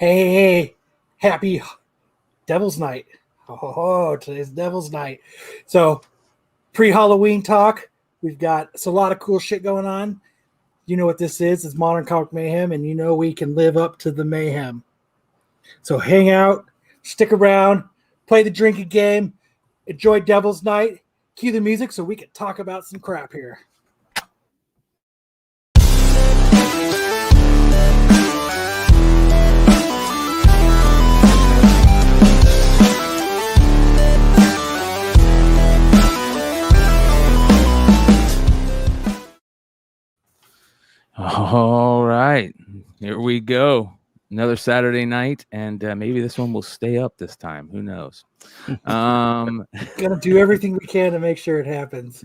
Hey, happy Devil's Night. Oh, today's Devil's Night. So, pre-Halloween talk. We've got a lot of cool shit going on. You know what this is. It's Modern Comic Mayhem, and you know we can live up to the mayhem. So hang out, stick around, play the drinking game, enjoy Devil's Night, cue the music so we can talk about some crap here. All right, here we go. Another Saturday night, and maybe this one will stay up this time. Who knows? Gonna do everything we can to make sure it happens.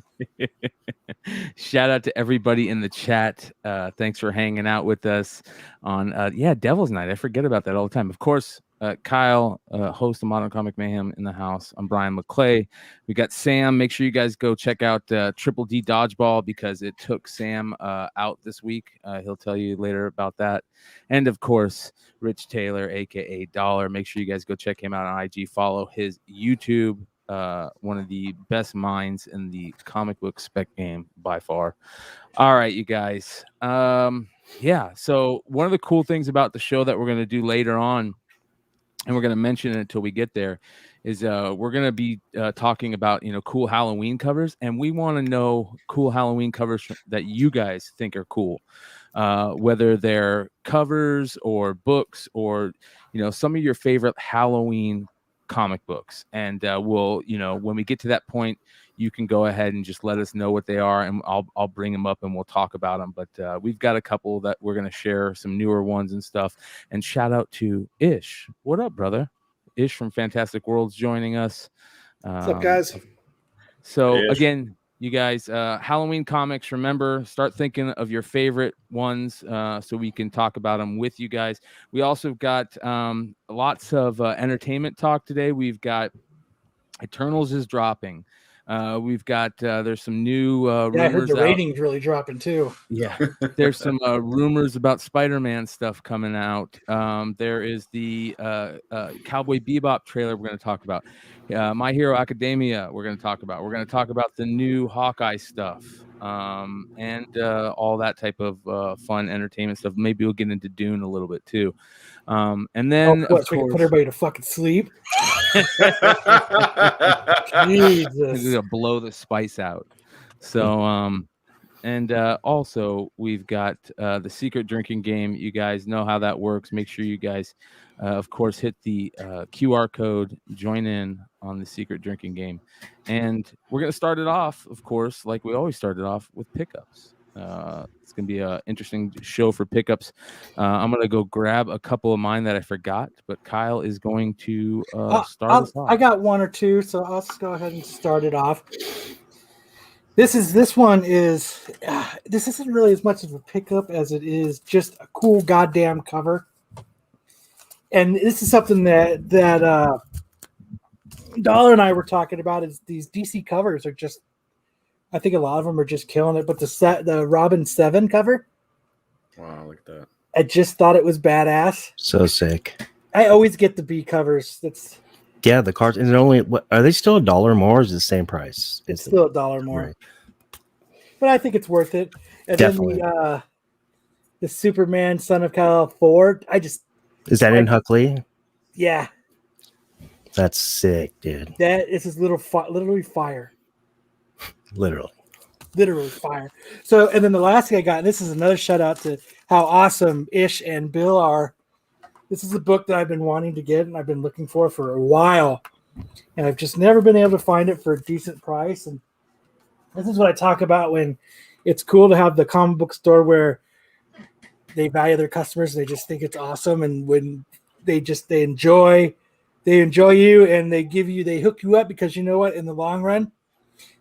Shout out to everybody in the chat. Thanks for hanging out with us on Devil's Night. I forget about that all the time. Of course, Kyle, host of Modern Comic Mayhem in the house. I'm Brian McClay. We got Sam. Make sure you guys go check out Triple D Dodgeball because it took Sam out this week. He'll tell you later about that. And of course, Rich Taylor, aka Dollar. Make sure you guys go check him out on IG. Follow his YouTube. One of the best minds in the comic book spec game by far. All right, you guys. So one of the cool things about the show that we're going to do later on, and we're going to mention it until we get there, is we're going to be talking about, cool Halloween covers. And we want to know cool Halloween covers that you guys think are cool, whether they're covers or books or, some of your favorite Halloween comic books. And we'll, when we get to that point, you can go ahead and just let us know what they are, and I'll bring them up and we'll talk about them. But we've got a couple that we're going to share, some newer ones and stuff. And shout out to Ish. What up, brother? Ish from Fantastic Worlds joining us. What's up, guys? So again, you guys, Halloween comics, remember, start thinking of your favorite ones so we can talk about them with you guys. We also got lots of entertainment talk today. We've got Eternals is dropping. We've got there's some new rumors. I heard the ratings really dropping too. Yeah, there's some rumors about Spider-Man stuff coming out. There is the Cowboy Bebop trailer we're going to talk about. My Hero Academia we're going to talk about. We're going to talk about the new Hawkeye stuff and all that type of fun entertainment stuff. Maybe we'll get into Dune a little bit too. And then so we can put everybody to fucking sleep. Jesus. We're gonna blow the spice out. So and also we've got the secret drinking game. You guys know how that works. Make sure you guys of course hit the QR code, join in on the secret drinking game. And we're gonna start it off, of course, like we always started off, with pickups. It's going to be an interesting show for pickups. I'm going to go grab a couple of mine that I forgot, but Kyle is going to start us off. I got one or two, so I'll just go ahead and start it off. This one is this isn't really as much of a pickup as it is just a cool goddamn cover. And this is something that Dollar and I were talking about, is these DC covers are just, I think a lot of them are just killing it. But the Robin 7 cover, wow, look at that! I just thought it was badass. So sick. I always get the B covers. The cards. Is it only? Are they still $1 more? Or is it the same price? It's still $1 more, right. But I think it's worth it. And Definitely. then the Superman Son of Kal Ford. Is that in Huckley? Yeah, that's sick, dude. This is literally fire. Literally fire. So, and then the last thing I got, and this is another shout out to how awesome Ish and Bill are. This is a book that I've been wanting to get and I've been looking for a while, and I've just never been able to find it for a decent price. And this is what I talk about when it's cool to have the comic book store where they value their customers and they just think it's awesome, and when they enjoy you, and they hook you up, because you know what, in the long run,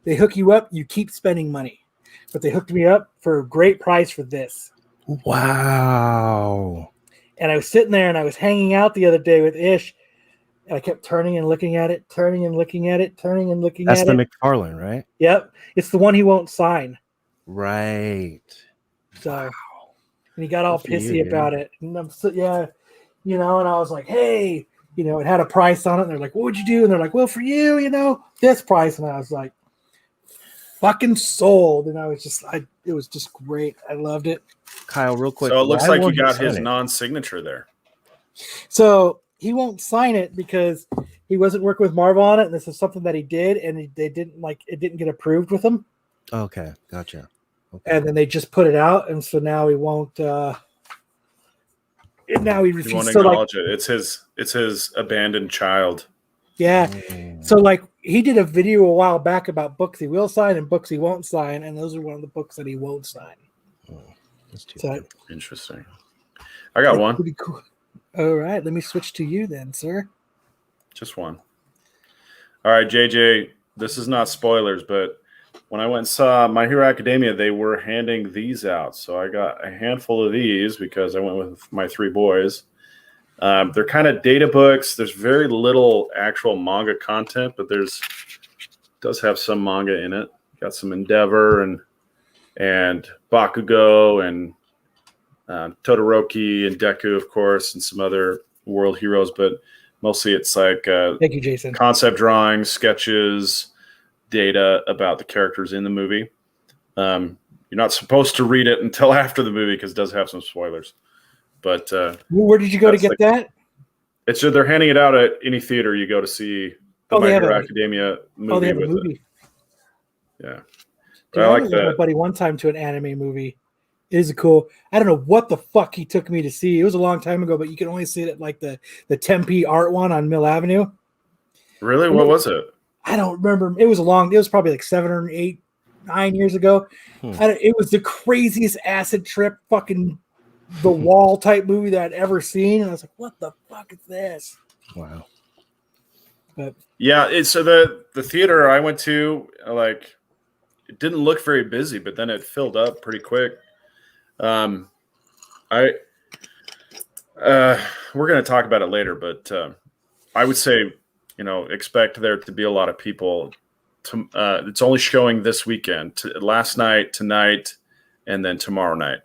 they hook you up, you keep spending money. But they hooked me up for a great price for this. Wow. And I was sitting there and I was hanging out the other day with Ish, and I kept turning and looking at it. That's the McFarlane, right? Yep. It's the one he won't sign. Right. So, and he got all pissy about it. And you know, and I was like, hey, you know, it had a price on it. And they're like, what would you do? And they're like, well, for you, you know, this price. And I was like, fucking sold. And I was just, it was just great. I loved it. Kyle, real quick. So it looks why like you won't got sign his it? non-signature there. So he won't sign it because he wasn't working with Marvel on it. And this is something that he did. And they didn't like, it didn't get approved with him. Okay, gotcha. Okay. And then they just put it out. And so now he won't, now he He refuses. won't So like, acknowledge it. It's his abandoned child. yeah. So like he did a video a while back about books he will sign and books he won't sign, and those are one of the books that he won't sign. That's too So bad. Interesting. I got one. pretty cool. All right, let me switch to you then, sir. Just one. All right, JJ, this is not spoilers, but when I went and saw My Hero Academia, they were handing these out. So I got a handful of these because I went with my 3 boys. They're kind of data books. There's very little actual manga content, but does have some manga in it. Got some Endeavor and Bakugo and Todoroki and Deku, of course, and some other world heroes, but mostly it's like Thank you, Jason. concept drawings, sketches, data about the characters in the movie. You're not supposed to read it until after the movie because it does have some spoilers. But Where did you go to get that? It's they're handing it out at any theater you go to see the My Hero Academia movie. Oh, they have a with movie. It. Yeah. Dude, I went with my buddy one time to an anime movie. It is cool. I don't know what the fuck he took me to see. It was a long time ago, but you can only see it at like the Tempe Art one on Mill Avenue. Really? What was it? I don't remember. It was probably like 7 or 8, 9 years ago. It was the craziest acid trip fucking the wall type movie that I'd ever seen. And I was like, what the fuck is this? Wow. But yeah, so the theater I went to, like, it didn't look very busy, but then it filled up pretty quick. We're going to talk about it later, but I would say, expect there to be a lot of people. It's only showing this weekend, last night, tonight, and then tomorrow night.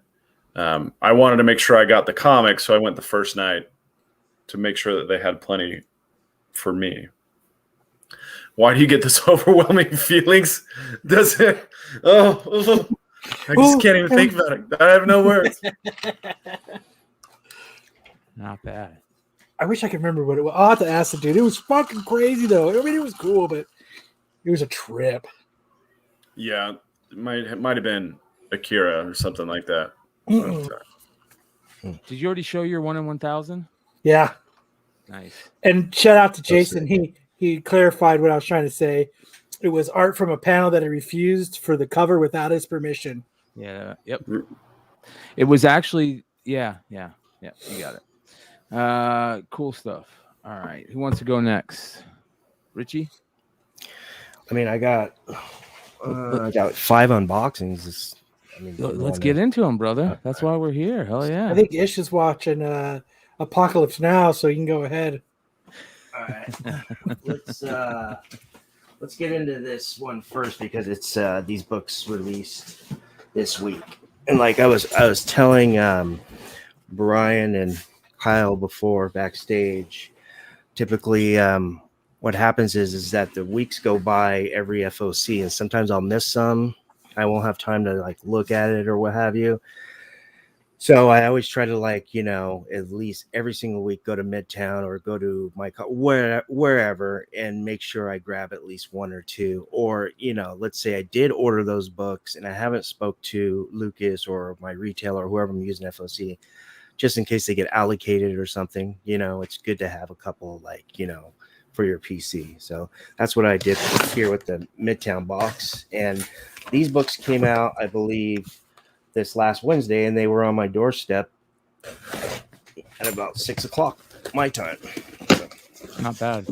I wanted to make sure I got the comic, so I went the first night to make sure that they had plenty for me. Why do you get this overwhelming feelings? Does it? Oh, I just can't even think about it. I have no words. Not bad. I wish I could remember what it was. I'll have to ask the dude. It was fucking crazy, though. I mean, it was cool, but it was a trip. Yeah, it might have been Akira or something like that. Mm-mm. Did you already show your 1 in 1,000? Yeah. Nice. And shout out to Jason. He clarified what I was trying to say. It was art from a panel that he refused for the cover without his permission. Yeah. Yep. It was actually, yeah. You got it. Cool stuff. All right. Who wants to go next? Richie? I mean, I got 5 unboxings. Let's get into them, brother. That's why we're here. Hell yeah. I think Ish is watching Apocalypse Now, so you can go ahead. All right. Let's get into this one first because it's these books released this week. And like I was telling Brian and Kyle before backstage, typically what happens is that the weeks go by every FOC and sometimes I'll miss some. I won't have time to like look at it or what have you. So I always try to at least every single week go to Midtown or go to my wherever and make sure I grab at least 1 or 2. Or, let's say I did order those books and I haven't spoke to Lucas or my retailer or whoever I'm using FOC, just in case they get allocated or something. It's good to have a couple for your PC. So that's what I did here with the Midtown box. And these books came out, I believe, this last Wednesday, and they were on my doorstep at about 6:00 my time. So. Not bad.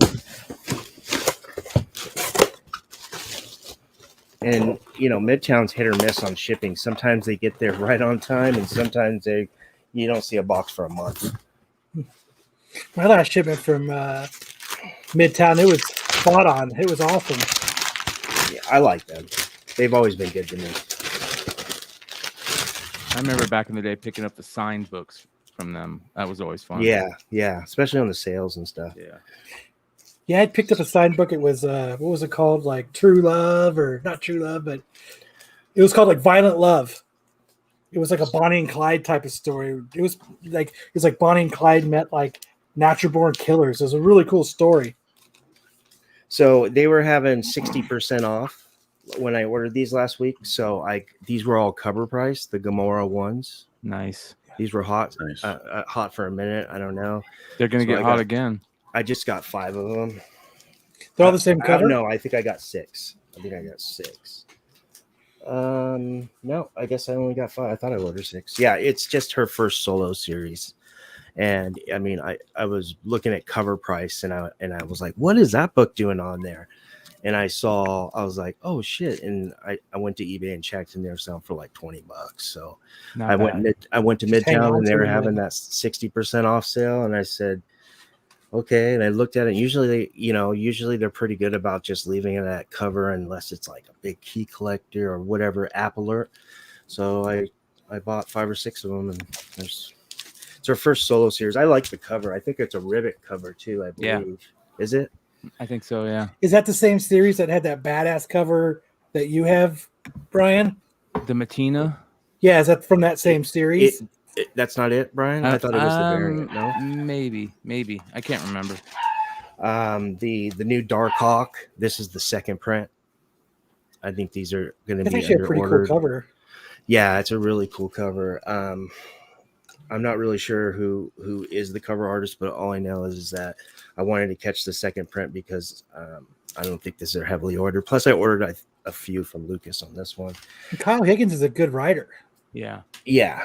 And Midtown's hit or miss on shipping. Sometimes they get there right on time, and sometimes you don't see a box for a month. My last shipment from Midtown, it was spot on. It was awesome. Yeah, I like them. They've always been good to me. I remember back in the day picking up the signed books from them. That was always fun. Yeah, especially on the sales and stuff. Yeah, I picked up a signed book. It was what was it called? Like True Love, or not True Love, but it was called like Violent Love. It was like a Bonnie and Clyde type of story. It was like Bonnie and Clyde met like natural born killers. It was a really cool story. So they were having 60% off when I ordered these last week. So these were all cover price, the Gamora ones. Nice. These were hot, Nice. hot for a minute. I don't know. They're gonna get hot again. I just got 5 of them. They're all the same cover? No, I think I got 6. No, I guess I only got 5. I thought I ordered 6. Yeah, it's just her first solo series. And I mean, I was looking at cover price and I was like, what is that book doing on there? And I was like, oh shit. And I went to eBay and checked, and they were selling for like $20. So I went to Midtown, and they were having that 60% off sale. And I said, okay. And I looked at it. Usually they're pretty good about just leaving it at cover unless it's like a big key collector or whatever, app alert. So I bought 5 or 6 of them, and it's her first solo series. I like the cover. I think it's a rivet cover too, I believe. Yeah. Is it? I think so, yeah. Is that the same series that had that badass cover that you have, Brian? The Matina? Yeah, is that from that same series? That's not it, Brian? I thought it was the variant. No? Maybe. I can't remember. The new Dark Hawk. This is the second print. I think these are going to be actually a pretty cool cover. Yeah, it's a really cool cover. I'm not really sure who is the cover artist, but all I know is that I wanted to catch the second print because I don't think these are heavily ordered. Plus, I ordered a few from Lucas on this one. Kyle Higgins is a good writer. Yeah,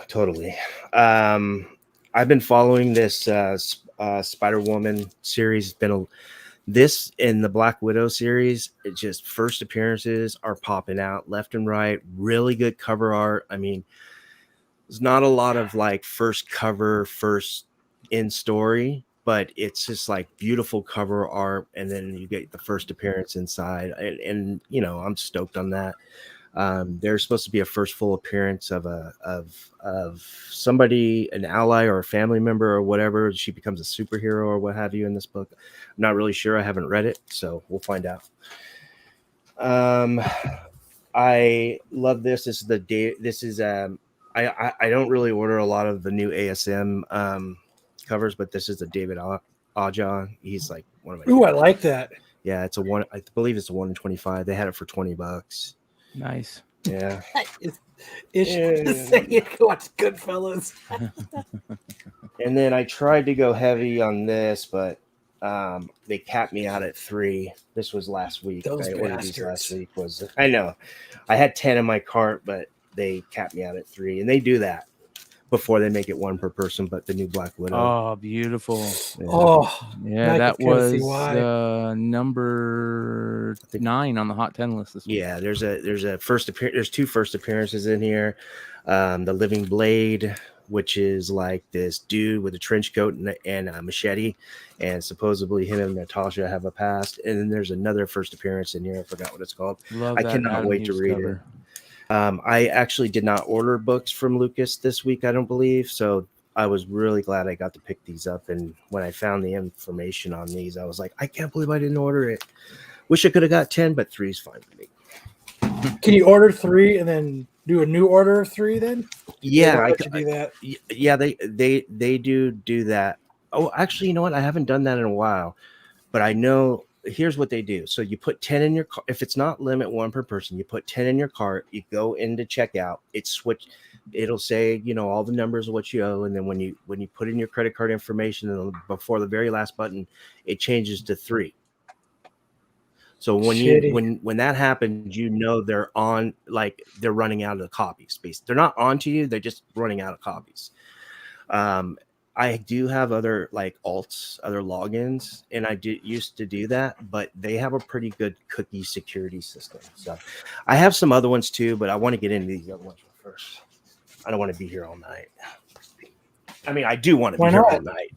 totally. I've been following this Spider-Woman series. It's been this and the Black Widow series. It just first appearances are popping out left and right. Really good cover art. I mean, there's not a lot of like first cover, first in story, but it's just like beautiful cover art. And then you get the first appearance inside, and I'm stoked on that. There's supposed to be a first full appearance of somebody, an ally or a family member or whatever. She becomes a superhero or what have you in this book. I'm not really sure. I haven't read it, so we'll find out. I love this. This is the day. This is I don't really order a lot of the new ASM covers, but this is the David Aja. He's like one of my. Ooh, I like that. Yeah, it's a one. I believe it's a 1 in 25. They had it for $20. Nice. Yeah. Watch Goodfellas. And then I tried to go heavy on this, but they capped me out at 3. This was last week. Those I ordered these last week. I know. I had 10 in my cart, but they capped me out at 3, and they do that before they make it 1 per person. But the new Black Widow. Oh, beautiful. Yeah. Oh, yeah, that was number 9 on the Hot 10 list this week. Yeah, there's a first appearance. There's 2 first appearances in here. The Living Blade, which is like this dude with a trench coat and a machete, and supposedly him and Natasha have a past. And then there's another first appearance in here. I forgot what it's called. I cannot wait to read it. I actually did not order books from Lucas this week, I don't believe. So I was really glad I got to pick these up. And when I found the information on these, I was like, I can't believe I didn't order it. Wish I could have got 10, but 3 is fine with me. Can you order 3 and then do a new order of 3 then? Yeah, I could do that. Yeah, they do that. Oh, actually, you know what? I haven't done that in a while, but I know. Here's what they do. So you put 10 in your cart. If it's not limit 1 per person, you put 10 in your cart. You go into checkout. It'll say, all the numbers of what you owe, and then when you put in your credit card information, and before the very last button, it changes to 3. So when that happens, they're on, like they're running out of the copies. They're not on to you. They're just running out of copies. I do have other like alts, other logins, and I used to do that, but they have a pretty good cookie security system. So I have some other ones too, but I want to get into these other ones first. I don't want to be here all night. I mean, I do want to be here all night,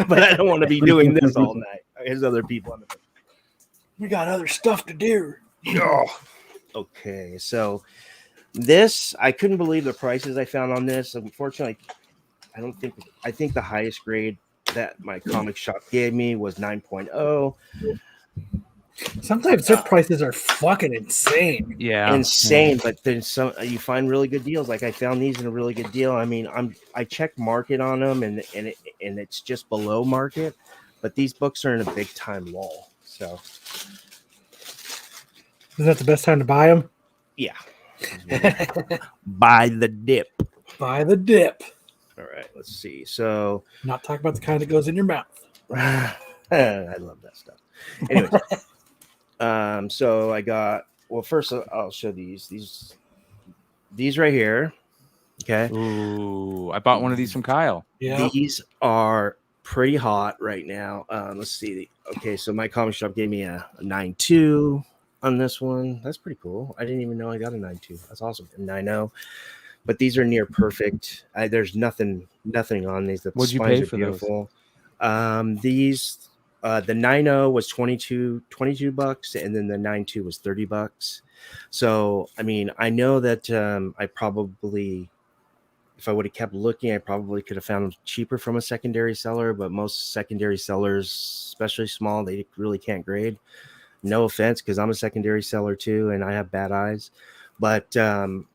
but I don't want to be doing this all night. There's other people on the. We got other stuff to do. Oh, okay. So this, I couldn't believe the prices I found on this. Unfortunately, I think the highest grade that my comic shop gave me was 9.0. Sometimes their prices are fucking insane. Yeah. Insane, but then some you find really good deals. Like I found these in a really good deal. I mean, I checked market on them and it's just below market, but these books are in a big time lull. So Isn't that the best time to buy them? yeah. Buy the dip. Buy the dip. All right, let's see. So Not talk about the kind that goes in your mouth. I love that stuff. Anyways, so I got first I'll show these right here. Okay. Ooh, I bought one of these from Kyle. Yeah. These are pretty hot right now. Let's see. Okay, so my comic shop gave me a 9.2 on this one. That's pretty cool. I didn't even know I got a 9.2. That's awesome. And 9.0. But these are near perfect. There's nothing on these. The What'd you spines pay are for beautiful. These the 9.0 was $22 bucks, and then the 9.2 was $30. So I mean, I know that I probably, if I would have kept looking, I probably could have found them cheaper from a secondary seller, but most secondary sellers, especially small, they really can't grade. No offense, because I'm a secondary seller too, and I have bad eyes. But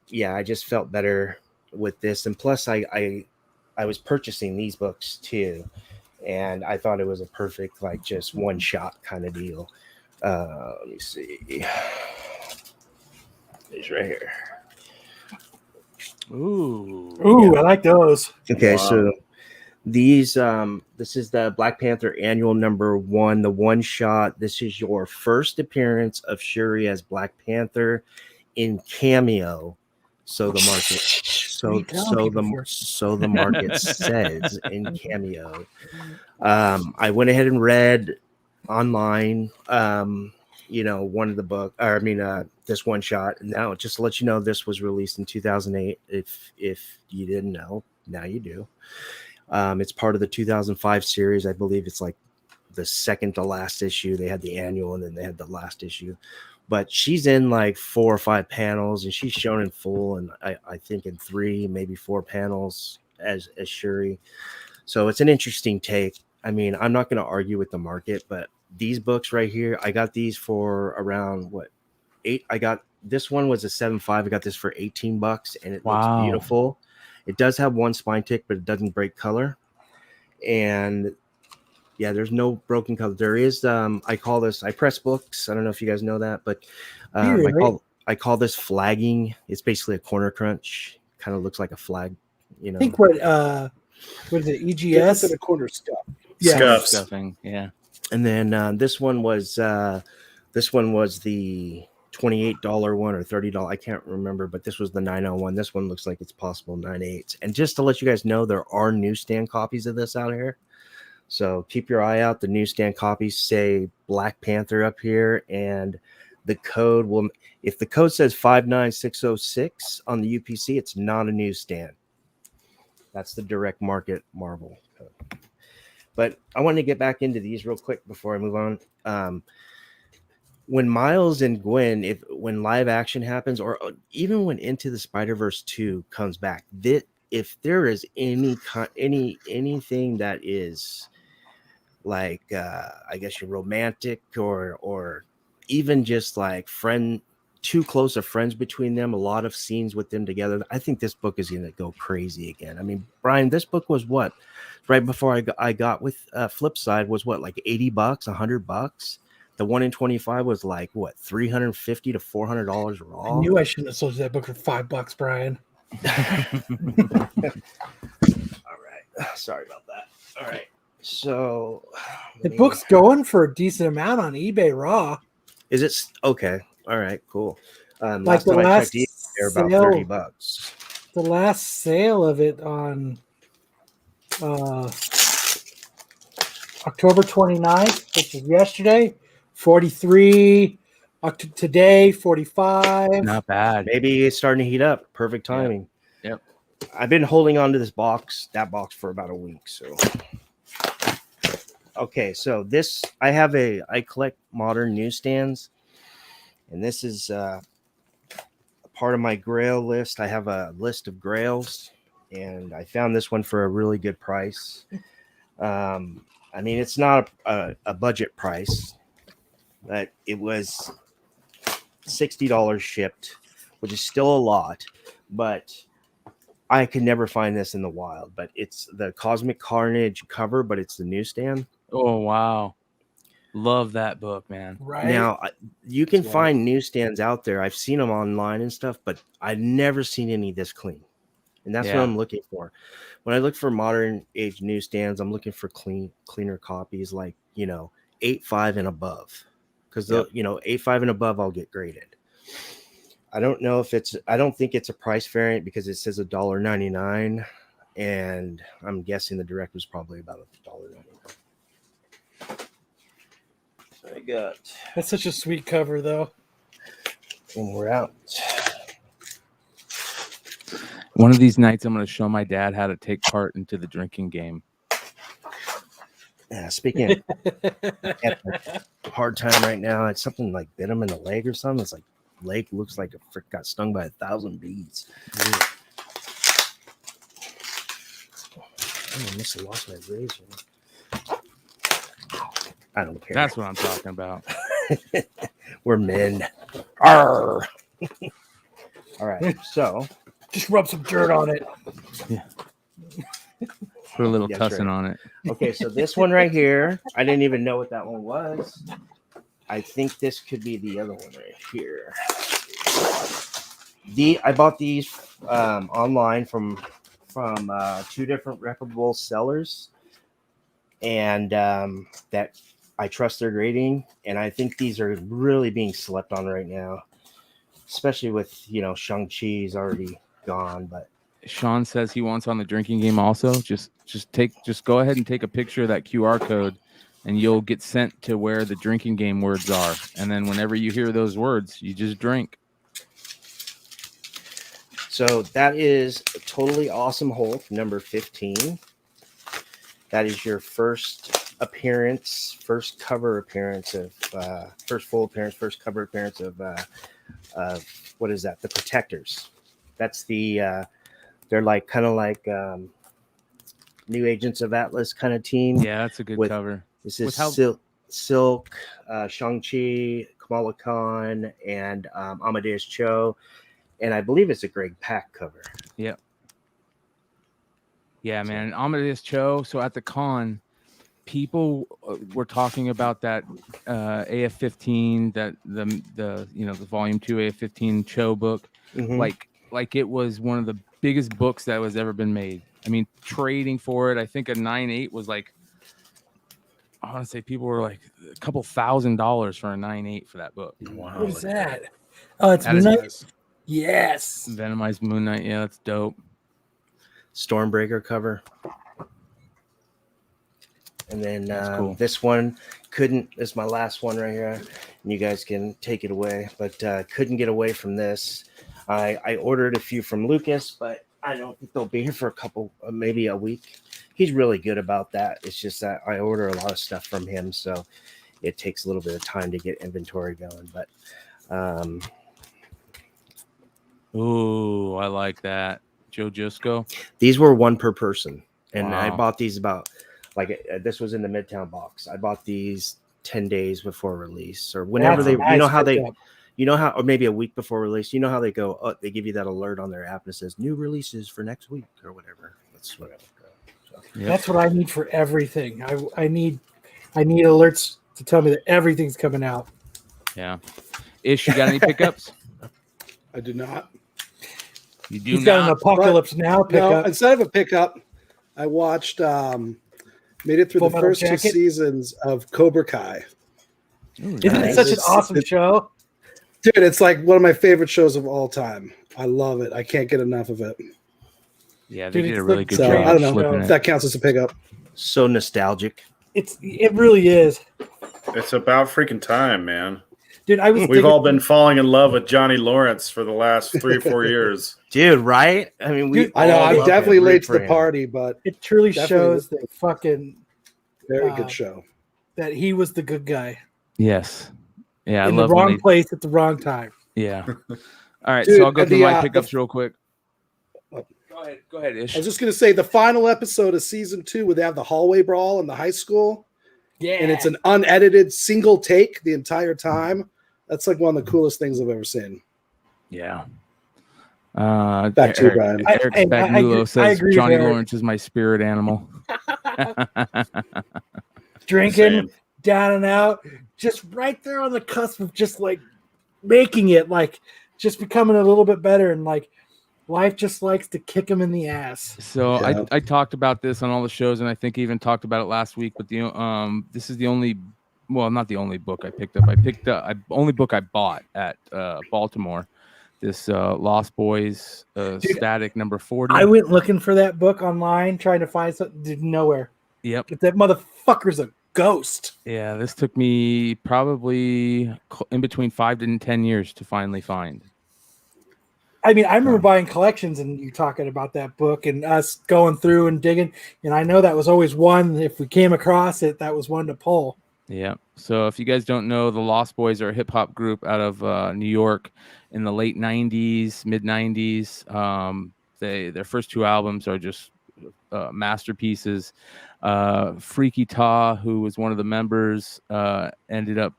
yeah, I just felt better with this. And plus, I was purchasing these books too, and I thought it was a perfect, like, just one shot kind of deal. Let me see. These right here. Ooh. Ooh, I like those. Okay, Wow. so these this is the Black Panther annual #1, the one shot. This is your first appearance of Shuri as Black Panther in cameo. So the market so the market says in cameo. I went ahead and read online one of the book, or I mean this one shot. Now, just to let you know, this was released in 2008. If you didn't know, now you do. It's part of the 2005 series. I believe it's like the second to last issue. They had the annual and then they had the last issue. But she's in like 4 or 5 panels, and she's shown in full, and I think in 3, maybe 4 panels as Shuri. So it's an interesting take. I mean, I'm not going to argue with the market, but these books right here, I got these for around what, 8. I got this one was a 7.5. I got this for $18, and it looks beautiful. It does have one spine tick, but it doesn't break color. And yeah, there's no broken color. There is I press books. I don't know if you guys know that, but I call this flagging. It's basically a corner crunch. Kind of looks like a flag, you know. I think what is it, EGS? in the corner stuff. Yeah. Scuffs. Stuffing. Yeah. And then this one was the $28 one or $30. I can't remember, but this was the 901. This one looks like it's possible 9.8. And just to let you guys know, there are newsstand copies of this out here. So keep your eye out. The newsstand copies say Black Panther up here, and the code will, if the code says 59606 on the UPC, it's not a newsstand. That's the direct market Marvel code. But I want to get back into these real quick before I move on. When Miles and Gwen, when live action happens, or even when Into the Spider-Verse 2 comes back, if there is anything that is like I guess you're romantic or even just like too close of friends between them, a lot of scenes with them together, I think this book is gonna go crazy again. I mean, Brian, this book was what, right before I got with Flipside, was what, like $80, $100. The 1 in 25 was like what, $350 to $400 raw. I knew I shouldn't have sold you that book for $5, Brian. All right, sorry about that. All right, so The book's going for a decent amount on eBay raw. is it okay? All right, cool. Like the time I last checked, they're about sale, $30. the last sale of it on October 29th, which is yesterday, 43. Today, 45. Not bad. Maybe it's starting to heat up. Perfect timing. Yep. I've been holding on to that box for about a week. So, okay, so I collect modern newsstands, and this is part of my Grail list. I have a list of Grails, and I found this one for a really good price. I mean, it's not a budget price, but it was $60 shipped, which is still a lot, but I could never find this in the wild. But it's the Cosmic Carnage cover, but it's the newsstand. Oh, wow. Love that book, man. Right Now, you can find newsstands out there. I've seen them online and stuff, but I've never seen any this clean. And that's what I'm looking for. When I look for modern age newsstands, I'm looking for cleaner copies, like, 8.5 and above. Because, 8.5 and above, I'll get graded. I don't know if I don't think it's a price variant because it says $1.99. And I'm guessing the direct was probably about $1.99. That's such a sweet cover, though. And we're out. One of these nights, I'm going to show my dad how to take part into the drinking game. Yeah, speaking of hard time right now, it's something like bit him in the leg or something. It's like leg looks like a frick got stung by 1,000 bees. I must have lost my razor. I don't care. That's what I'm talking about. We're men. Arr. All right, so Just rub some dirt on it. Yeah. Put a little That's tussin right. on it. okay, so this one right here, I didn't even know what that one was. I think this could be the other one right here. I bought these online from two different reputable sellers, and that I trust their grading, and I think these are really being slept on right now, especially with Shang-Chi's already gone. But Sean says he wants on the drinking game also. Just go ahead and take a picture of that QR code, and you'll get sent to where the drinking game words are. And then whenever you hear those words, you just drink. so that is a Totally Awesome Hulk number 15. That is your first appearance, first cover appearance of first full appearance, first cover appearance of what is that? The Protectors. That's the they're like kind of like New Agents of Atlas kind of team. Yeah, that's a good cover. This is With Silk, Shang-Chi, Kamala Khan, and Amadeus Cho, and I believe it's a Greg Pak cover. Yeah. Yeah, man. Amadeus Cho. So at the con, people were talking about that AF-15, that the volume 2 AF-15 Cho book, like it was one of the biggest books that was ever been made. I mean, trading for it, I think a 9.8 was like, I want to say people were like a couple $1,000 for a 9.8 for that book. Wow. What is that? Oh, it's That is nice. Yes. Venomized Moon Knight. Yeah, that's dope. Stormbreaker cover. And then cool. This one this is my last one right here, and you guys can take it away, but couldn't get away from this. I ordered a few from Lucas, but I don't think they'll be here for a couple, maybe a week. He's really good about that. It's just that I order a lot of stuff from him, so it takes a little bit of time to get inventory going. But Ooh, I like that. Joe Jusco. these were one per person, and I Wow. bought these about this was in the Midtown box. I bought these 10 days before release, or whenever That's they, nice. or maybe a week before release. You know how they go? Oh, they give you that alert on their app and it says new releases for next week or whatever. That's what I would go. So. Yep. That's what I need for everything. I need alerts to tell me that everything's coming out. Yeah. Ish, you got any pickups? I do not. You do He's got an not. Apocalypse Now No, pickup. instead of a pickup, I watched, made it through Full the Metal first two Jacket? seasons of Cobra Kai. Ooh, Isn't nice. it such an It's- awesome show? Dude, it's like one of my favorite shows of all time. I love it. I can't get enough of it. Yeah, they Dude, did a it's really like- good So job I don't know flipping if it. that counts as a pickup. So nostalgic. It really is, It's about freaking time, man. dude. I was We've thinking, all been falling in love with Johnny Lawrence for the last 3 or 4 years. Dude, right? I mean, we. Dude, I know all I'm love definitely him, root late to for the him. party, but it truly Definitely shows that fucking very Uh, good show. that he was the good guy Yes. Yeah, I in the love when wrong they. place at the wrong time. Yeah. All right, Dude, so I'll go and through the, my the- pickups real quick. Go Go ahead, Ish. I was just going to say the final episode of season 2 where they have the hallway brawl in the high school. Yeah. And it's an unedited single take the entire time. That's like one of the coolest things I've ever seen. Yeah. Back to you, Brian. Eric I Spagnuolo says agree with Johnny Eric. Lawrence is my spirit animal. Drinking, Same. down and out, just right there on the cusp of just like making it, like just becoming a little bit better. And like life just likes to kick him in the ass. So Yeah. I talked about this on all the shows, and I think I even talked about it last week. But this is the only, well, not the only book I picked up. Only book I bought at Baltimore. This Lost Boys Static number 40. I went looking for that book online, trying to find something, did nowhere. Yep. But that motherfucker's a ghost. Yeah, this took me probably in between 5 to 10 years to finally find. I mean, I remember buying collections and you talking about that book and us going through and digging. And I know that was always one, if we came across it, that was one to pull. Yeah. So if you guys don't know, the Lost Boys are a hip hop group out of New York in the late 90s, mid 90s. Their first 2 albums are just masterpieces. Freaky Ta, who was one of the members, ended up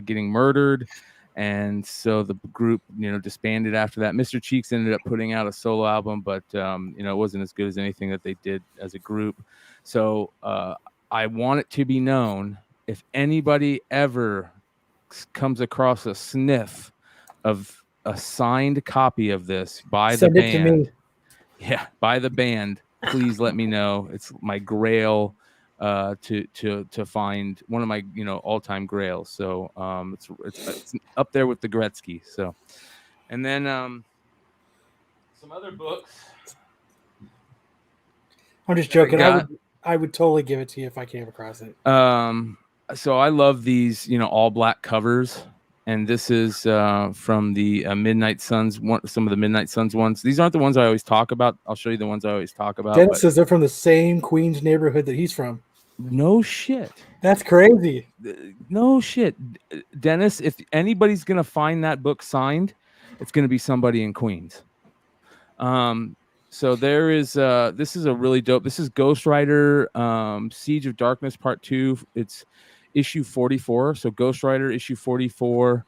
getting murdered. And so the group, disbanded after that. Mr. Cheeks ended up putting out a solo album, but, it wasn't as good as anything that they did as a group. So I want it to be known, if anybody ever comes across a sniff of a signed copy of this by Send the it to band, me. by the band, please let me know. It's my grail to find, one of my all-time grails. So it's up there with the Gretzky. So, and then some other books. I'm just joking. I would totally give it to you if I came across it. So I love these, all black covers, and this is from the Midnight Suns. Some of the Midnight Suns ones. These aren't the ones I always talk about. I'll show you the ones I always talk about. Dennis says they're from the same Queens neighborhood that he's from. No shit. That's crazy. No shit, Dennis. If anybody's gonna find that book signed, it's gonna be somebody in Queens. So there is this is a really dope. This is Ghost Rider Siege of Darkness Part 2. It's issue 44. So Ghost Rider issue 44.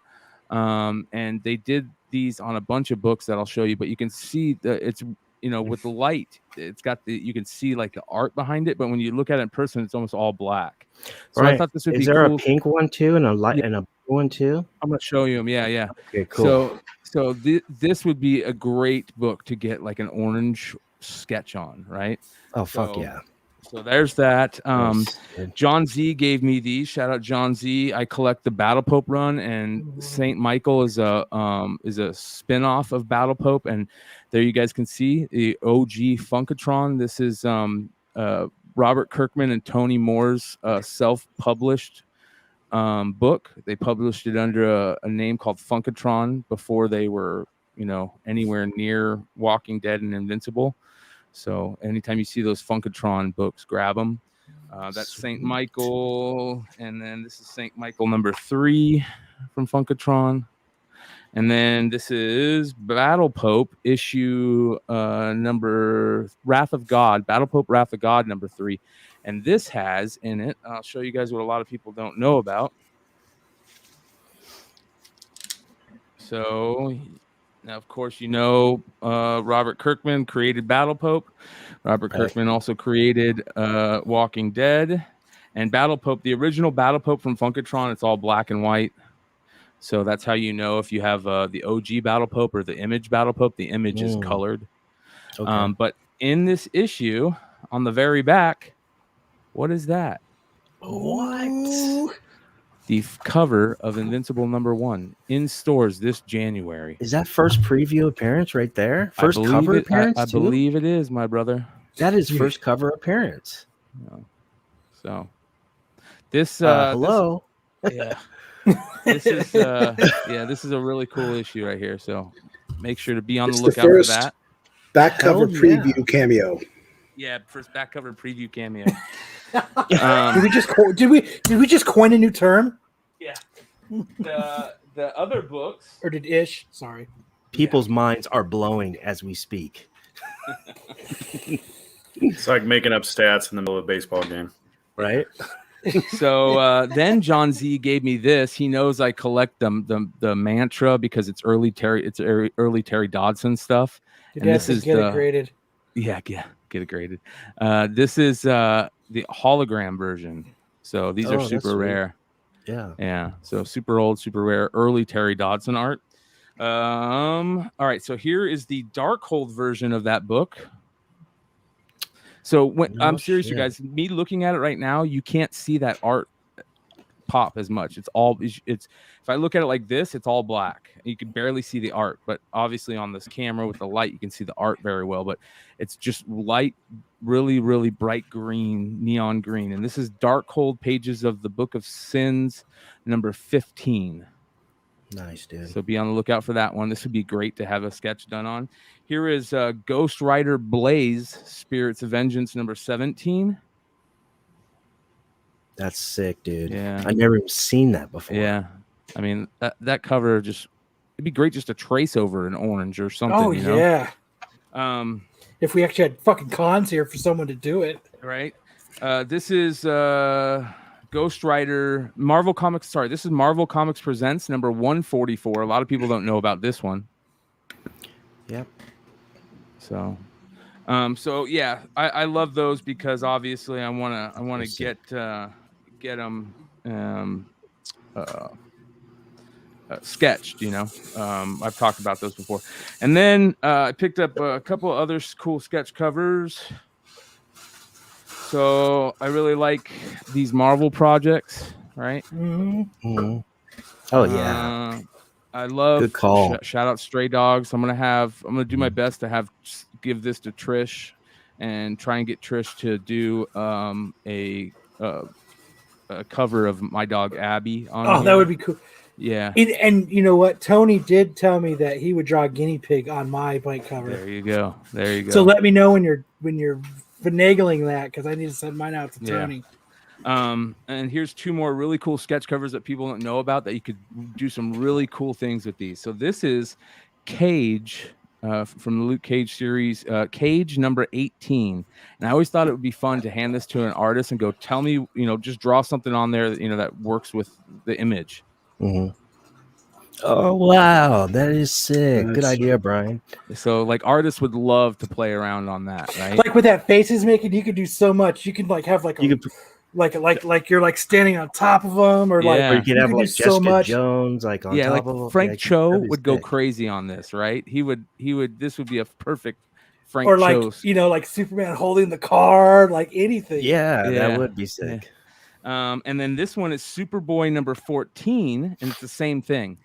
And they did these on a bunch of books that I'll show you, but you can see that it's with the light, it's got you can see like the art behind it, but when you look at it in person, it's almost all black. So right. I thought this would be Is there cool. a pink one too and a light and a blue one too? I'm gonna show you them. Yeah. Okay, cool. So this would be a great book to get like an orange sketch on, right? Oh, fuck yeah. So there's that. Nice. John Z gave me these. Shout out John Z. I collect the Battle Pope run, and Saint Michael is a spin-off of Battle Pope, and there you guys can see the OG Funkatron. This is Robert Kirkman and Tony Moore's self-published book. They published it under a name called Funkatron before they were, anywhere near Walking Dead and Invincible. So anytime you see those Funkatron books, grab them. That's Saint Michael, and then this is Saint Michael number 3 from Funkatron. And then this is Battle Pope issue number Wrath of God, Battle Pope Wrath of God number 3. And this has in it, I'll show you guys what a lot of people don't know about. So now, of course, Robert Kirkman created Battle Pope. Robert Kirkman also created Walking Dead. And Battle Pope, the original Battle Pope from Funkatron, it's all black and white. So that's how you know if you have the OG Battle Pope or the image Battle Pope. The image is colored. Okay. But in this issue, on the very back, what is that? What? The cover of Invincible number 1 in stores this January. Is that first preview appearance right there? First cover appearance? I believe it is, my brother. That is first cover appearance. So this hello. This is this is a really cool issue right here. So make sure to be on the lookout for that. Back cover preview cameo. Yeah, first back cover preview cameo. Did we just coin a new term? Yeah. The other books, or did Ish? Sorry. People's minds are blowing as we speak. It's like making up stats in the middle of a baseball game. Right? So then John Z gave me this. He knows I collect the mantra because it's early Terry Dodson stuff. Your dad said get it graded. Yeah, get it graded. This is the hologram version. So these are super rare. Yeah. So super old, super rare, early Terry Dodson art. All right. So here is the Darkhold version of that book. So I'm serious, you guys. Me looking at it right now, you can't see that art pop as much. It's if I look at it like this, it's all black. You can barely see the art, but obviously on this camera with the light, you can see the art very well. But it's just light, really, really bright green, neon green. And this is Darkhold pages of the Book of Sins, number 15. Nice, dude. So be on the lookout for that one. This would be great to have a sketch done on. Here is Ghost Rider Blaze, Spirits of Vengeance, number 17. That's sick, dude. Yeah. I've never even seen that before. Yeah. I mean, that cover it'd be great just to trace over an orange or something. Oh, you know? Yeah. If we actually had fucking cons here for someone to do it. Right. This is Ghost Rider Marvel Comics. Sorry, this is Marvel Comics Presents number 144. A lot of people don't know about this one. Yep. So yeah, I love those because obviously I want to get them sketched. You know, I've talked about those before, and then I picked up a couple of other cool sketch covers. So I really like these Marvel projects, right? Mm-hmm. Mm-hmm. Oh yeah, I love. Good call. Shout out Stray Dogs. I'm gonna do my best to give this to Trish, and try and get Trish to do a cover of my dog Abby on. Oh, that would be cool. Yeah. And you know what? Tony did tell me that he would draw a guinea pig on my bike cover. There you go. So let me know when you're finagling that, because I need to send mine out to Tony. And here's two more really cool sketch covers that people don't know about that you could do some really cool things with these. So this is Cage from the Luke Cage series, Cage number 18. And I always thought it would be fun to hand this to an artist and go, tell me, just draw something on there that, that works with the image. Mm-hmm. Oh, wow. That is sick. Good idea, Brian. So like artists would love to play around on that, right? Like with that faces making, you could do so much. You could have like like you're like standing on top of them, or like or you could have like Jessica so much. Jones like on top of them. Frank Cho would go crazy on this, right? He would this would be a perfect Frank or like Cho. Like Superman holding the card, like anything. Yeah, that would be sick. Yeah. And then this one is Superboy number 14, and it's the same thing.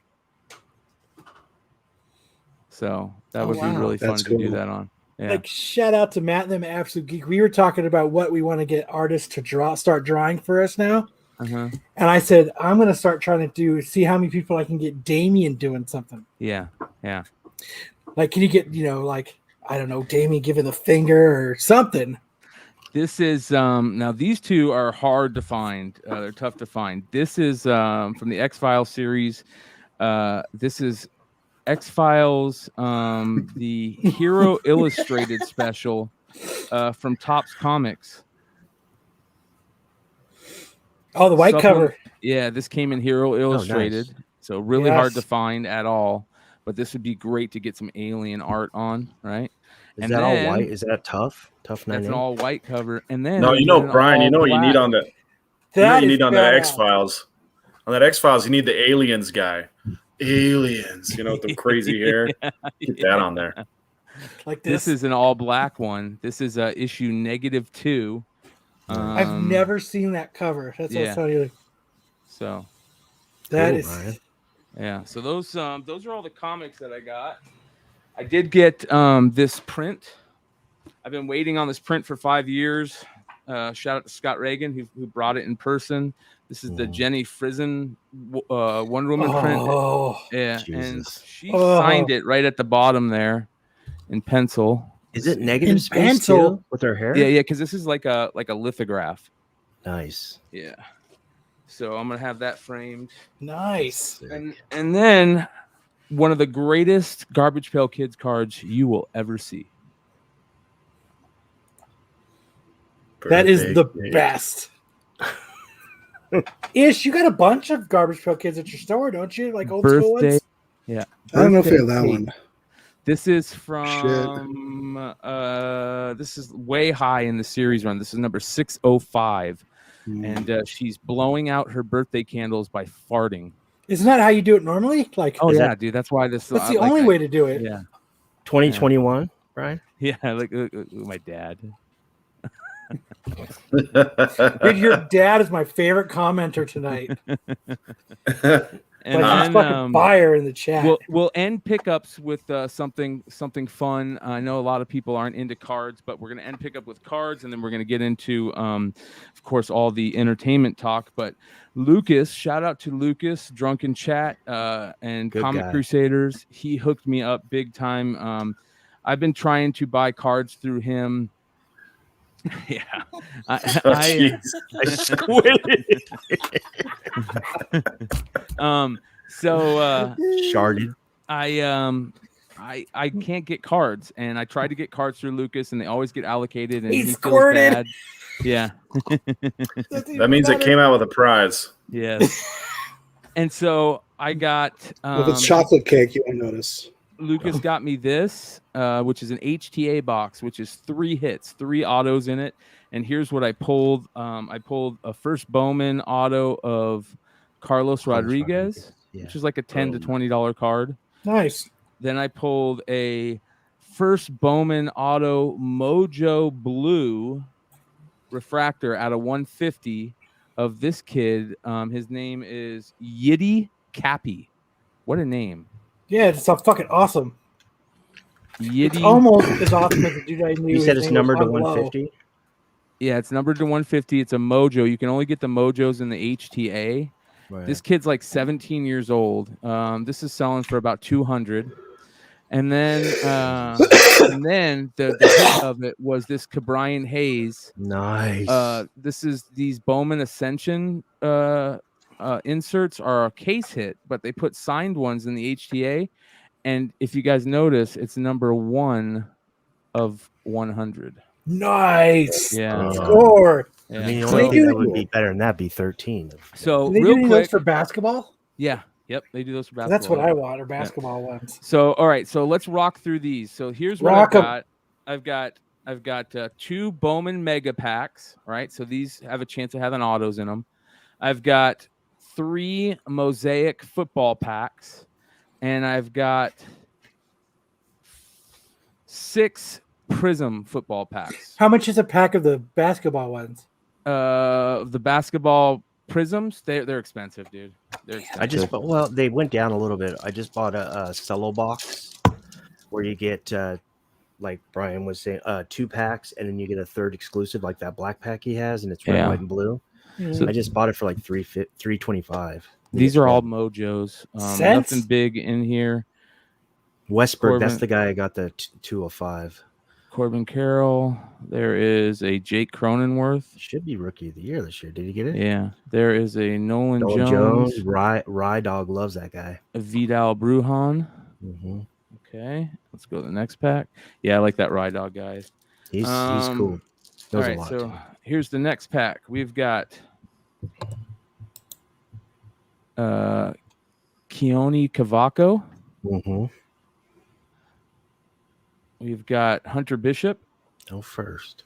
So that would be really fun to do that on. Yeah. Like shout out to Matt and them Absolute Geek. We were talking about what we want to get artists to start drawing for us now. Uh-huh. And I said, I'm going to start trying to see how many people I can get Damien doing something. Yeah. Like, can you get, like, I don't know, Damien giving the finger or something? This is, now these two are hard to find. They're tough to find. This is from the X-Files series. This is X-Files, the Hero Illustrated special from Topps Comics. Oh, the white cover. Yeah, this came in Hero Illustrated. Nice. So really hard to find at all. But this would be great to get some alien art on, right? Is that all white? Is that tough? Tough 98? That's an all white cover. And then Brian, you know what you need on that X-Files. On that X-Files, you need the aliens guy. Aliens, with the crazy hair. Get that on there. Like this is an all black one. This is issue -2. I've never seen that cover. That's what I was telling you. So that is Brian. Yeah. So those are all the comics that I got. I did get this print. I've been waiting on this print for 5 years. Shout out to Scott Reagan who brought it in person. This is the Jenny Frison Wonder Woman print. Yeah, Jesus. and she signed it right at the bottom there in pencil. Is it negative space too, with her hair? Yeah, because this is like a lithograph. Nice. Yeah. So I'm gonna have that framed. Nice. And then one of the greatest Garbage Pail Kids cards you will ever see. That is Birthday the cake. best. Ish, you got a bunch of Garbage Pail Kids at your store, don't you? Like old school Birthday. ones? Yeah. I don't know if we have Birthday that cake. one. This is from this is way high in the series run. This is number 605. And she's blowing out her birthday candles by farting. Isn't that how you do it normally? Like, Oh Is yeah, that- dude. That's why this. that's the only way to do it. Yeah, 2021, Brian. yeah. Like my dad. Dude, your dad is my favorite commenter tonight. And Like, he's fucking fire in the chat. we'll end pickups with something fun. I know a lot of people aren't into cards, but we're gonna end pickup with cards, and then we're gonna get into, of course, all the entertainment talk. But Lucas, shout out to Lucas, Drunken Chat, and Good Comic guy. Crusaders. He hooked me up big time. I've been trying to buy cards through him. Yeah, Oh, jeez. I squinted. So Sharded. I can't get cards, and I tried to get cards through Lucas, and they always get allocated, and He he feels squirted. bad. Yeah, That means it came out with a prize. yes. And so I got If it's chocolate cake, you won't notice. Lucas got me this, which is an HTA box, which is 3 hits, 3 autos in it. And here's what I pulled. I pulled a first Bowman auto of Carlos Rodriguez, Yeah. which is like a $10 to $20 card. Nice. Then I pulled a first Bowman auto Mojo Blue refractor out of 150 of this kid. His name is Yiddy Cappy. What a name. Yeah, it's so fucking awesome. It's Yiddy. almost as awesome as the dude I knew. You said his it's name was numbered to Hung Low. 150. Yeah, it's numbered to 150. It's a Mojo. You can only get the Mojos in the HTA. Right. This kid's like 17 years old. This is selling for about 200. And then the hit of it was this Cabrian Hayes. Nice. This is these Bowman Ascension inserts are a case hit, but they put signed ones in the HTA. And if you guys notice, it's number 1 of 100. Nice. Yeah. Score. Yeah. I mean, the So only they thing do- that would be better than that be 13. So Do they real do quick, those for basketball? yeah, yep, they do those for basketball. That's what I want, or basketball ones. So all right, so let's rock through these. So here's what Rock 'em. I've got 2 Bowman Mega Packs. Right, so these have a chance of having autos in them. I've got 3 Mosaic football packs, and I've got 6 Prism football packs. How much is a pack of the basketball ones? The basketball Prisms, they're expensive, dude. They're expensive. They went down a little bit. I just bought a cello box where you get, like Brian was saying, 2 packs, and then you get a 3rd exclusive, like that black pack he has, and it's red, Yeah. white, and blue. So- I just bought it for like $325. These are all Mojos. Cents? Nothing big in here. Westberg. That's Corbin. the guy I got the 205. Corbin Carroll. There is a Jake Cronenworth. Should be rookie of the year this year. Did he get it? Yeah. There is a Nolan Nolan Jones. Jones. Rye Dog loves that guy. A Vidal Brujan. Mm-hmm. Okay. Let's go to the next pack. Yeah, I like that Rye Dog guy. He's cool. All Knows a right. lot, So too. here's the next pack. We've got Keone Cavaco. Mm-hmm. We've got Hunter Bishop. No first.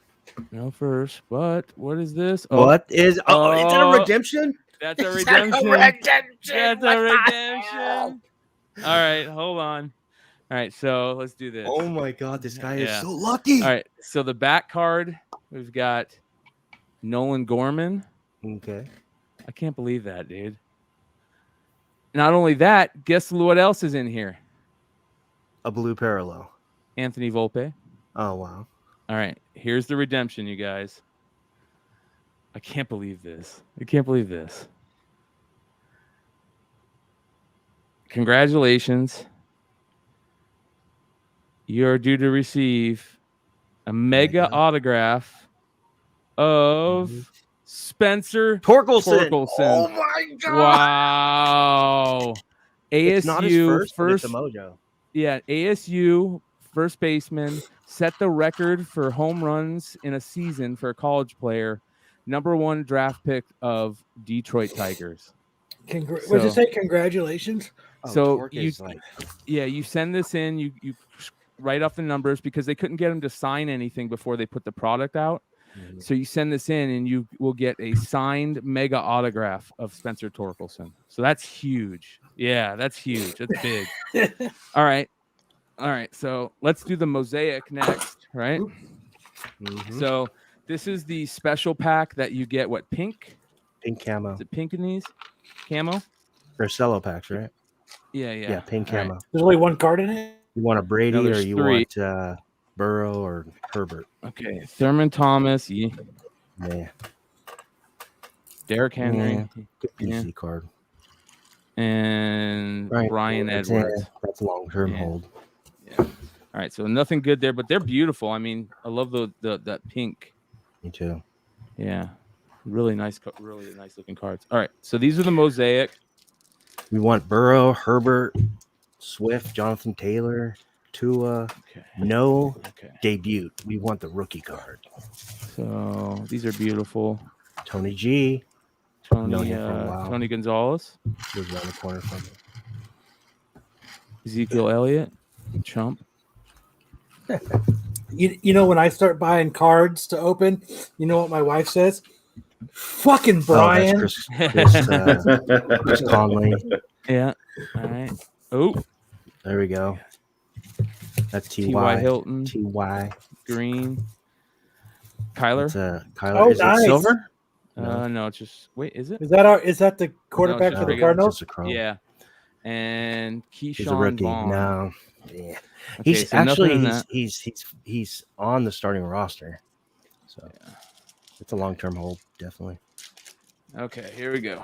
No first, but what is this? Oh, What is? Oh, is that a Oh. redemption? that's a Is that redemption. That's a What the redemption. hell? All right, hold on. All right, so let's do this. Oh my God, this guy Yeah. is so lucky. All right, so the back card, we've got Nolan Gorman. Okay. I can't believe that, dude. Not only that, guess what else is in here? A blue parallel. Anthony Volpe. Oh wow. All right, here's the redemption, you guys. I can't believe this. I can't believe this. Congratulations. You're due to receive a mega autograph of Spencer Torkelson. Torkelson. Oh my God. Wow. It's not his ASU first, but first, it's a mojo. yeah, ASU first baseman, set the record for home runs in a season for a college player. #1 draft pick of Detroit Tigers. Would you say congratulations? So Torque you, is like, you send this in. You write off the numbers because they couldn't get him to sign anything before they put the product out. So you send this in, and you will get a signed mega autograph of Spencer Torkelson. So that's huge. Yeah, that's huge. That's big. All right. So let's do the mosaic next, right? So this is the special pack that you get. What, pink? Pink camo. Is it pink in these? Camo? They're cello packs, right? Yeah. Pink All camo. right. There's only one card in it. You want a Brady No, or there's you 3. want Burrow or Herbert? Okay. Thurman Thomas. Yeah. Derrick Henry. Yeah. Good PC card. And Right. Brian Edwards. That's a long-term hold. Yeah. All right. So nothing good there, but they're beautiful. I mean, I love that pink. Me too. Yeah. Really nice looking cards. All right. So these are the mosaic. We want Burrow, Herbert, Swift, Jonathan Taylor, Tua. Okay. No Okay. debut. We want the rookie card. So these are beautiful. Tony G. Known him for a while. Tony Gonzalez, Was around the corner from me. Ezekiel Elliott, Chump. You know, when I start buying cards to open, you know what my wife says? Fucking Brian. Oh, that's Chris Conley. Yeah. All right. Oh, There we go. That's T.Y. Hilton, T.Y. Green, Kyler. It's Kyler. Oh, is nice. it silver? No, it's just is it? Is that the quarterback No, for the it's Cardinals? Just a chrome. Yeah. And He's a Keyshawn rookie. Vaughn. No. Yeah. Okay, He's so nothing in actually that. he's on the starting roster. So it's a long-term hold, definitely. Okay, here we go.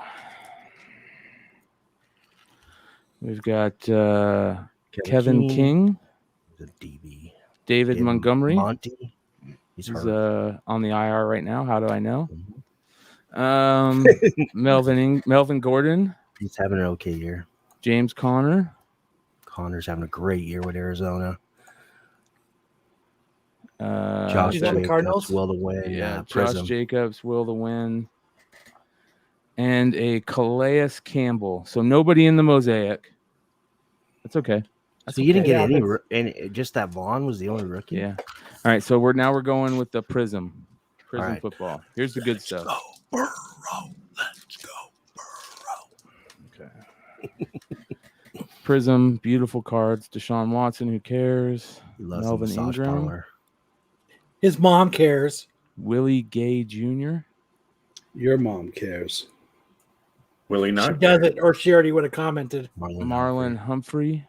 We've got Kevin King, The DB. David Montgomery. Monty. He's He's hurt. on the IR right now. How do I know? Melvin Gordon, He's having an okay year. James Conner, Connor's having a great year with Arizona. Josh Josh Is that the Jacobs, Cardinals? Will to win. Josh Prism. Jacobs, Will to win, and a Calais Campbell. So nobody in the mosaic. That's okay. So you didn't okay. get Yeah, any, just that Vaughn was the only rookie. Yeah. All right. So we're going with the Prism All right. football. Here's the good stuff. Go, Burrow. Let's go, Burrow. Okay. Prism, beautiful cards. Deshaun Watson, who cares? He loves Melvin the massage Ingram. parlor. His mom cares. Willie Gay Jr. Your mom cares. Willie She not doesn't, or she already would have commented. Marlon Humphrey.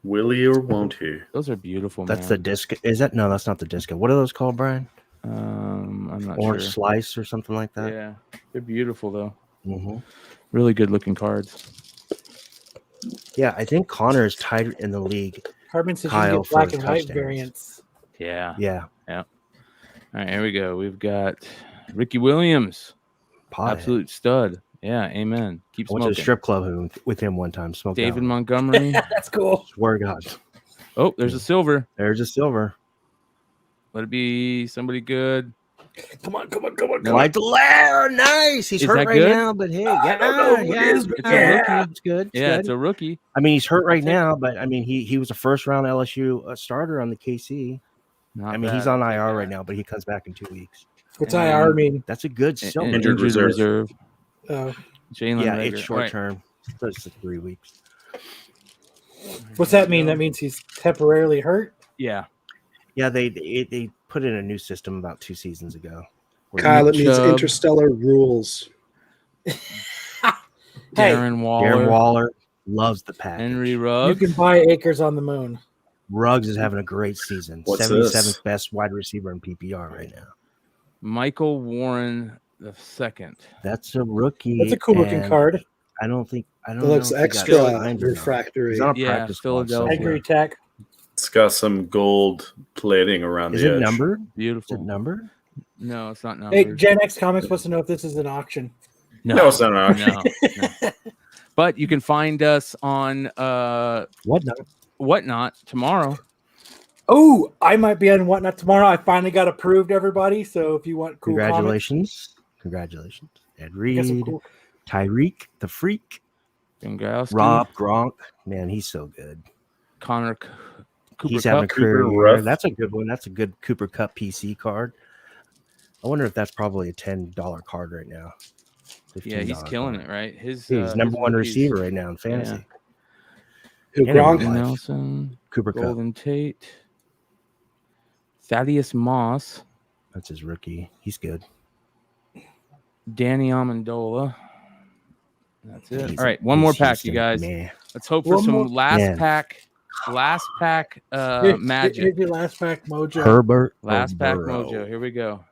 Willie or won't he? Those are beautiful. That's man. the disc. Is that no? That's not the disco. What are those called, Brian? I'm not Orange sure. slice or something like that. Yeah, they're beautiful though. Mm-hmm. Really good looking cards. Yeah, I think Connor is tied in the league. Hardman says you Kyle can get for black his and white touchdowns. variants. Yeah. Yeah, All right, here we go. We've got Ricky Williams, Pothead. absolute stud. Yeah, amen. Keep I went to the smoking. strip club with him one time. Smoked David out. Montgomery. That's cool. Swear to God. Oh, there's a silver. There's a silver. Let it be somebody good. Come on. Like the Lair. Nice. He's Is hurt that right good? now, but hey, I don't know who it is, but It's a yeah. rookie. It's good. Yeah, good. it's a rookie. I mean, he's hurt right now, but I mean, he was a first round LSU starter on the KC. Not I mean, he's bad. on IR right now, but he comes back in 2 weeks. What's IR mean? That's a good silver. Injured reserve. Oh. Jalen Yeah, Rager. it's All short right. term. So it's 3 weeks. What's that mean? That means he's temporarily hurt? Yeah. Yeah, they put in a new system about 2 seasons ago. where Kyle, it means Chubb. interstellar rules. Hey, Darren Waller. Darren Waller loves the package. Henry you Ruggs. can buy acres on the moon. Ruggs is having a great season. What's 77th this? best wide receiver in PPR right now. Michael Warren the second. That's a rookie. That's a cool looking and card. I don't It know looks if he got extra signed or not. refractory. He's on a Yeah, practice squad Philadelphia. somewhere. Angry Tech. It's got some gold plating around Is the it edge. numbered? Is Beautiful. it numbered? No, it's not Hey, numbered. Gen X Comics wants to know if this is an auction. No, it's not an auction. No. But you can find us on What not? Whatnot tomorrow. Oh, I might be on Whatnot tomorrow. I finally got approved, everybody. So if you want cool Congratulations. Congratulations. Ed Reed, cool. Tyreek, the Freak, Gingowski, Rob Gronk. Man, he's so good. Connor Cooper He's Cup. having a career Cooper year. Ruff. That's a good one. That's a good Cooper Cup PC card. I wonder if that's probably a $10 card right now. Yeah, he's $15 killing card. it, right? His He's number his one rookies- receiver right now in fantasy. Who, And in Gronk? real life. Nelson, Cooper Cup. Golden Tate, Thaddeus Moss, That's his rookie. He's good. Danny Amendola. That's it. He's All right, one more he's pack, you Houston, guys. Man. Let's hope for One some more- last Man. pack magic. Here's your last pack mojo. Herbert. or Last pack Burrow. mojo. Here we go.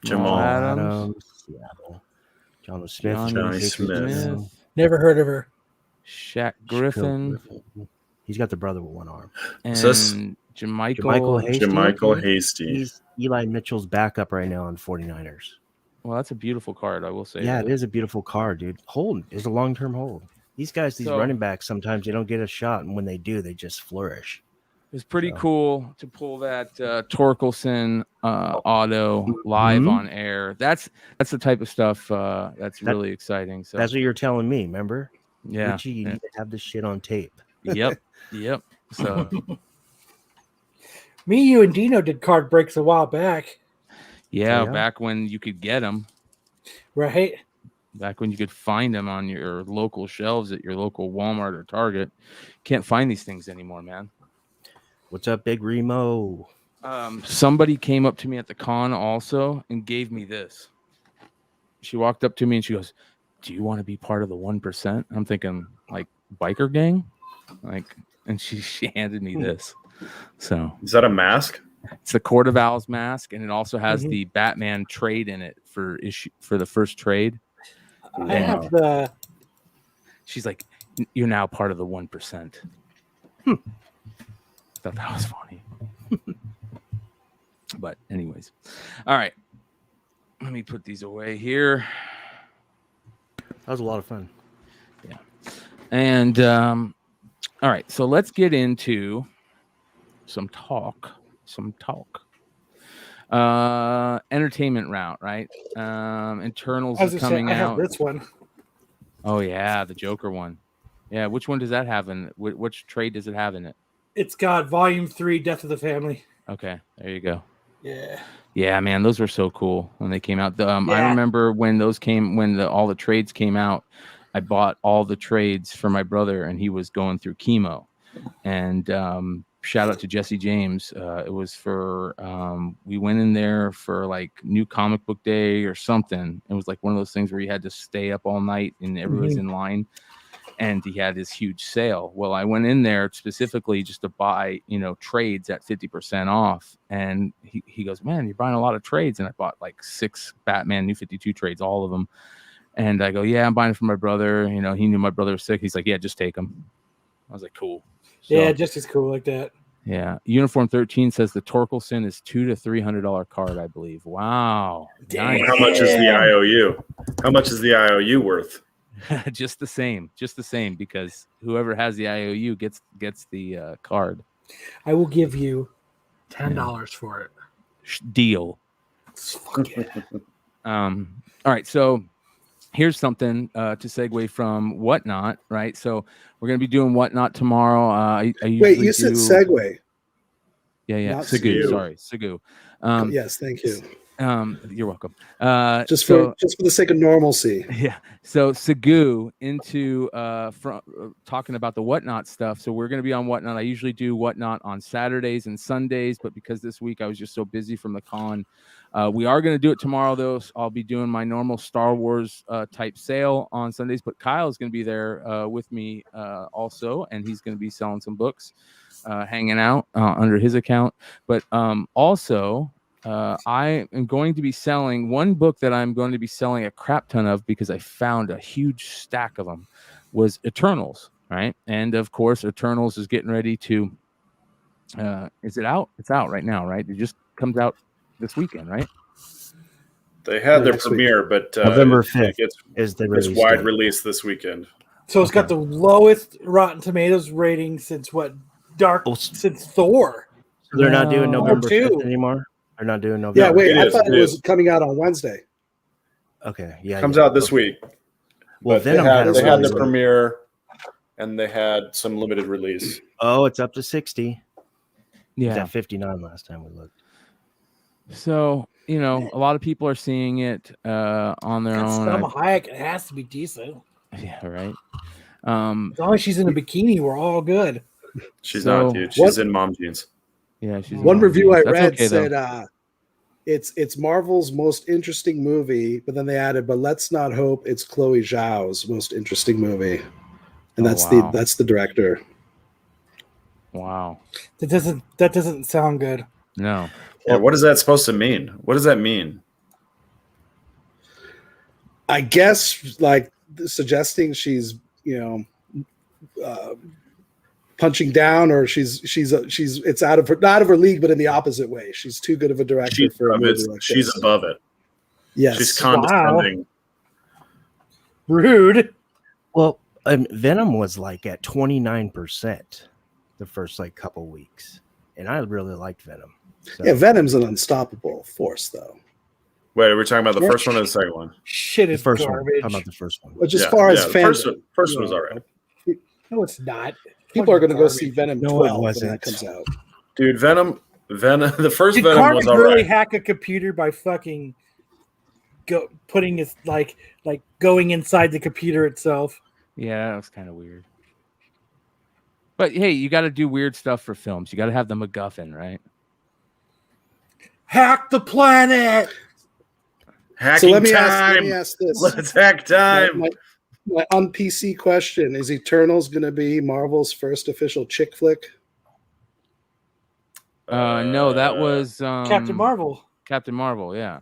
Jamal Adams, Seattle. John Smith. Johnny Jason Smith. Smith, Never heard of her. Shaq Shaquille Griffin, He's got the brother with one arm. and this- Jermichael Jermichael Hasty. Jermichael Hasty. He's Eli Mitchell's backup right now on 49ers. Well, that's a beautiful card, I will say. Yeah, that. it is a beautiful card, dude. Hold is a long-term hold. These guys, these So- running backs, sometimes they don't get a shot, and when they do, they just flourish. It was pretty So- cool to pull that Torkelson auto live Mhm. on air. That's the type of stuff that's really exciting. So That's what you were telling me, remember? yeah, Richie, you need to have this shit on tape. yep. So Me, you, and Dino did card breaks a while back, yeah, Yeah. back when you could get them, right? back when you could find them on your local shelves at your local Walmart or Target. Can't find these things anymore, man. What's up, Big Remo? Somebody came up to me at the con also and gave me this. She walked up to me and she goes, "Do you want to be part of the 1%?" I'm thinking like biker gang, and she handed me this. So Is that a mask? it's the Court of Owls mask, and it also has Mhm. the Batman trade in it for the first trade. I have the. She's like, "You're now part of the 1%." Thought that was funny. But anyways, all right. Let me put these away here. That was a lot of fun. And all right, so let's get into some talk. Entertainment route, right? Internals I was is gonna say, coming I have out. this one. Oh yeah, the Joker one. Yeah, which one does that have in? Which trade does it have in it? It's got Volume 3, Death of the Family. Okay, there you go. Yeah. Yeah, man, those were so cool when they came out. I Yeah. remember when those came, when all the trades came out. I bought all the trades for my brother, and he was going through chemo. And shout out to Jesse James. It was for we went in there for like New Comic Book Day or something. It was like one of those things where you had to stay up all night and everyone's in line. And he had this huge sale. Well, I went in there specifically just to buy, trades at 50% off. And he goes, "Man, you're buying a lot of trades." And I bought like 6 Batman New 52 trades, all of them. And I go, "Yeah, I'm buying it for my brother." He knew my brother was sick. He's like, "Yeah, just take them." I was like, "Cool." So, Yeah, just as cool like that. yeah. Uniform 13 says the Torkelson is $200 to $300 card, I believe. Wow. Damn. Nice. How much is the IOU? How much is the IOU worth? just the same, because whoever has the IOU gets the card. I will give you $10 for it. Deal. Fuck yeah. All right, so here's something to segue from Whatnot, right? So we're gonna be doing Whatnot tomorrow. I usually Wait, you said segue. Yeah. not Segu. Segu. Sorry, Segu. Yes, thank you. You're welcome. Just for the sake of normalcy. Yeah. So Segu into from talking about the Whatnot stuff. So we're going to be on Whatnot. I usually do Whatnot on Saturdays and Sundays, but because this week I was just so busy from the con, we are going to do it tomorrow though. So I'll be doing my normal Star Wars type sale on Sundays, but Kyle's going to be there with me also, and he's going to be selling some books, hanging out under his account. But also. I am going to be selling one book that I'm going to be selling a crap ton of because I found a huge stack of them was Eternals, right? And of course, Eternals is getting ready to, is it out? It's out right now, right? It just comes out this weekend, right? They had their Next week. premiere, but November it 5th gets is the it's release wide date. release this weekend. So it's got the lowest Rotten Tomatoes rating since what? dark Oh, since Thor. So they're not doing No. November Or 5th two. anymore? They're not doing November. Yeah, wait. It I is, thought it it was is. coming out on Wednesday. Okay. Yeah. Comes yeah. out this week. Well, But Venom they had, had a they had the really- premiere, and they had some limited release. Oh, it's up to 60. It was Yeah. at 59 last time we looked. So, you know, a lot of people are seeing it on their Got own. Selma Hayek. It has to be decent. Yeah, right. As long as she's in a bikini, we're all good. She's So- not, dude. She's in mom jeans. Yeah, she's One in review I That's read okay, though. said it's Marvel's most interesting movie, but then they added, but let's not hope it's Chloe Zhao's most interesting movie. And Oh, that's wow. the director. Wow. That doesn't sound good. No. Yeah, what is that supposed to mean? What does that mean? I guess like suggesting she's, punching down, or she's it's out of not out of her league, but in the opposite way. She's too good of a director for a movie like She's this. above it. Yes. She's condescending. Rude. Well, Venom was like at 29% the first like couple weeks, and I really liked Venom. So, Yeah, Venom's an unstoppable force, though. Wait, are we talking about the first one or the second one? Shit the is first garbage. one. How about the first one? Which, as Yeah, far as the fandom, first one was all right. No, it's not. people are going to go Garbage. see Venom No, it 12 when wasn't. that comes out. Dude, Venom, the first Did Venom Cartman was all really right. hack a computer by fucking putting his like going inside the computer itself? Yeah, that was kind of weird. But hey, you got to do weird stuff for films. You got to have the MacGuffin, right? Hack the planet. Hacking So let me time. ask this. Let's hack time. My on PC question is: Eternals going to be Marvel's first official chick flick? No, that was Captain Marvel. Captain Marvel, yeah.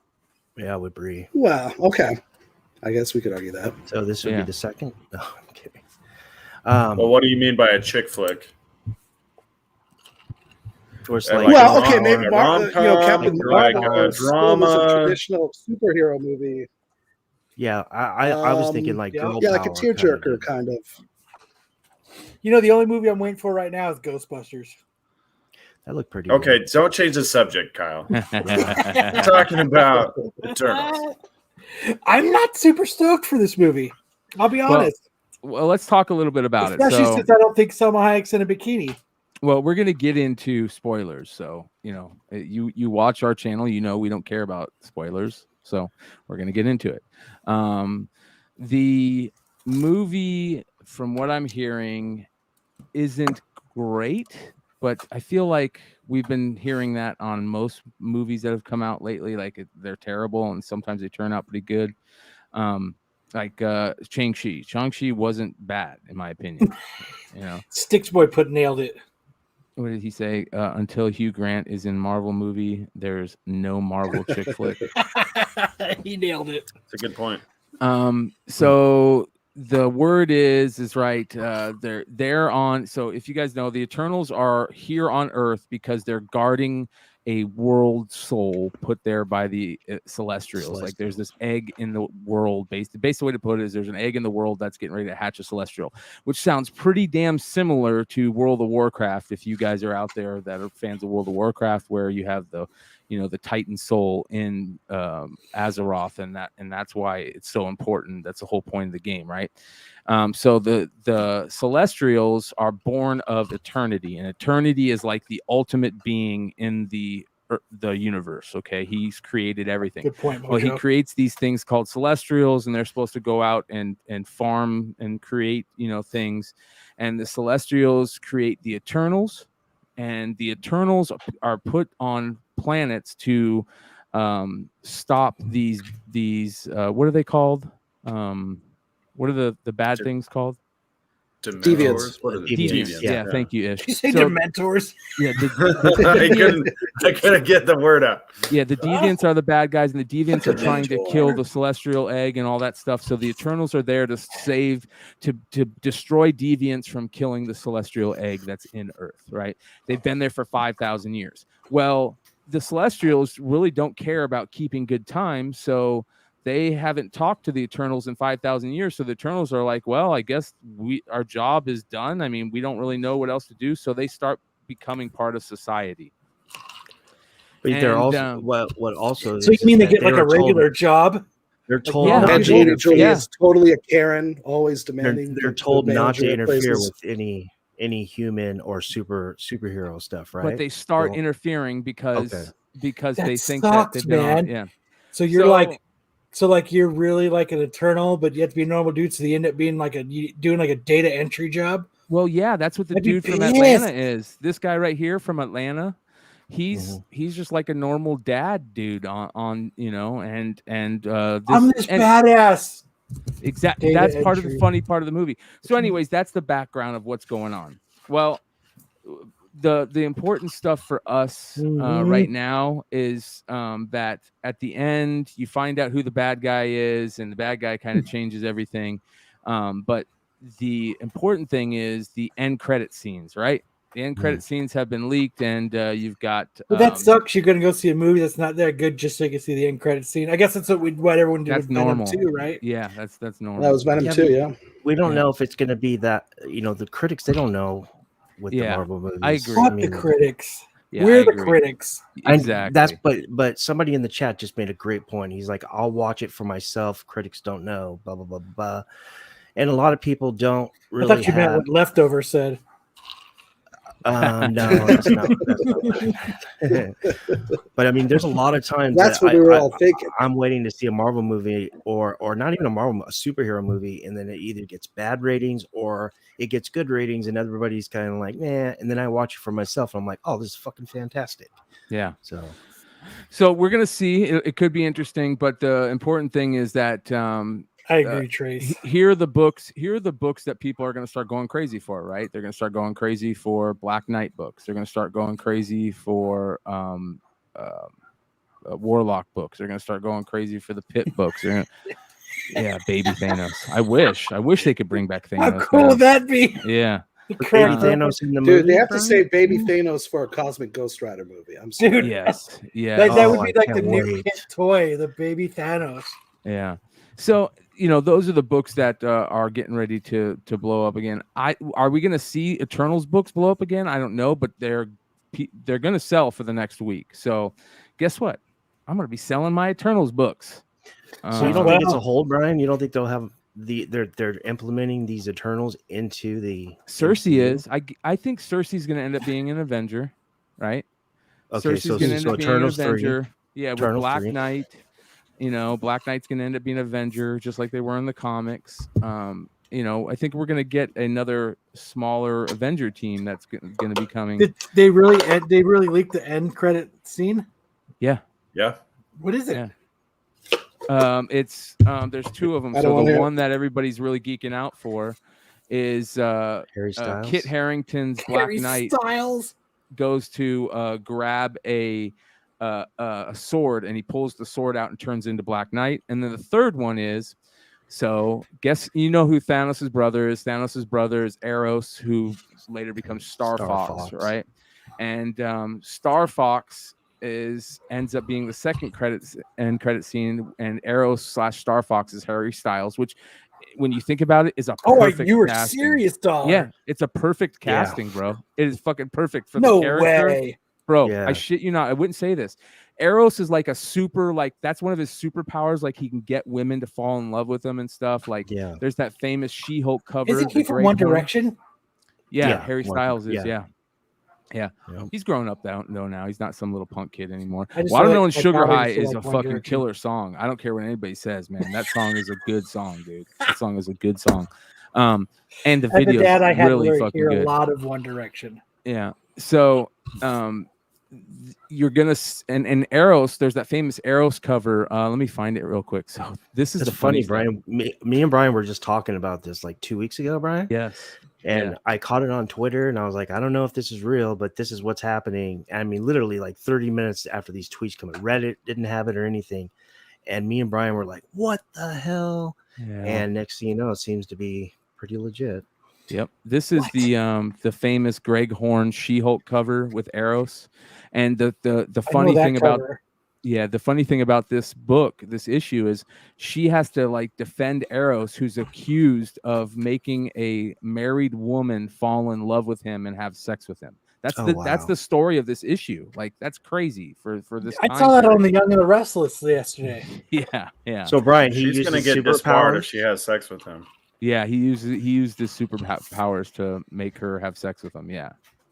Yeah, with Brie. Well, okay. I guess we could argue that. So this would Yeah. be the second. No, I'm kidding. Well, what do you mean by a chick flick? Or it's Like like, Well, a okay, rom- maybe a Captain rom-com, like Marvel a is still was a drama. traditional superhero movie. yeah, I was thinking like yeah. girl Yeah, like a power kind of tearjerker deal. kind of. You know, the only movie I'm waiting for right now is Ghostbusters. That looked pretty. Okay, good. don't change the subject, Kyle. We're talking about Eternals. I'm not super stoked for this movie. I'll be Well, honest. Well, let's talk a little bit about Especially it. So, since I don't think Selma Hayek's in a bikini. well, we're going to get into spoilers. So, you watch our channel, we don't care about spoilers. So, we're going to get into it. The movie, from what I'm hearing, isn't great, but I feel like we've been hearing that on most movies that have come out lately. Like they're terrible, and sometimes they turn out pretty good. Like Shang-Chi. Shang-Chi wasn't bad, in my opinion. Sticks Boy nailed it. What did he say? Until Hugh Grant is in Marvel movie, there's no Marvel chick flick. He nailed it. It's a good point. So the word is right. They're on. So if you guys know, the Eternals are here on Earth because they're guarding a world soul put there by the Celestials. Like there's this egg in the world. The way to put it is there's an egg in the world that's getting ready to hatch a Celestial, which sounds pretty damn similar to World of Warcraft. If you guys are out there that are fans of World of Warcraft, where you have the Titan soul in Azeroth, and that's why it's so important. That's the whole point of the game, right? So the Celestials are born of eternity, and eternity is like the ultimate being in the universe. Okay, he's created everything. Good point. Well, he creates these things called Celestials, and they're supposed to go out and farm and create things, and the Celestials create the Eternals, and the Eternals are put on planets to stop these what are they called? What are the bad things called? Deviants. What are the Deviants. Yeah, thank you, Ish. You say So, Dementors. yeah, I couldn't get the word out. yeah, the Deviants are the bad guys, and the Deviants are trying to kill the Celestial egg and all that stuff. So the Eternals are there to to destroy Deviants from killing the Celestial egg that's in Earth, right? They've been there for 5,000 years. Well, the Celestials really don't care about keeping good time, so they haven't talked to the Eternals in 5,000 years. So the Eternals are like, well, I guess our job is done. I mean, we don't really know what else to do. So they start becoming part of society. But they're also what also. So you mean they get like a regular job? They're told Yeah. not to Angelina interfere. Jolie is totally a Karen, always They're, demanding. they're the told not to manager interfere places. with any human or superhero stuff, right? But they start Well, interfering because That they think sucks, that they've been man. on, So you're like you're really like an Eternal, but you have to be a normal dude. So they end up being like doing like a data entry job. Well, yeah, that's what the I'd be dude from pissed. Atlanta is. This guy right here from Atlanta, he's just like a normal dad dude on you know, and I'm this badass. Exactly. Data That's part of the entry. funny part of the movie. So, anyways, that's the background of what's going on. Well, the important stuff for us right now is that at the end you find out who the bad guy is, and the bad guy kind of changes everything. But the important thing is the end credit scenes, right? The end credit scenes have been leaked, and you've got. But that sucks. You're going to go see a movie that's not that good just so you can see the end credit scene. I guess that's what everyone did with Venom too, right? Yeah, that's normal. That was Venom too, yeah. We don't know if it's going to be that. You know, the critics, they don't know with the Marvel movies. I agree. Fuck the critics. We're the critics. Exactly. But somebody in the chat just made a great point. He's like, I'll watch it for myself. Critics don't know. Blah blah blah blah. And a lot of people don't really. I thought you meant what Leftover said. No, that's not but I mean, there's a lot of times that's what we were all thinking. I'm waiting to see a Marvel movie or not even a superhero movie, and then it either gets bad ratings or it gets good ratings, and everybody's kind of like, nah. And then I watch it for myself, and I'm like, oh, this is fucking fantastic. Yeah. So we're gonna see. It could be interesting, but the important thing is that I agree, Trace. Here are the books that people are going to start going crazy for, right? They're going to start going crazy for Black Knight books. They're going to start going crazy for Warlock books. They're going to start going crazy for the Pit books. Yeah, baby Thanos. I wish they could bring back Thanos. How cool would that be? Yeah. Baby Thanos in the movie. Dude, they have to say Baby Thanos for a Cosmic Ghost Rider movie. I'm sorry. Dude, yes. Yeah. That would be like the new hit toy, the Baby Thanos. Yeah. So, you know, those are the books that are getting ready to blow up again. Are we going to see Eternals books blow up again? I don't know, but they're going to sell for the next week. So, guess what? I'm going to be selling my Eternals books. So you don't think it's a hold, Brian? You don't think they'll have they're implementing these Eternals into the Cersei is. I think Cersei's going to end up being an Avenger, right? Okay, Cersei's going to end up being an Avenger. 3. Yeah, with Eternals Black 3. Knight. You know, Black Knight's going to end up being an Avenger, just like they were in the comics. You know, I think we're going to get another smaller Avenger team that's going to be coming. Did they really leaked the end credit scene? Yeah. Yeah. What is it? Yeah. It's there's two of them. So the one that everybody's really geeking out for is Harry Styles. Kit Harington's Black Harry Knight Styles goes to grab a sword, and he pulls the sword out and turns into Black Knight. And then the third one is, so guess you know who Thanos' brother is. Thanos' brother is Eros, who later becomes Star Fox, right? And Star Fox ends up being the second end credit scene, and Eros/Star Fox is Harry Styles, which, when you think about it, is a perfect you were casting. serious, dog. Yeah, it's a perfect casting, bro. It is fucking perfect for no the character. Way. Bro, Yeah. I shit you not. I wouldn't say this. Eros is like a super, like, that's one of his superpowers. Like, he can get women to fall in love with him and stuff. Like, there's that famous She-Hulk cover. Isn't he from One Direction? Yeah, Harry Styles is. Yeah. Yeah. He's grown up though now. He's not some little punk kid anymore. I Watermelon Sugar High is a fucking killer song. I don't care what anybody says, man. That song is a good song, dude. That song is a good song. And the video is really fucking good. A lot of One Direction. Yeah. So, you're gonna and Eros. There's that famous Eros cover. Let me find it real quick. So this is the funny, Brian. Me and Brian were just talking about this like 2 weeks ago, Brian. Yes. And I caught it on Twitter, and I was like, I don't know if this is real, but this is what's happening. And I mean, literally like 30 minutes after these tweets come, Reddit didn't have it or anything, and me and Brian were like, "What the hell?" Yeah. And next thing you know, it seems to be pretty legit. Yep. This is the famous Greg Horn She-Hulk cover with Eros. And the funny thing about Yeah, the funny thing about this book, this issue, is she has to like defend Eros, who's accused of making a married woman fall in love with him and have sex with him. That's that's the story of this issue. Like, that's crazy for this. I saw that on the Young and the Restless yesterday. Yeah. So Brian, she's going to get disbarred if she has sex with him. Yeah, he used his superpowers to make her have sex with him. Yeah.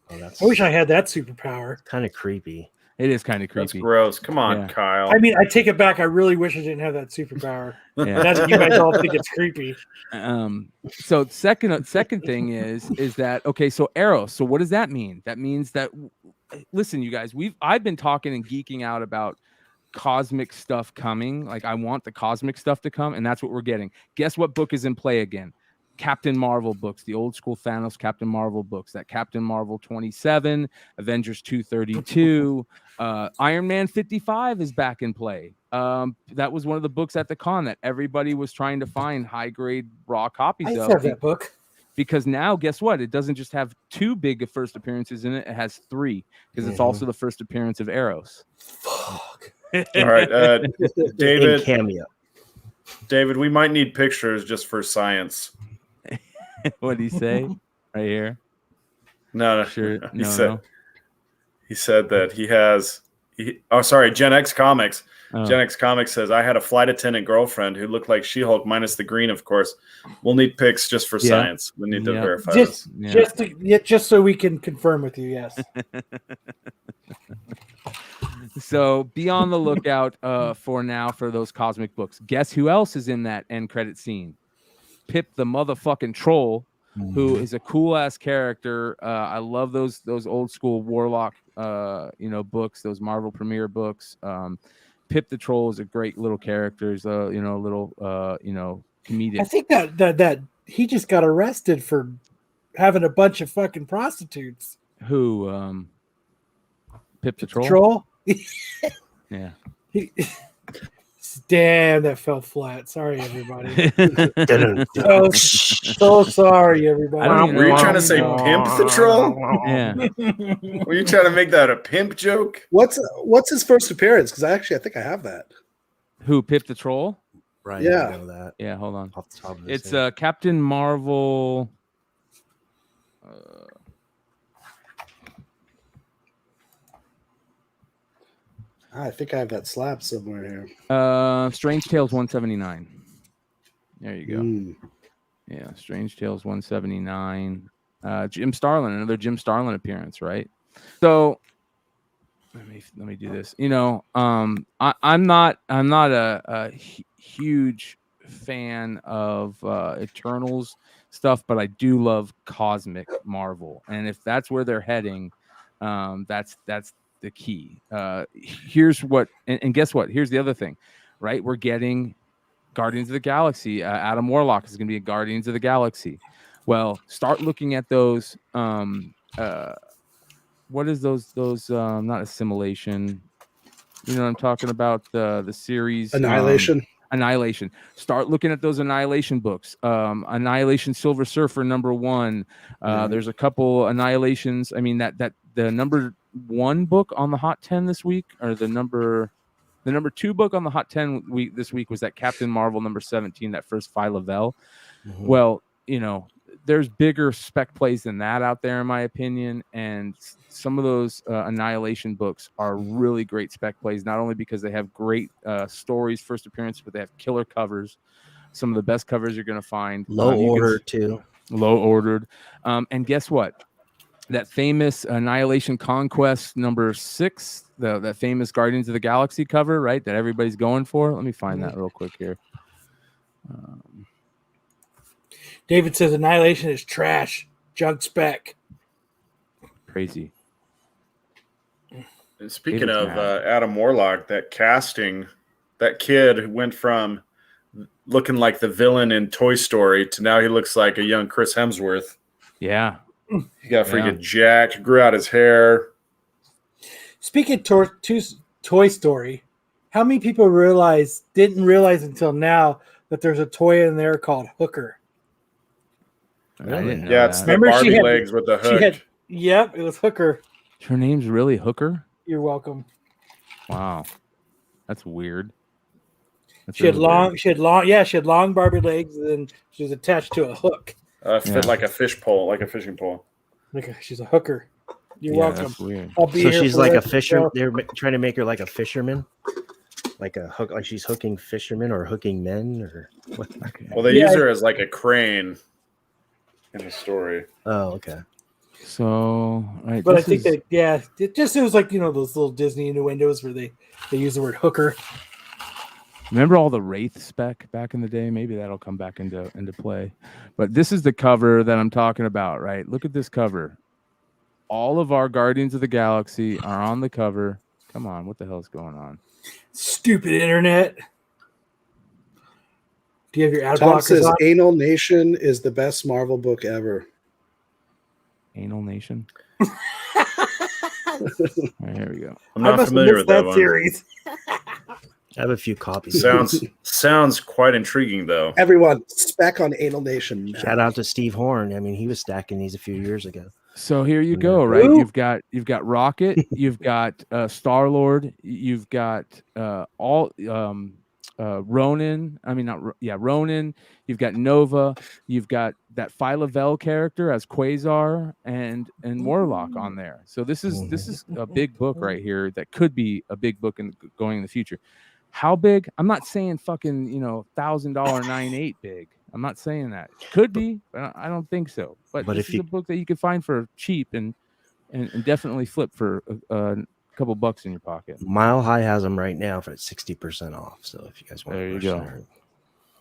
Oh, I wish I had that superpower. Kind of creepy. It is kind of creepy. That's gross. Come on, Kyle. I mean, I take it back. I really wish I didn't have that superpower. Yeah. That's what you guys all think it's creepy. So second thing is that, okay, so Eros. So what does that mean? That means that, listen, you guys, I've been talking and geeking out about cosmic stuff coming. Like, I want the cosmic stuff to come, and that's what we're getting. Guess what book is in play again? Captain Marvel books, the old school Thanos Captain Marvel books, that Captain Marvel 27, Avengers 232, Iron Man 55 is back in play. That was one of the books at the con that everybody was trying to find high grade raw copies of. I have that book. Because now, guess what? It doesn't just have 2 big first appearances in it. It has 3, because it's also the first appearance of Eros. Fuck. All right, David. In cameo. David, we might need pictures just for science. What did he say? Right here. No, Sure. He said that he has. Gen X Comics. Oh. Gen X Comics says, I had a flight attendant girlfriend who looked like She-Hulk minus the green, of course. We'll need pics just for science. We need to verify this. Just so we can confirm with you, yes. So be on the lookout for those cosmic books. Guess who else is in that end credit scene? Pip the motherfucking troll, who is a cool ass character. I love those old school Warlock books, those Marvel Premiere books. Pip the troll is a great little character. He's a little comedic. I think that he just got arrested for having a bunch of fucking prostitutes. Who Pip the troll? Troll? Yeah. Damn, that fell flat. Sorry, everybody. so sorry, everybody. Were you trying to say pimp the troll? Yeah. Were you trying to make that a pimp joke? What's his first appearance? Because I think I have that. Who, Pip the troll? Right. Yeah. I know that. Yeah, hold on. Off the top of his It's head. Captain Marvel. I think I have that slab somewhere here. Strange Tales 179. There you go. Yeah, Strange Tales 179. Jim Starlin, another Jim Starlin appearance, right? So let me do this. I'm not a huge fan of Eternals stuff, but I do love cosmic Marvel, and if that's where they're heading, that's the key. Here's what, and guess what? Here's the other thing, right? We're getting Guardians of the Galaxy. Adam Warlock is going to be a Guardians of the Galaxy. Well, start looking at those. What is those? Not Assimilation. You know what I'm talking about? The series Annihilation. Annihilation. Start looking at those Annihilation books. Annihilation Silver Surfer #1. There's a couple Annihilations. I mean, that the number 1 book on the Hot 10 this week, or the number 2 book on the Hot 10 this week was that Captain Marvel #17, that first Phi Lavelle. Well, there's bigger spec plays than that out there, in my opinion, and some of those Annihilation books are really great spec plays, not only because they have great stories, first appearance, but they have killer covers. Some of the best covers you're going to find. Low ordered. And guess what? That famous Annihilation Conquest #6, that famous Guardians of the Galaxy cover, right? That everybody's going for. Let me find that real quick here. David says Annihilation is trash. Junk spec. Crazy. Speaking of Adam Warlock, that casting, that kid who went from looking like the villain in Toy Story to now he looks like a young Chris Hemsworth. Yeah. He got freaking jacked, grew out his hair. Speaking of Toy Story, how many people didn't realize until now that there's a toy in there called Hooker? I didn't know Yeah, it's that. the Remember she Barbie had- legs with the hook. Yep, it was Hooker. Her name's really Hooker? You're welcome. Wow. That's weird. That's She had really weird. she had long Barbie legs, and then she was attached to a hook. Fit like a fish pole, like a fishing pole. She's a hooker. You're Yeah, welcome. that's weird. I'll be So here she's for like the a rest of the fisher. show. They're trying to make her like a fisherman, like a hook. Like she's hooking fishermen or hooking men or what? Okay. Well, they use her as like a crane in the story. Oh, okay. So, all right, But I this think is- that it was like those little Disney innuendos where they use the word hooker. remember all the Wraith spec back in the day? Maybe that'll come back into play. But this is the cover that I'm talking about, right? Look at this cover. All of our Guardians of the Galaxy are on the cover. Come on, what the hell is going on? Stupid internet. Do you have your ad Tom blockers says on? Anal Nation is the best Marvel book ever. Anal Nation. All right, here we go. I'm I not must have familiar missed with that that one. series. I have a few copies. Sounds quite intriguing, though. Everyone, spec on Anal Nation. now. Shout out to Steve Horn. I mean, he was stacking these a few years ago. So here you go, right? Ooh. You've got Rocket, you've got Star-Lord, you've got Ronan. I mean, Ronan. You've got Nova. You've got that Phyla Vell character as Quasar and Warlock on there. So this is a big book right here that could be a big book going in the future. How big? I'm not saying fucking $1,000 9.8 big. I'm not saying that. It could be, but I don't think so. But this is a book that you can find for cheap and definitely flip for a couple bucks in your pocket. Mile High has them right now for 60% off. So if you guys want, There you rush go. there.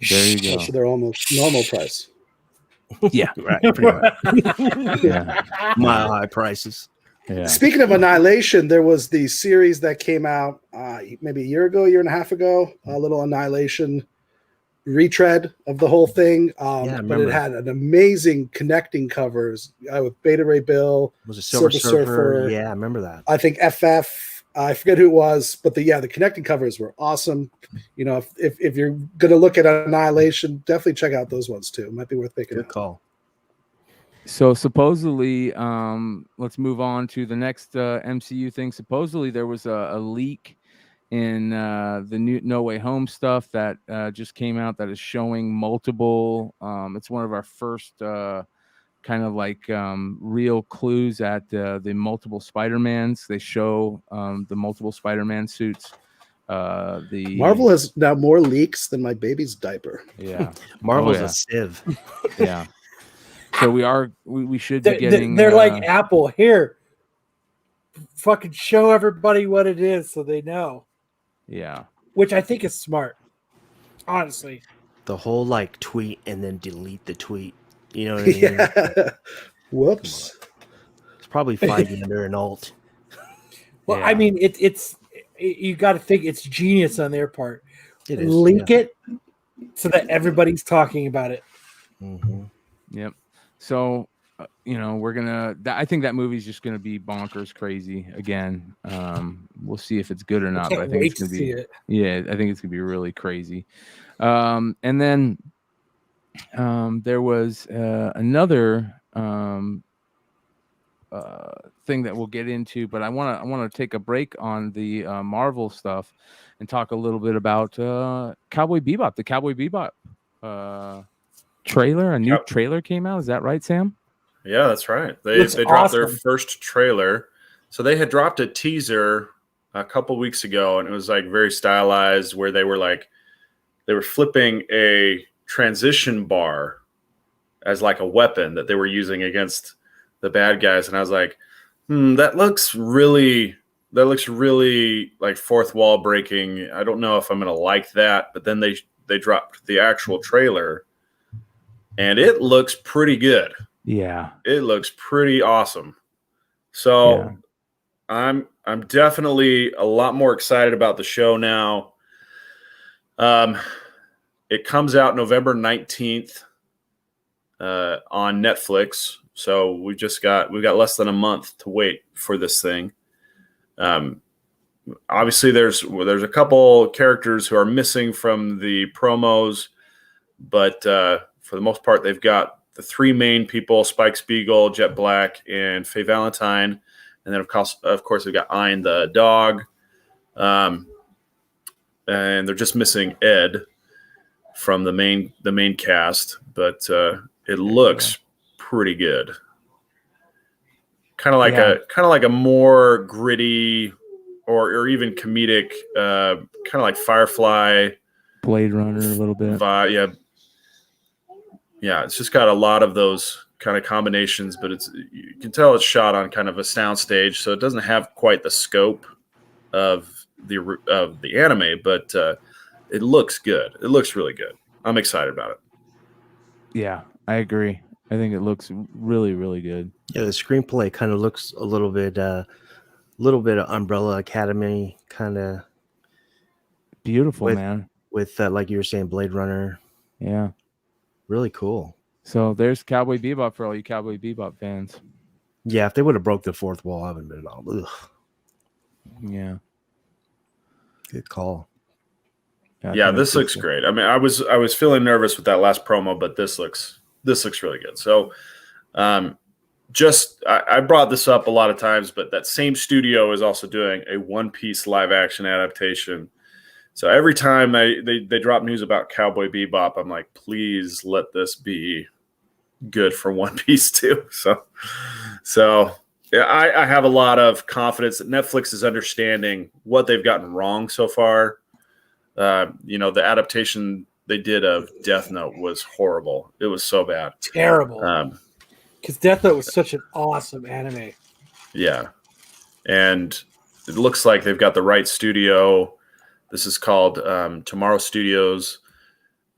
There you go. So they're almost normal price. Yeah, Right. Pretty much. yeah, Mile High prices. yeah. Speaking of Annihilation, there was the series that came out maybe a year and a half ago, a little Annihilation retread of the whole thing. I But it remember. had an amazing connecting covers with Beta Ray Bill. Was it Silver Silver Surfer? Surfer. Yeah, I remember that. I think FF. I forget who it was, but the connecting covers were awesome. If you're gonna look at Annihilation, definitely check out those ones too. It might be worth picking Good up. call. So supposedly, let's move on to the next MCU thing. Supposedly, there was a leak in the new No Way Home stuff that just came out that is showing multiple. It's one of our first kind of like real clues at the multiple Spider-Mans. They show the multiple Spider-Man suits. The Marvel has now more leaks than my baby's diaper. yeah, Marvel's yeah. a sieve. yeah. So we should be getting. They're like Apple. Here, fucking show everybody what it is so they know. yeah. Which I think is smart. Honestly. The whole like tweet and then delete the tweet. You know what I mean? Yeah. Whoops. It's probably Feige under an alt. Well, Yeah. I mean, it's you got to think it's genius on their part. It is. Link it so that everybody's talking about it. Mm-hmm. Yep. So, we're gonna. I think that movie's just gonna be bonkers, crazy again. We'll see if it's good or not. But I Can't think wait it's gonna to see be. it. Yeah, I think it's gonna be really crazy. And then there was another thing that we'll get into, but I want to take a break on the Marvel stuff and talk a little bit about Cowboy Bebop. The Cowboy Bebop trailer, a new trailer came out. Is that right, Sam? Yeah, that's right. They Looks dropped their awesome. first trailer. So they had dropped a teaser a couple weeks ago, and it was like very stylized, where they were flipping a transition bar as like a weapon that they were using against the bad guys. And I was like, that looks really like fourth wall breaking. I don't know if I'm gonna like that. But then they dropped the actual trailer, and it looks pretty good. Yeah. It looks pretty awesome. So Yeah. I'm definitely a lot more excited about the show now. It comes out November 19th on Netflix. So we've got less than a month to wait for this thing. Obviously there's a couple characters who are missing from the promos, but for the most part, they've got the three main people: Spike Spiegel, Jet Black, and Faye Valentine. And then of course they've got Ian the dog. and they're just missing Ed from the main cast, but it looks pretty good. Kind of like a more gritty or even comedic, kind of like Firefly, Blade Runner a little bit. vibe. Yeah. It's just got a lot of those kind of combinations, but you can tell it's shot on kind of a sound stage, so it doesn't have quite the scope of the anime, but it looks good. It looks really good. I'm excited about it. Yeah, I agree. I think it looks really, really good. Yeah, the screenplay kind of looks a little bit of Umbrella Academy kind of Beautiful, man. with like you were saying, Blade Runner. Yeah. Really cool. So there's Cowboy Bebop for all you Cowboy Bebop fans. Yeah, if they would have broke the fourth wall, I haven't been all. Ugh. Yeah. Good call. Yeah, this looks great. I mean, I was feeling nervous with that last promo, but this looks really good. So, I brought this up a lot of times, but that same studio is also doing a One Piece live action adaptation. So every time they drop news about Cowboy Bebop, I'm like, please let this be good for One Piece too. So yeah, I have a lot of confidence that Netflix is understanding what they've gotten wrong so far. The adaptation they did of Death Note was horrible. It was so bad. Terrible. Because Death Note was such an awesome anime. Yeah. And it looks like they've got the right studio. This is called Tomorrow Studios.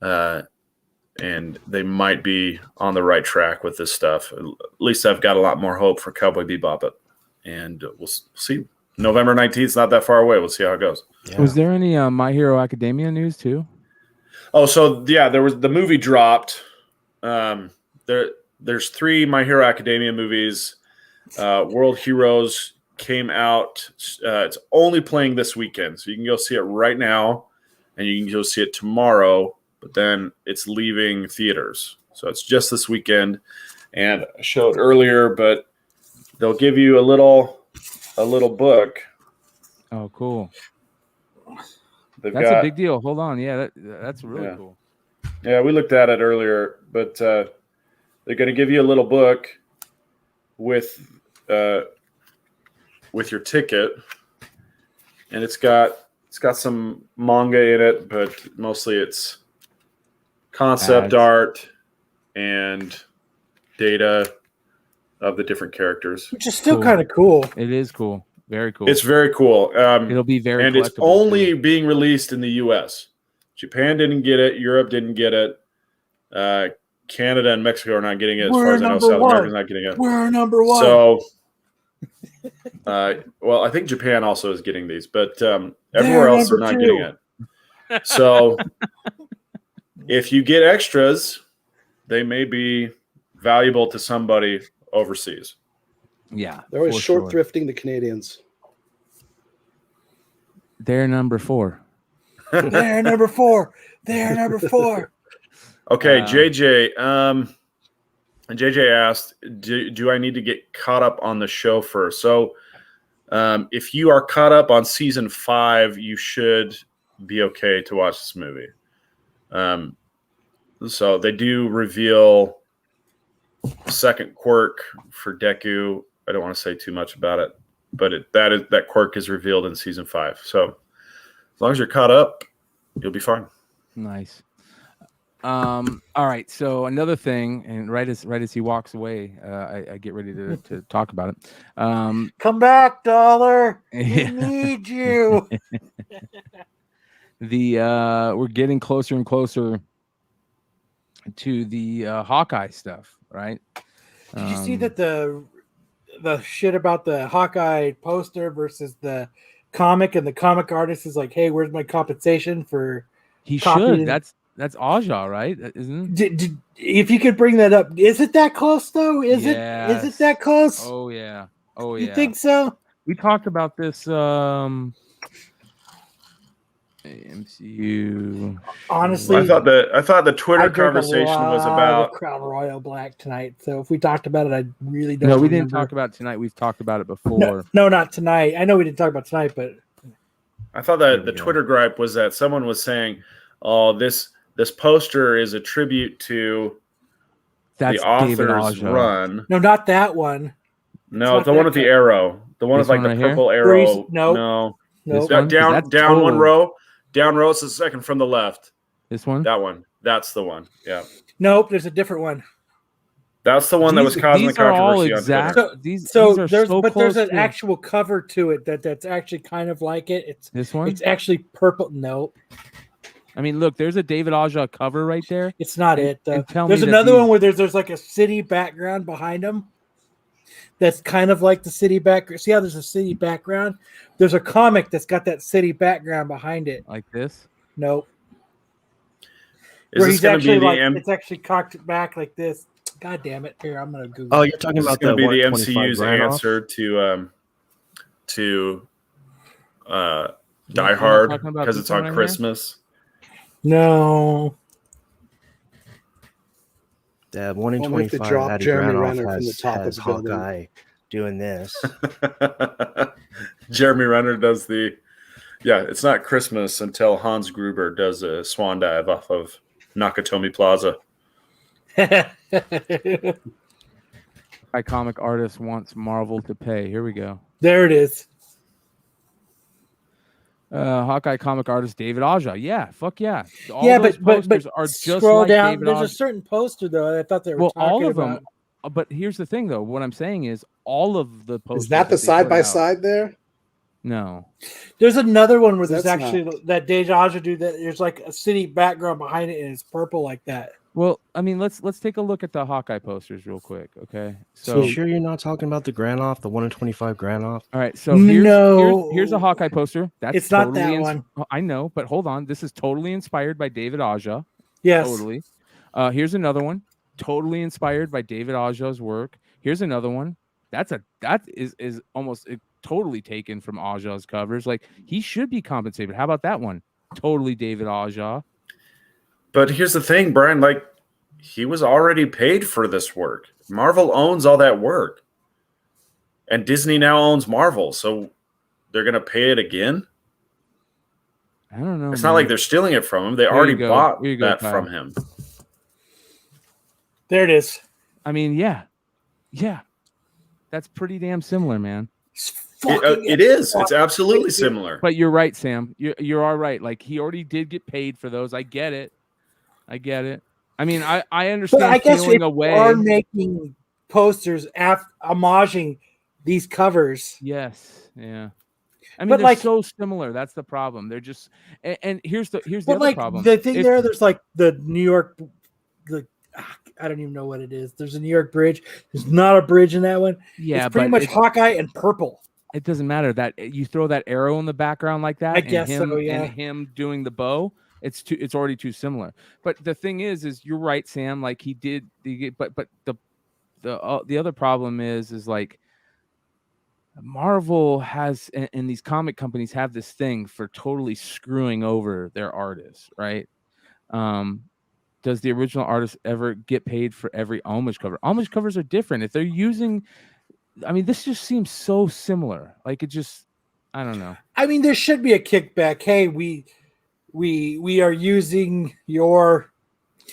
And they might be on the right track with this stuff. At least I've got a lot more hope for Cowboy Bebop. And we'll see. November 19th is not that far away. We'll see how it goes. Yeah. Was there any My Hero Academia news too? Oh, so yeah, there was the movie dropped. There's 3 My Hero Academia movies. World Heroes came out. It's only playing this weekend, so you can go see it right now, and you can go see it tomorrow. But then it's leaving theaters, so it's just this weekend. And I showed earlier, but they'll give you a little book. Oh, cool. That's a big deal. Hold on. Yeah, that's really cool. Yeah, we looked at it earlier, but they're going to give you a little book with your ticket, and it's got some manga in it, but mostly it's concept art and data of the different characters, which is still kind of cool. It is cool. Very cool. It's very cool. It'll be very and it's only being released in the U.S. Japan didn't get it. Europe didn't get it. Canada and Mexico are not getting it. As far as I know, South America's not getting it. We're number 1. So, well, I think Japan also is getting these, but everywhere else they're not getting it. So, if you get extras, they may be valuable to somebody overseas. Yeah, they're always short thrifting the Canadians. They're number 4. They're number 4. They're number 4. Okay, JJ. JJ asked, "Do I need to get caught up on the show first?" So, if you are caught up on season 5, you should be okay to watch this movie. So they do reveal a second quirk for Deku. I don't want to say too much about it, but that quirk is revealed in season 5. So as long as you're caught up, you'll be fine. Nice. All right. So another thing, and right as he walks away, I get ready to talk about it. Come back, Dollar. We need you. We're getting closer and closer to the Hawkeye stuff, right? Did you see that the shit about the Hawkeye poster versus the comic, and the comic artist is like, "Hey, where's my compensation for?" He should. That's Aja, right? Isn't it? If you could bring that up, is it that close though? Is it that close? Oh yeah. Oh yeah. You think so? We talked about this. MCU. Honestly, I thought the Twitter conversation was about Crown Royal Black tonight. So if we talked about it, I really don't. No, we didn't talk about it tonight. We've talked about it before. No, not tonight. I know we didn't talk about it tonight, but I thought that the Twitter gripe was that someone was saying, "Oh, this poster is a tribute to That's the author's David Aja. run." No, not that one. No, the one with the arrow. The one This with like one the right purple here? arrow. No. This Da- one? 'Cause down that's down one total. row. Down row. It's the second from the left. This one? That one. That's the one. Yeah. Nope, there's a different one. That's the one that was causing the These are all controversy on exact. Twitter. These there's are so there's close an to- actual cover to it that's actually kind of like it. It's This one? It's actually purple. Nope, I mean, look, there's a David Aja cover right there. it's not And- it. Though. and tell There's me that another these- one where there's like a city background behind them. That's kind of like the city background. See how there's a city background? There's a comic that's got that city background behind it. Like this. Nope. Is Where this he's going to be actually the like it's actually cocked back like this. God damn it! Here, I'm gonna Google. Oh, it. you're talking Is this about going to be the 125 MCU's grand off? answer to Die You're Hard talking about because this it's one on right here? Christmas? No. The Only if they 125 drop Hattie Jeremy Granoff Renner from the has, top of has the building. Hawkeye doing this. Jeremy Renner does the. Yeah, it's not Christmas until Hans Gruber does a swan dive off of Nakatomi Plaza. My comic artist wants Marvel to pay. Here we go. There it is. Hawkeye comic artist David Aja. Yeah, fuck yeah. All Yeah, those but posters are just scroll like down. David There's Aja. a certain poster though. I thought they were Well, talking all of about. them. But here's the thing, though. What I'm saying is, all of the posters. Is that the they side put by out- side there? No. There's another one where there's That's actually that Deja do that. There's like a city background behind it, and it's purple like that. Well, I mean, let's take a look at the Hawkeye posters real quick, okay? So So, sure you're not talking about the Granoff, the 1 in 25 Granoff? all right. So here's, No. here's a Hawkeye poster. That's It's not totally that one. I know, but hold on. This is totally inspired by David Aja. Yes. Totally. Here's another one. Totally inspired by David Aja's work. Here's another one. That is almost totally taken from Aja's covers. Like, he should be compensated. How about that one? Totally David Aja. But here's the thing, Brian. Like, he was already paid for this work. Marvel owns all that work, and Disney now owns Marvel, so they're going to pay it again. I don't know. It's not like they're stealing it from him. They you already go. bought Here you go, that Kyle. from him. There it is. I mean, yeah. That's pretty damn similar, man. It is. It's absolutely similar. But you're right, Sam. You're all right. Like, he already did get paid for those. I get it. I mean, I understand But I guess feeling if you away. are making posters homaging these covers. Yes. Yeah. I mean, But, they're like- so similar. That's the problem. They're just and here's the But other like problem. the thing If- there's like the New York, I don't even know what it is. There's a New York bridge. There's not a bridge in that one. Yeah, It's pretty but much Hawkeye and purple. it doesn't matter that you throw that arrow in the background like that. I guess and him, so, yeah. And him doing the bow. It's already too similar. But the thing is you're right, Sam. Like, he did. But the other problem is like, Marvel has and these comic companies have this thing for totally screwing over their artists, right? Does the original artist ever get paid for every homage cover? Homage covers are different. If they're using, I mean, this just seems so similar. Like, it just, I don't know. I mean, there should be a kickback. Hey, we are using your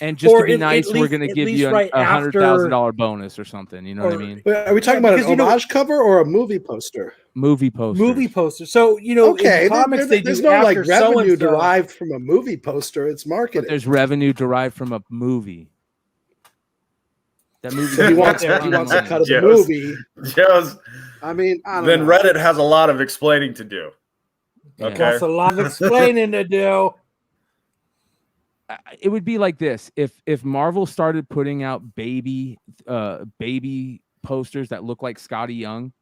And just to Or be at nice, we're least- going to at give least you right a $100,000 bonus or something. You know what I or- mean? Wait, are we talking about an because, you know- homage cover or a movie poster? Movie posters. movie poster. So Okay, in comics they there's do no like after revenue so-and-so. derived from a movie poster. It's But marketing. there's revenue derived from a movie. That movie. So he wants there. he wants a cut of the Yes. movie. Yes. I mean, I don't Then know. Reddit has a lot of explaining to do. Yeah. Okay. That's a lot of explaining to do. It would be like this: if Marvel started putting out baby posters that look like Scotty Young,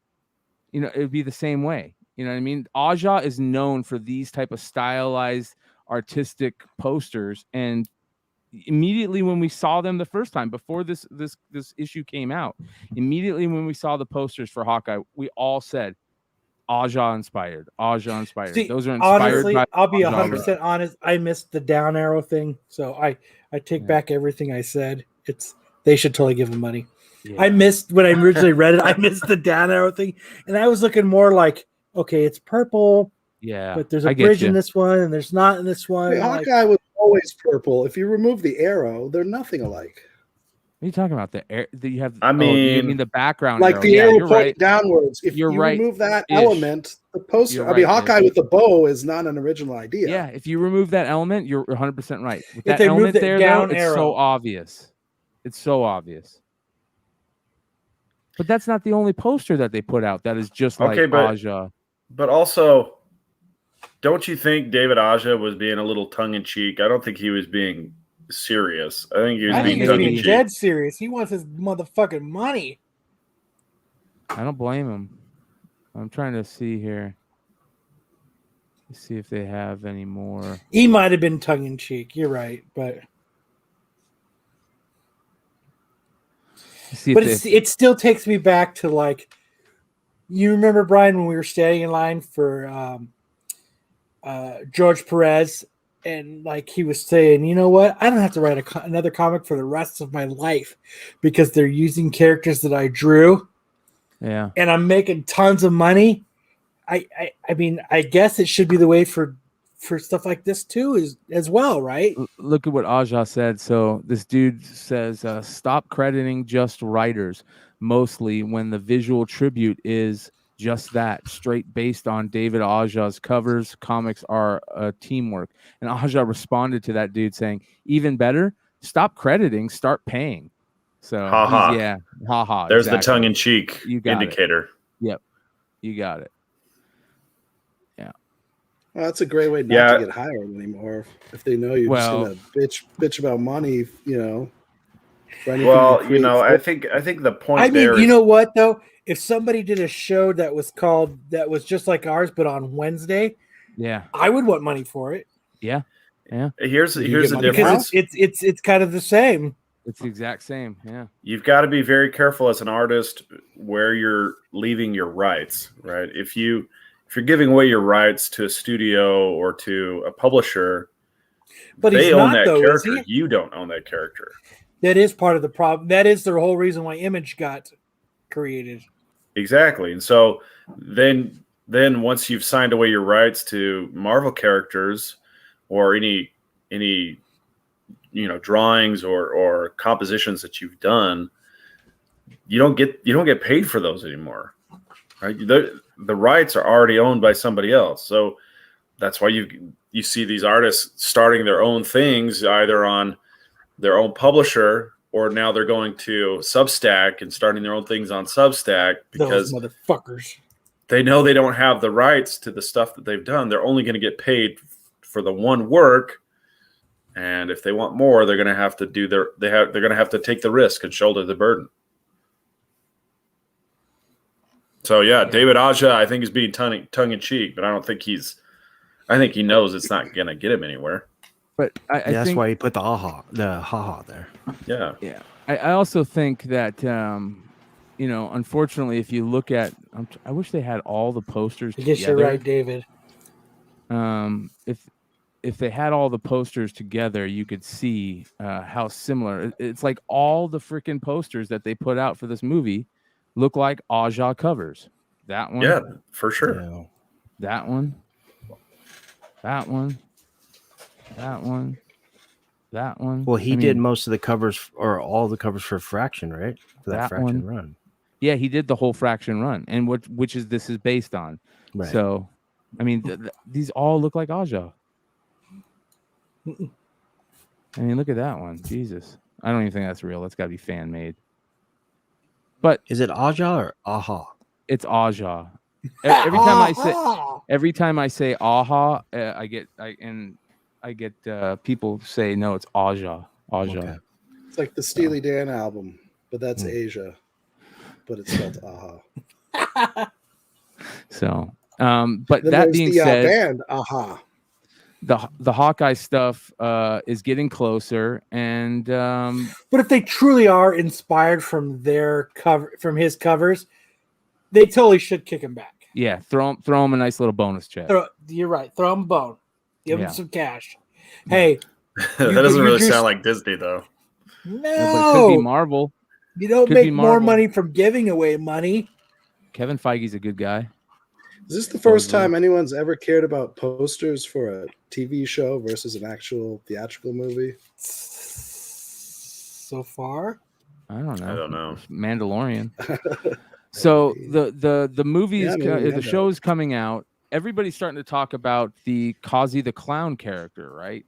you know, it would be the same way. You know what I mean? Aja is known for these type of stylized, artistic posters, and immediately when we saw them the first time before this issue came out, immediately when we saw the posters for Hawkeye, we all said Aja inspired. See, Those are inspired honestly, by I'll be Aja. 100% honest. I missed the down arrow thing, so I take Yeah. back everything I said. They should totally give him money. Yeah. I missed when I originally read it. I missed the down arrow thing, and I was looking more like, okay, it's purple, Yeah, but there's I a get bridge you. in this one, and there's not in this one. Hey, like- Hawkeye was always purple. If you remove the arrow, they're nothing alike. What are you talking about? The air that you have. I you mean- mean the background Like arrow. the Yeah, arrow you're pointing right. downwards. If You're you right. remove that Ish. element, the poster. You're I mean, right, Hawkeye Ish. with the bow is not an original idea. Yeah, if you remove that element, you're 100% right. With If that they moved element it there, though, down it's arrow. so obvious. It's so obvious. But that's not the only poster that they put out that is just like Okay, but- Aja. But also, don't you think David Aja was being a little tongue in cheek? I don't think he was being serious. I think he was I think being he's tongue in being cheek. dead serious. He wants his motherfucking money. I don't blame him. I'm trying to see here. Let's see if they have any more. He might have been tongue in cheek. You're right, but See if it still takes me back to like, you remember, Brian, when we were standing in line for George Perez, and like he was saying, you know what, I don't have to write another comic for the rest of my life because they're using characters that I drew, yeah. and I'm making tons of money. I mean, I guess it should be the way for stuff like this too, as well, right? Look at what Aja said. So this dude says, stop crediting just writers, mostly when the visual tribute is just that, straight based on David Aja's covers. Comics are a teamwork. And Aja responded to that dude saying, even better, stop crediting, start paying. So Ha ha. yeah, haha. There's exactly. the tongue in cheek You got it. indicator. Yep, you got it. Well, that's a great way not Yeah. to get hired anymore. If they know you're Well- just gonna bitch about money, you know. for anything Well, create I for- think the point I mean, there you is- know what though? If somebody did a show that was just like ours, but on Wednesday, Yeah, I would want money for it here's You the get money difference. because it's kind of the same. it's the exact same. Yeah, You've got to be very careful as an artist where you're leaving your rights, right? If you're giving away your rights to a studio or to a publisher, But they he's own not, that though, is character. he? You don't own that character. That is part of the problem. That is the whole reason why Image got created. Exactly. And so then once you've signed away your rights to Marvel characters or any drawings or compositions that you've done, you don't get paid for those anymore. Right? The rights are already owned by somebody else. So that's why you see these artists starting their own things, either on their own publisher, or now they're going to Substack and starting their own things on Substack because Those motherfuckers. they know they don't have the rights to the stuff that they've done. They're only going to get paid for the one work, and if they want more, they're going to have to they're going to have to take the risk and shoulder the burden. So yeah, David Aja, I think, is being tongue in cheek, but I don't think I think he knows it's not going to get him anywhere. but I That's think why he put the haha there. Yeah. Yeah, I also think that unfortunately, if you look at, I wish they had all the posters I guess together. you're right, David. If they had all the posters together, you could see how similar. It's like all the freaking posters that they put out for this movie look like Aja covers. That one, Yeah, for sure. Yeah. that one, that one, that one, that one. Well, he I did mean, most of the covers or all the covers for Fraction, right? For that That Fraction one. run. Yeah, he did the whole Fraction run, and which is this is based on. Right. So, I mean, these all look like Aja. I mean, look at that one. Jesus, I don't even think that's real. That's got to be fan made. But Is it Aja or Aha? it's Aja. Every time I say Aha, I get people say no, it's Aja. Aja. Okay. It's like the Steely Dan album, but that's Asia. But it's spelled Aha. So, but Then that there's being the said, band Aha. the Hawkeye stuff is getting closer, and But if they truly are inspired from from his covers, they totally should kick him back. yeah, throw him a nice little bonus check. You're right. Throw him a bone. Give Yeah. him some cash. Hey, That doesn't you really just- sound like Disney, though. no, But it could be Marvel. you don't could make be more Marvel. money from giving away money. Kevin Feige's a good guy. Is this the first time anyone's ever cared about posters for a TV show versus an actual theatrical movie? So far, I don't know. I don't know. Mandalorian. So the movies, the show's coming out. Everybody's starting to talk about the Kazi the Clown character, right?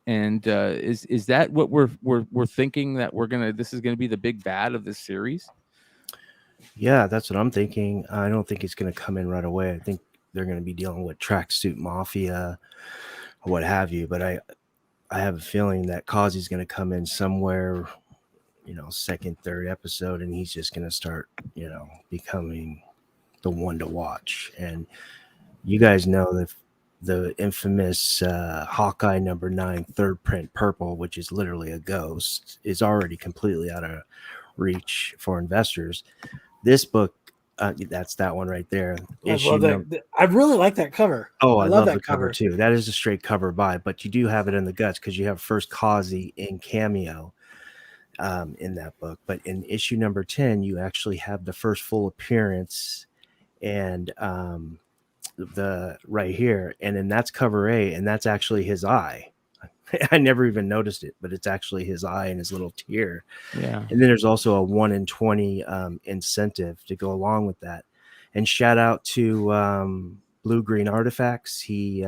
And is that what we're thinking, that this is gonna be the big bad of this series? Yeah, that's what I'm thinking. I don't think it's going to come in right away. I think they're going to be dealing with tracksuit mafia or what have you. But I have a feeling that Kazi's going to come in somewhere, second, third episode, and he's just going to start, becoming the one to watch. And you guys know the infamous Hawkeye #9 third print purple, which is literally a ghost, is already completely out of reach for investors. This book, that's that one right there. I really like that cover. Oh, I love the cover too. That is a straight cover buy, but you do have it in the guts because you have first Kazi in cameo in that book. But in issue number 10, you actually have the first full appearance, and the right here, and then that's cover A, and that's actually his eye. I never even noticed it, but it's actually his eye and his little tear. Yeah. And then there's also a 1 in 20 incentive to go along with that. And shout out to Blue Green Artifacts. He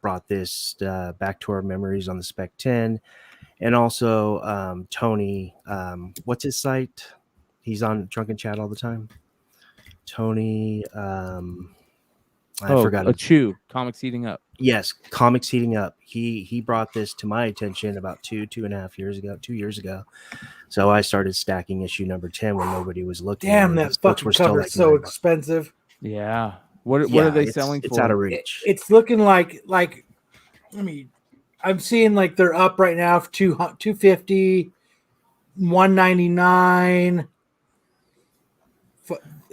brought this back to our memories on the Spec 10. And also Tony, what's his site? He's on Drunken Chat all the time. Tony, I forgot. A Chew, Comics Heating Up. Yes, Comics Heating Up. He brought this to my attention about 2.5 years ago, 2 years ago. So I started stacking issue number 10 when nobody was looking. Damn, that fucking cover is so expensive. Yeah. What are they selling for? It's out of reach. It's looking like I'm seeing like they're up right now for $250, $199.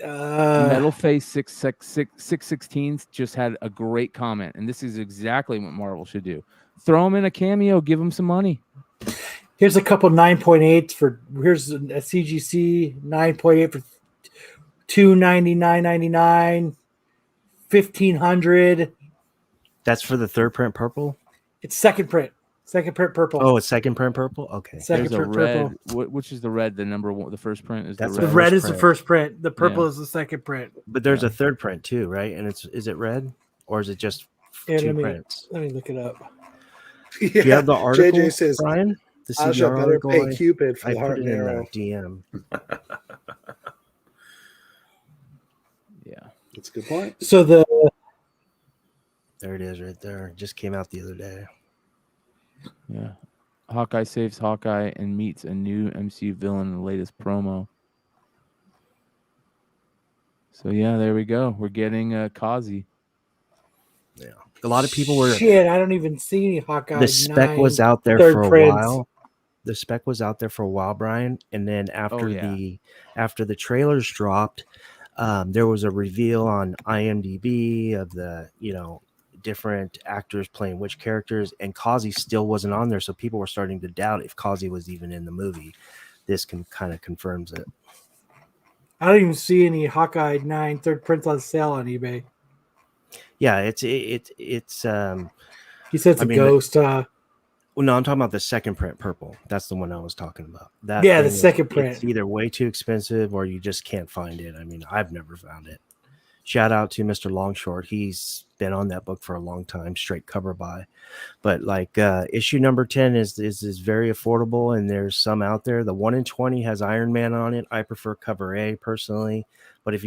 Metal Face 616 just had a great comment, and this is exactly what Marvel should do. Throw him in a cameo, give him some money. Here's a couple 9.8s here's a CGC 9.8 for $299.99, $1,500. That's for the third print purple. It's second print purple. Oh, it's second print purple. Okay. Second print red, purple. which is the red? The number one, the first print is That's the The red. red is the first print. The purple is the second print. But there's a third print too, right? And is it red or is it just two prints? Let me look it up. Yeah, Do you have the article, JJ says, Brian? The I shall better article pay Cupid for I the heart put and it in arrow. DM. Yeah, That's a good point. So There it is right there. It just came out the other day. yeah. Hawkeye saves Hawkeye and meets a new MCU villain in the latest promo. So yeah, there we go. We're getting Kazi. Yeah. A lot of people were. shit. I don't even see any Hawkeye. The spec was out there third for a prints. while. The spec was out there for a while, Brian, and then after the trailers dropped, there was a reveal on IMDb of the different actors playing which characters, and Kazi still wasn't on there, so people were starting to doubt if Kazi was even in the movie. This kind of confirms it. I don't even see any Hawkeye 9 third prints on sale on eBay. Yeah, it's He said it's a ghost. Well, no, I'm talking about the second print purple. That's the one I was talking about. That the second print. It's either way too expensive or you just can't find it. I mean, I've never found it. Shout out to Mr. Longshort. He's been on that book for a long time, straight cover buy. But like issue number 10 is very affordable, and there's some out there. The 1 in 20 has Iron Man on it. I prefer cover A personally, but if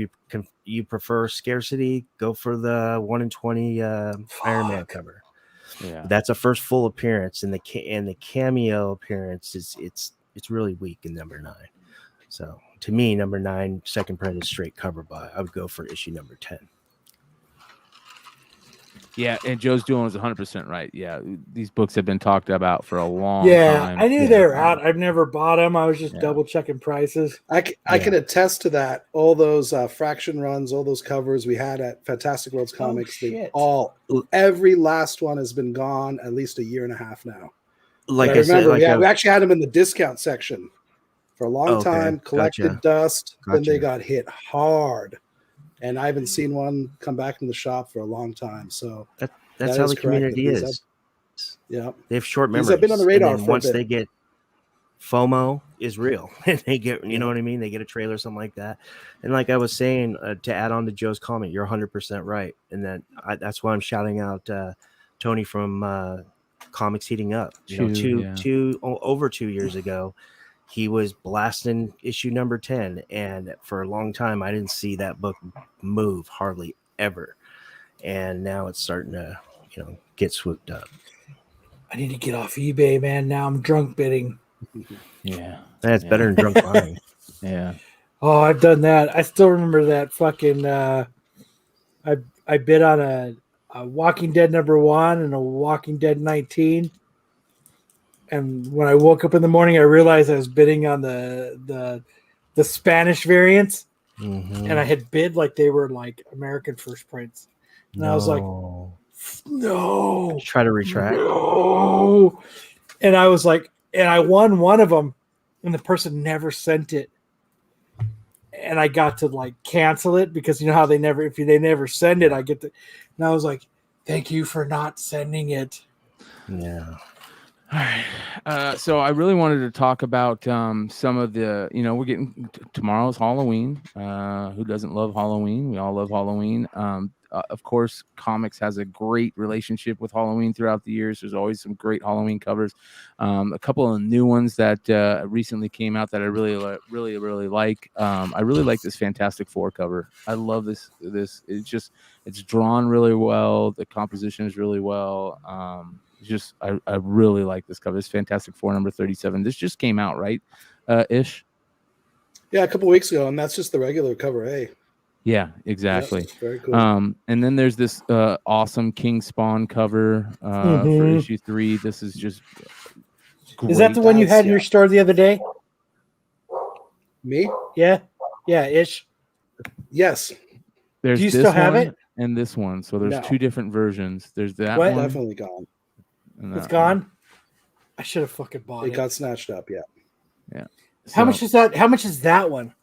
you prefer scarcity, go for the 1 in 20 Iron Man cover. Yeah, That's a first full appearance, and the cameo appearance it's really weak in number 9. So to me, number 9 second print is straight cover buy. I would go for issue number 10. yeah. And Joe's doing was 100% right. Yeah, these books have been talked about for a long Yeah, time. I knew they were out. I've never bought them. I was just double checking prices. I can attest to that. All those fraction runs, all those covers we had at Fantastic Worlds Comics, every last one has been gone at least a year and a half now. Like I remember, we actually had them in the discount section for a long time, collected dust, then they got hit hard. and I haven't seen one come back in the shop for a long time. So That's that how is the correct. community These is. Yeah, They have short These memories. have been on the radar and then for a once bit. they get FOMO is real, and they get, you know Yeah. what I mean? They get a trailer, something like that. And like I was saying, to add on to Joe's comment, you're 100% right. And that's why I'm shouting out Tony from Comics Heating Up. Over 2 years ago, he was blasting issue number 10. And for a long time, I didn't see that book move hardly ever. And now it's starting to, get swooped up. I need to get off eBay, man. Now I'm drunk bidding. Yeah. That's better than drunk buying. Yeah. Oh, I've done that. I still remember that fucking. I bid on a Walking Dead #1 and a Walking Dead 19. And when I woke up in the morning, I realized I was bidding on the Spanish variants, and I had bid like they were like American first prints, and I was like, no, try to retract. No. And I was like, and I won one of them, and the person never sent it, and I got to like cancel it because you know how they never send it, I get to, and I was like, thank you for not sending it. Yeah. All right. So I really wanted to talk about some of the, we're getting tomorrow's Halloween. Who doesn't love Halloween? We all love Halloween. Of course, comics has a great relationship with Halloween throughout the years. There's always some great Halloween covers. A couple of new ones that recently came out that I really like. I really like this Fantastic Four cover. I love this. It's drawn really well. The composition is really well. I really like this cover. It's Fantastic Four number 37. This just came out, right? Ish. Yeah, a couple weeks ago, and that's just the regular cover A. Yeah, exactly. Yep, very cool. And then there's this awesome King Spawn cover for issue 3. This is just great. Is that the one you had in your store the other day? Me? Yeah, Ish. Yes. There's Do you this still have one it? and this one. So there's No. two different versions. There's that What? one. Definitely gone. And It's that gone. I should have fucking bought It it. got snatched up. Yeah. one. Yeah. How much is that? How much is that one?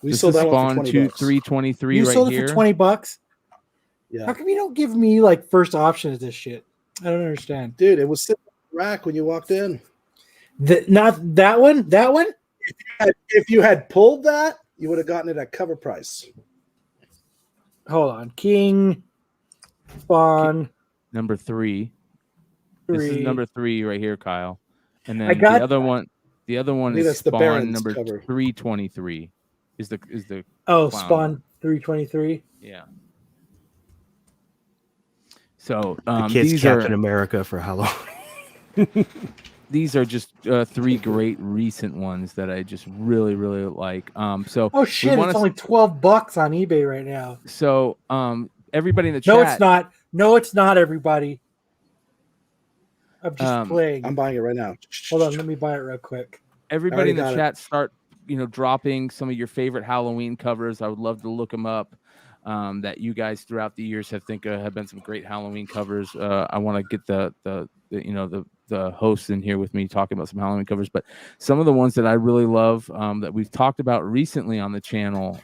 We This sold is that one Spawn for $20. 323 You right sold here. it for $20. Yeah. How come you don't give me like first option of this shit? I don't understand. Dude, it was sitting on the rack when you walked in. Not that one. That one. If you had pulled that, you would have gotten it at cover price. Hold on. King Spawn Number 3. This is 3. number 3 right here, Kyle. And then I got- the other one I think is that's the Spawn Baron's number cover. 323. Is the Oh, clown Spawn 323. yeah. So The kids these Captain are America for Halloween. these are just 3 great recent ones that I just really like. So Oh we shit! wanna It's only $12 on eBay right now. So everybody in the chat. No, it's not. No, it's not. Everybody. I'm just playing. I'm buying it right now. Hold on, let me buy it real quick. Everybody in the got it. chat start dropping some of your favorite Halloween covers. I would love to look them up. That you guys throughout the years have been some great Halloween covers. I want to get the hosts in here with me talking about some Halloween covers, but some of the ones that I really love that we've talked about recently on the channel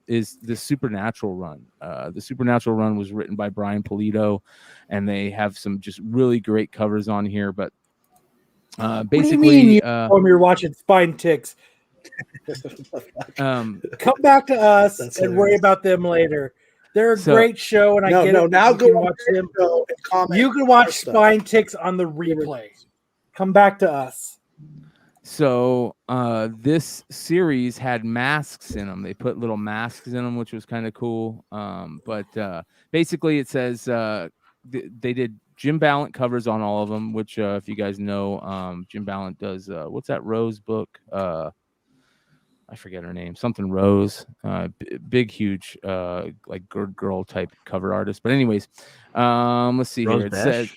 is the Supernatural run. The Supernatural run was written by Brian Pulido, and they have some just really great covers on here. But What basically, do you mean you're watching Spine Ticks? Come back to us That's and worry hilarious. about them later. They're a So- great show, and I get it. Now You go can on watch them. and comment You can our watch stuff. Spine Ticks on the replay. Come back to us. So this series had masks in them. They put little masks in them, which was kind of cool. But basically, it says they did Jim Ballant covers on all of them. Which, if you guys know, Jim Ballant does. What's that Rose book? I forget her name. Something Rose. Big, huge, like good girl type cover artist. But anyways, let's see Rose here. It Besh? says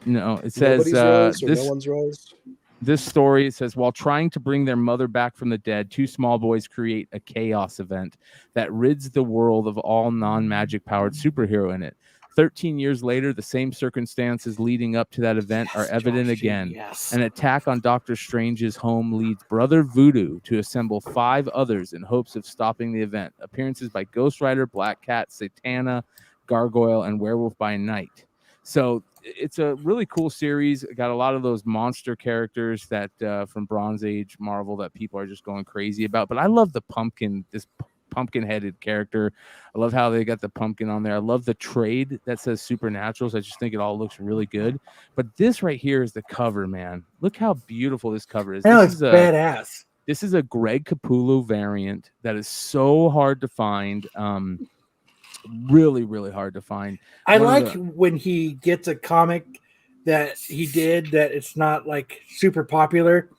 no. It says Nobody's Rose or this. no one's Rose. This story says, while trying to bring their mother back from the dead, 2 small boys create a chaos event that rids the world of all non-magic powered superhero in it. 13 years later, the same circumstances leading up to that event are evident again. Yes. An attack on Doctor Strange's home leads Brother Voodoo to assemble 5 others in hopes of stopping the event. Appearances by Ghost Rider, Black Cat, Satana, Gargoyle, and Werewolf by Night. So it's a really cool series. Got a lot of those monster characters that from Bronze Age Marvel that people are just going crazy about. But I love the pumpkin, this pumpkin-headed character. I love how they got the pumpkin on there. I love the trade that says Supernaturals. I just think it all looks really good. But this right here is the cover, man. Look how beautiful this cover is. That This looks is badass. This is a Greg Capullo variant that is so hard to find. Really, really hard to find. I One of like the- when he gets a comic that he did that it's not like super popular.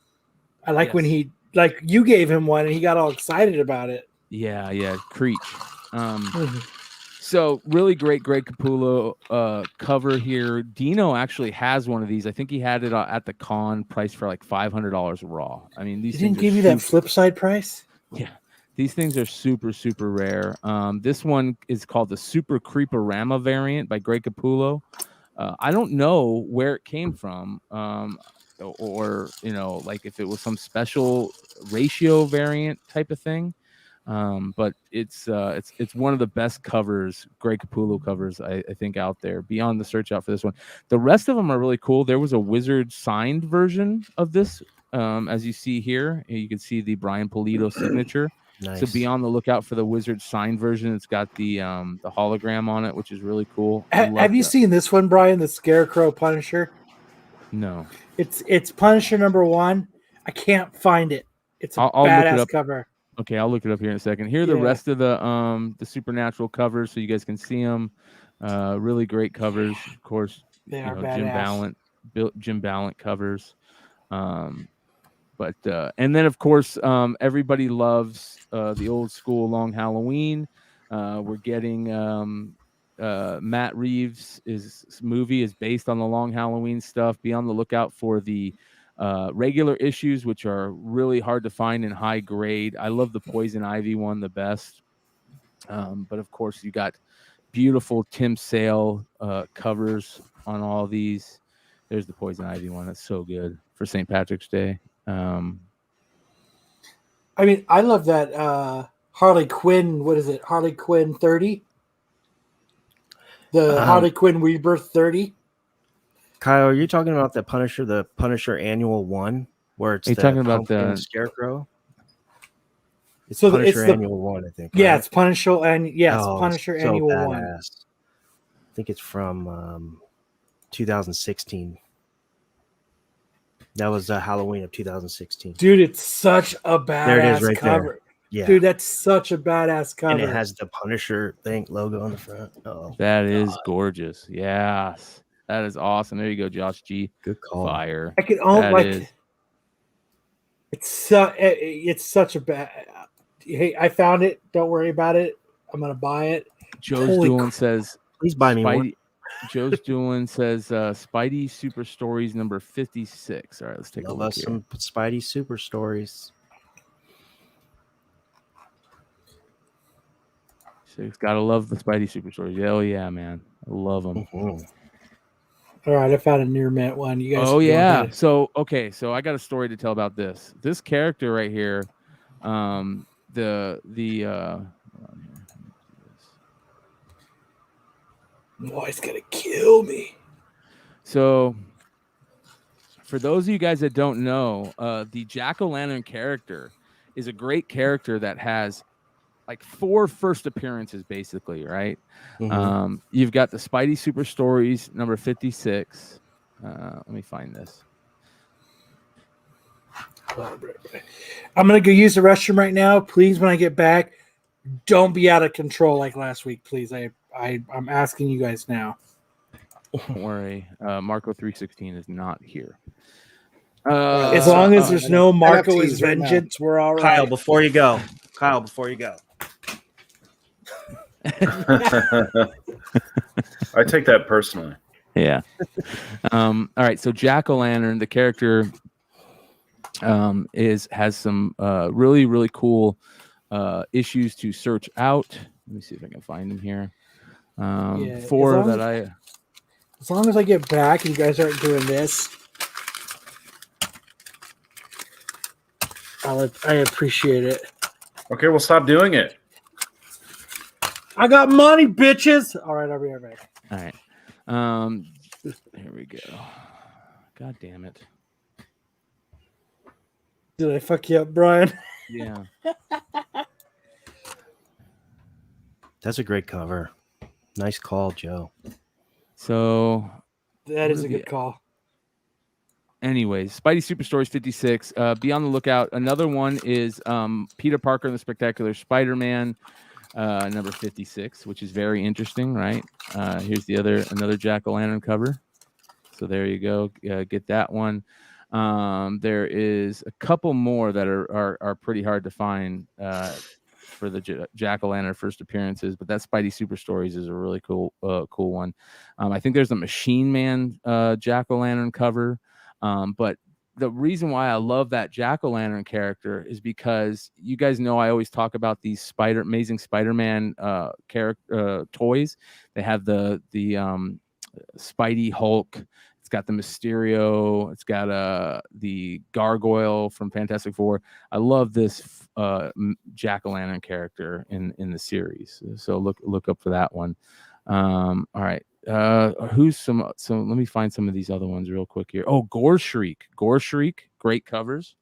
I like when Yes. he, like, you gave him one and he got all excited about it. Yeah, Creech. So really great Greg Capullo cover here. Dino actually has one of these. I think he had it at the con, priced for like $500 raw. I mean, these He didn't things give are you that Flipside price? Yeah, these things are super, super rare. This one is called the Super Creeperama variant by Greg Capullo. I don't know where it came from, or like if it was some special ratio variant type of thing. But it's one of the best covers, Greg Capullo covers, I think, out there. Be on the search out for this one. The rest of them are really cool. There was a Wizard signed version of this. As you see here, you can see the Brian Pulido signature. Nice. So be on the lookout for the Wizard signed version. It's got the hologram on it, which is really cool. Have you seen this one, Brian? The Scarecrow Punisher? No. It's Punisher #1. I can't find it. It's a I'll look it badass up. cover. Okay, I'll look it up here in a second. Here are the Yeah. rest of the Supernatural covers, so you guys can see them. Really great covers, of course. They you are know, badass. Jim Ballant covers. But and then of course everybody loves the old school Long Halloween. We're getting Matt Reeves' movie is based on the Long Halloween stuff. Be on the lookout for the regular issues, which are really hard to find in high grade. I love the Poison Ivy one the best. But of course you got beautiful Tim Sale covers on all these. There's the Poison Ivy one. That's so good for St. Patrick's Day. I mean, I love that Harley Quinn. What is it? Harley Quinn 30? The Harley Quinn Rebirth 30? Kyle, are you talking about the Punisher Annual 1, where it's talking about pumpkin the Scarecrow? It's So Punisher it's the Annual 1, I think. Yeah, right? it's Punisher and Punisher so Annual badass. 1. I think it's from 2016. That was Halloween of 2016. Dude, it's such a badass There it is right cover. there. Yeah. Dude, that's such a badass cover. And it has the Punisher logo on the front. Oh, that is gorgeous. Yes. That is awesome. There you go, Josh G. good call. Fire. I can own That like is- it's such a bad. Hey, I found it. Don't worry about it. I'm gonna buy it. Joe's Holy Doolin says Please buy me one. Spidey. Joe's Doolin says Spidey Super Stories number 56. All right, let's take a Love look us here. some Spidey Super Stories. So he's gotta love the Spidey Super Stories. Hell yeah, man. I love them. Mhm. All right, I found a near mint one. You guys. Oh can go yeah. ahead. So so I got a story to tell about this. This character right here, hold on here. Oh, he's gonna kill me. So for those of you guys that don't know, the Jack-o'-lantern character is a great character that has like 4 first appearances, basically, right? Mhm. You've got the Spidey Super Stories number 56. Let me find this. I'm gonna go use the restroom right now. Please, when I get back, don't be out of control like last week, please. I'm asking you guys now. Don't worry. Marco 316 is not here. As long as there's no Marco is NFTs right now. vengeance, we're all right. Kyle, before you go. I take that personally. Yeah. All right. So Jack-o'-lantern, the character, has some really, really cool issues to search out. Let me see if I can find him here. Yeah, Four as long that I. As long as I get back and you guys aren't doing this, I appreciate it. Okay, we'll stop doing it. I got money, bitches. All right, I'll be right back. All right. Here we go. God damn it. Did I fuck you up, Brian? Yeah. That's a great cover. Nice call, Joe. So That is a good call. anyways, Spidey Super Stories 56. Be on the lookout. Another one is Peter Parker and the Spectacular Spider-Man, number 56, which is very interesting, right? Here's another Jack-o'-lantern cover. So there you go. Get that one. There is a couple more that are pretty hard to find for the Jack-o'-lantern first appearances, but that Spidey Super Stories is a really cool one. I think there's a Machine Man Jack-o'-lantern cover. But the reason why I love that Jack-o'-lantern character is because you guys know I always talk about these Amazing Spider-Man character toys. They have the Spidey Hulk. It's got the Mysterio. It's got the Gargoyle from Fantastic Four. I love this Jack-o'-lantern character in the series. So look up for that one. All right. So let me find some of these other ones real quick here. Oh, Gore Shriek, great covers.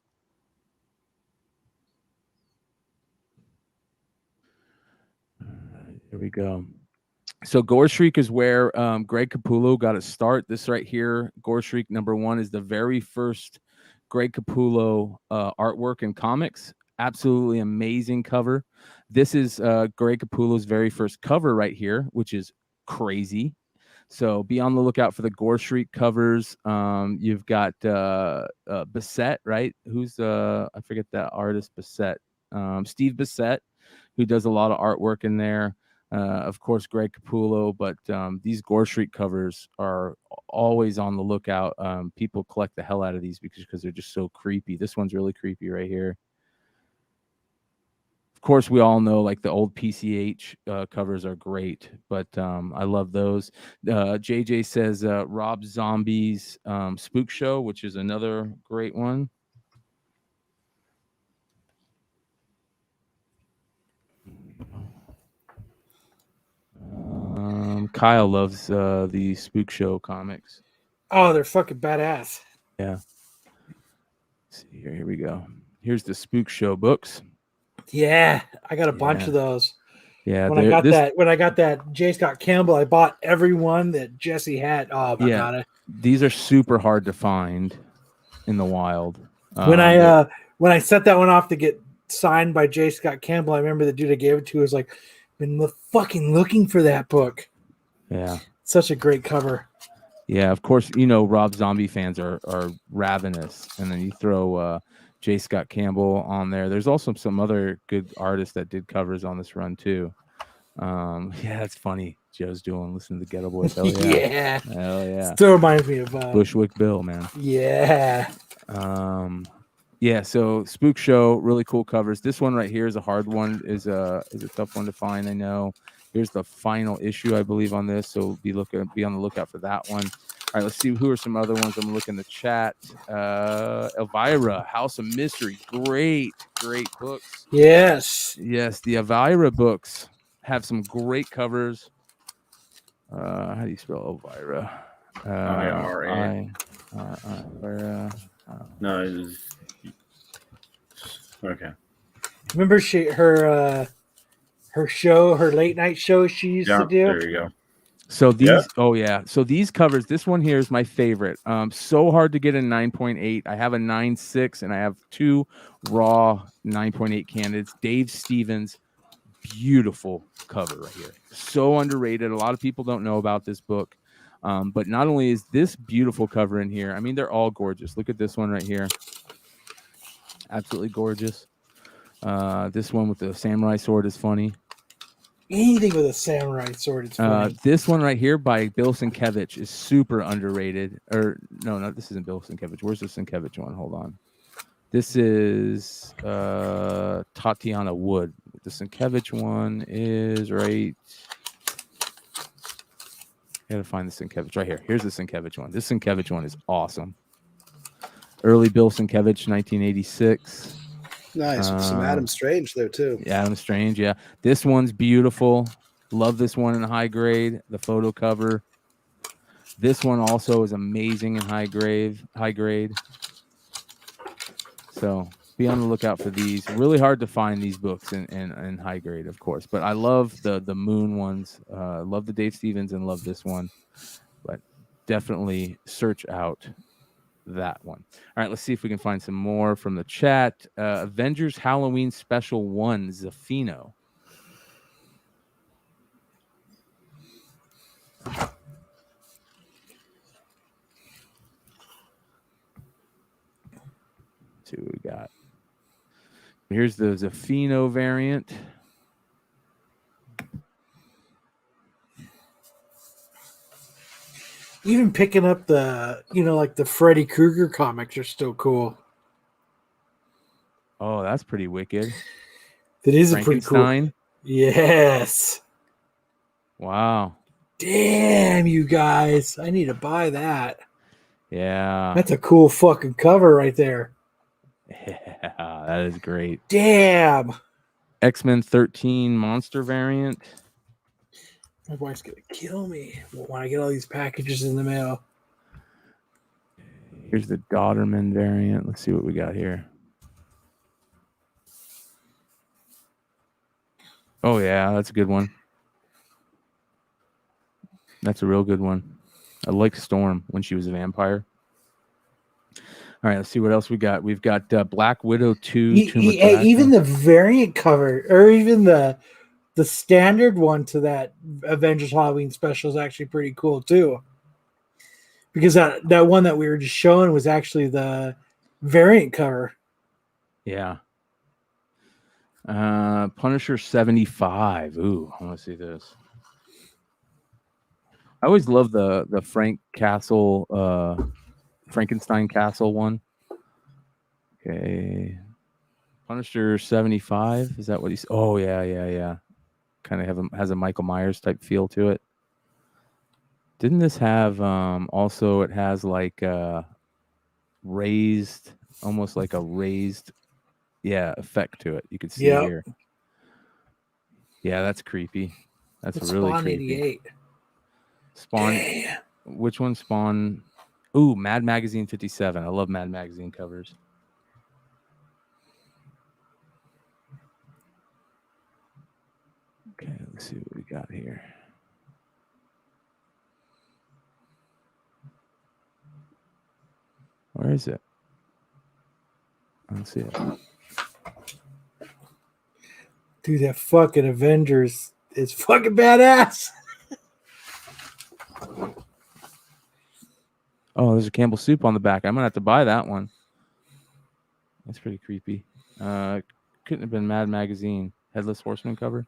Here we go. So Gore Shriek is where Greg Capullo got a start. This right here, Gore Shriek #1 is the very first Greg Capullo artwork in comics. Absolutely amazing cover. This is Greg Capullo's very first cover right here, which is crazy. So be on the lookout for the Gore Shriek covers. You've got Bissett, right? Who's I forget that artist, Bissett. Steve Bissett, who does a lot of artwork in there. Of course, Greg Capullo, but these Gore Shriek covers are always on the lookout. People collect the hell out of these because they're just so creepy. This one's really creepy right here. Of course, we all know like the old PCH covers are great, but I love those. JJ says Rob Zombie's Spook Show, which is another great one. Kyle loves the Spook Show comics. Oh, they're fucking badass. Yeah. Let's see here we go. Here's the Spook Show books. Yeah, I got a bunch of those. Yeah, when I got that J. Scott Campbell, I bought every one that Jesse had. Oh my god, these are super hard to find in the wild. When I set that one off to get signed by J. Scott Campbell, I remember the dude I gave it to was like, "Been fucking looking for that book." Yeah, such a great cover. Yeah, of course, you know Rob Zombie fans are ravenous, and then you throw J. Scott Campbell on there. There's also some other good artists that did covers on this run too. Yeah, it's funny. Joe's listen to the Ghetto Boys. Hell yeah. Yeah. Hell yeah. Still reminds me of Bushwick Bill, man. Yeah. Yeah, so Spook Show, really cool covers. This one right here is a hard one, is a tough one to find, I know. Here's the final issue, I believe, on this, so be on the lookout for that one. All right, let's see who are some other ones. I'm gonna look in the chat. Elvira, House of Mystery, great books. Yes, the Elvira books have some great covers. How do you spell Elvira? I-R-A. No, it is... okay. Remember her late night show she used to do? There you go. So these, so these covers, this one here is my favorite. So hard to get a 9.8. I have a 9.6 and I have two raw 9.8 candidates. Dave Stevens, beautiful cover right here. So underrated. A lot of people don't know about this book. But not only is this beautiful cover in here, I mean, they're all gorgeous. Look at this one right here. Absolutely gorgeous. This one with the samurai sword is funny. Anything with a samurai sword, it's funny. This one right here by Bill Sienkiewicz is super underrated. Or no, this isn't Bill Sienkiewicz. Where's the Sienkiewicz one? Hold on. This is Tatiana Wood. The Sienkiewicz one is right Gotta find the Sienkiewicz right here. Here's the Sienkiewicz one. This Sienkiewicz one is awesome. Early Bill Sienkiewicz, 1986. Nice. With some Adam Strange there too. Adam Strange, yeah. This one's beautiful. Love this one in high grade. The photo cover. This one also is amazing in high grade. So be on the lookout for these. Really hard to find these books in high grade, of course. But I love the Moon ones. Love the Dave Stevens and love this one. But definitely search out that one. All right, let's see if we can find some more from the chat. Avengers Halloween Special 1, Zafino. See what we got. Here's the Zafino variant. Even picking up the, like the Freddy Krueger comics are still cool. Oh, that's pretty wicked. That is a pretty cool. Frankenstein. Yes. Wow. Damn, you guys. I need to buy that. Yeah. That's a cool fucking cover right there. Yeah, that is great. Damn. X-Men 13 monster variant. My wife's going to kill me when I get all these packages in the mail. Here's the Daughterman variant. Let's see what we got here. Oh, yeah, that's a good one. That's a real good one. I like Storm when she was a vampire. All right, let's see what else we got. We've got Black Widow 2. Even the variant cover, or even the standard one to that Avengers Halloween special is actually pretty cool too. Because that one that we were just showing was actually the variant cover. Yeah. Punisher 75. Ooh, I want to see this. I always love the Frank Castle, Frankenstein Castle one. Okay. Punisher 75. Is that what he's? Oh, yeah. Kind of has a Michael Myers type feel to it. Didn't this have also it has like raised, almost like a raised effect to it. You can see here. Yeah, that's creepy. That's really Spawn creepy. 88. Spawn. Damn. Which one? Spawn. Ooh, Mad Magazine 57. I love Mad Magazine covers. Okay, let's see what we got here. Where is it? I don't see it. Dude, that fucking Avengers is fucking badass. Oh, there's a Campbell soup on the back. I'm gonna have to buy that one. That's pretty creepy. Couldn't have been Mad Magazine Headless Horseman cover.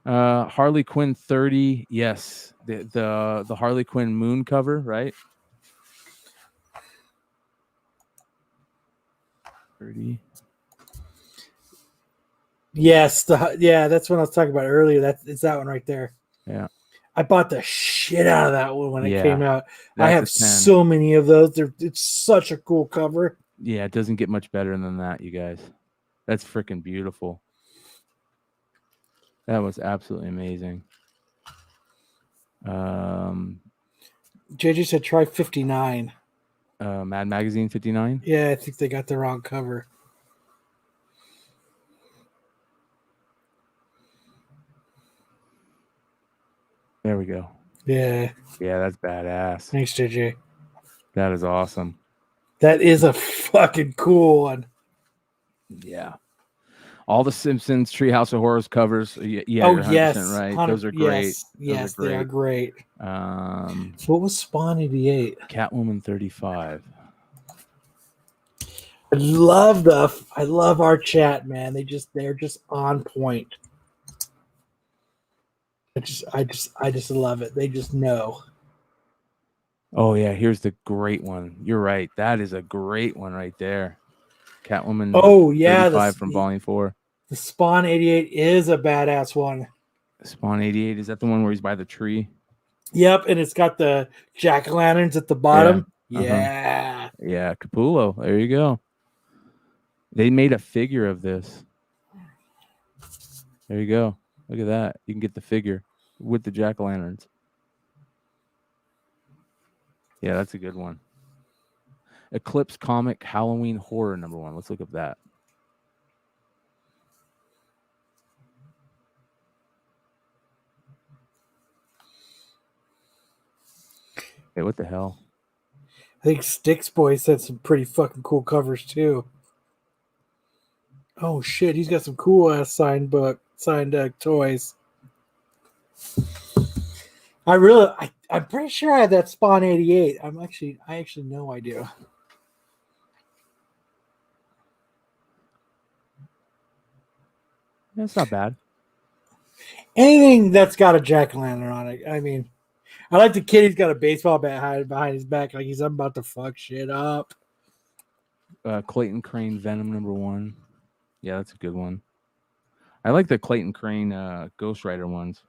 Harley Quinn 30. Yes, the Harley Quinn Moon cover, right? 30. Yes, that's what I was talking about earlier. It's that one right there. Yeah. I bought the shit out of that one when it came out. That's I have so many of those. It's such a cool cover. Yeah, it doesn't get much better than that, you guys. That's freaking beautiful. That was absolutely amazing. JJ said try 59. Mad Magazine 59? Yeah, I think they got the wrong cover. There we go. Yeah. Yeah, that's badass. Thanks, JJ. That is awesome. That is a fucking cool one. Yeah. All the Simpsons Treehouse of Horrors covers. Yeah, oh, you're 100% yes. right. Those are great. Yes, they are great. So what was Spawn 88? Catwoman 35. I love our chat, man. They're just on point. I just love it. They just know. Oh yeah, here's the great one. You're right. That is a great one right there. Catwoman. Oh yeah, 35 from Volume 4. The Spawn 88 is a badass one. Spawn 88, is that the one where he's by the tree? Yep, and it's got the jack-o'-lanterns at the bottom. Uh-huh. Yeah. Yeah, Capullo. There you go. They made a figure of this. There you go. Look at that. You can get the figure with the jack-o'-lanterns. Yeah, that's a good one. Eclipse Comic Halloween Horror #1. Let's look up that. Hey, what the hell? I think Sticks Boy said some pretty fucking cool covers too. Oh shit, he's got some cool ass signed toys. I'm pretty sure I had that Spawn 88. I actually know I do. That's not bad. Anything that's got a jack-o'-lantern on it. I mean, I like the kid. He's got a baseball bat hiding behind his back, like he's about to fuck shit up. Clayton Crane Venom #1. Yeah, that's a good one. I like the Clayton Crane Ghost Rider ones.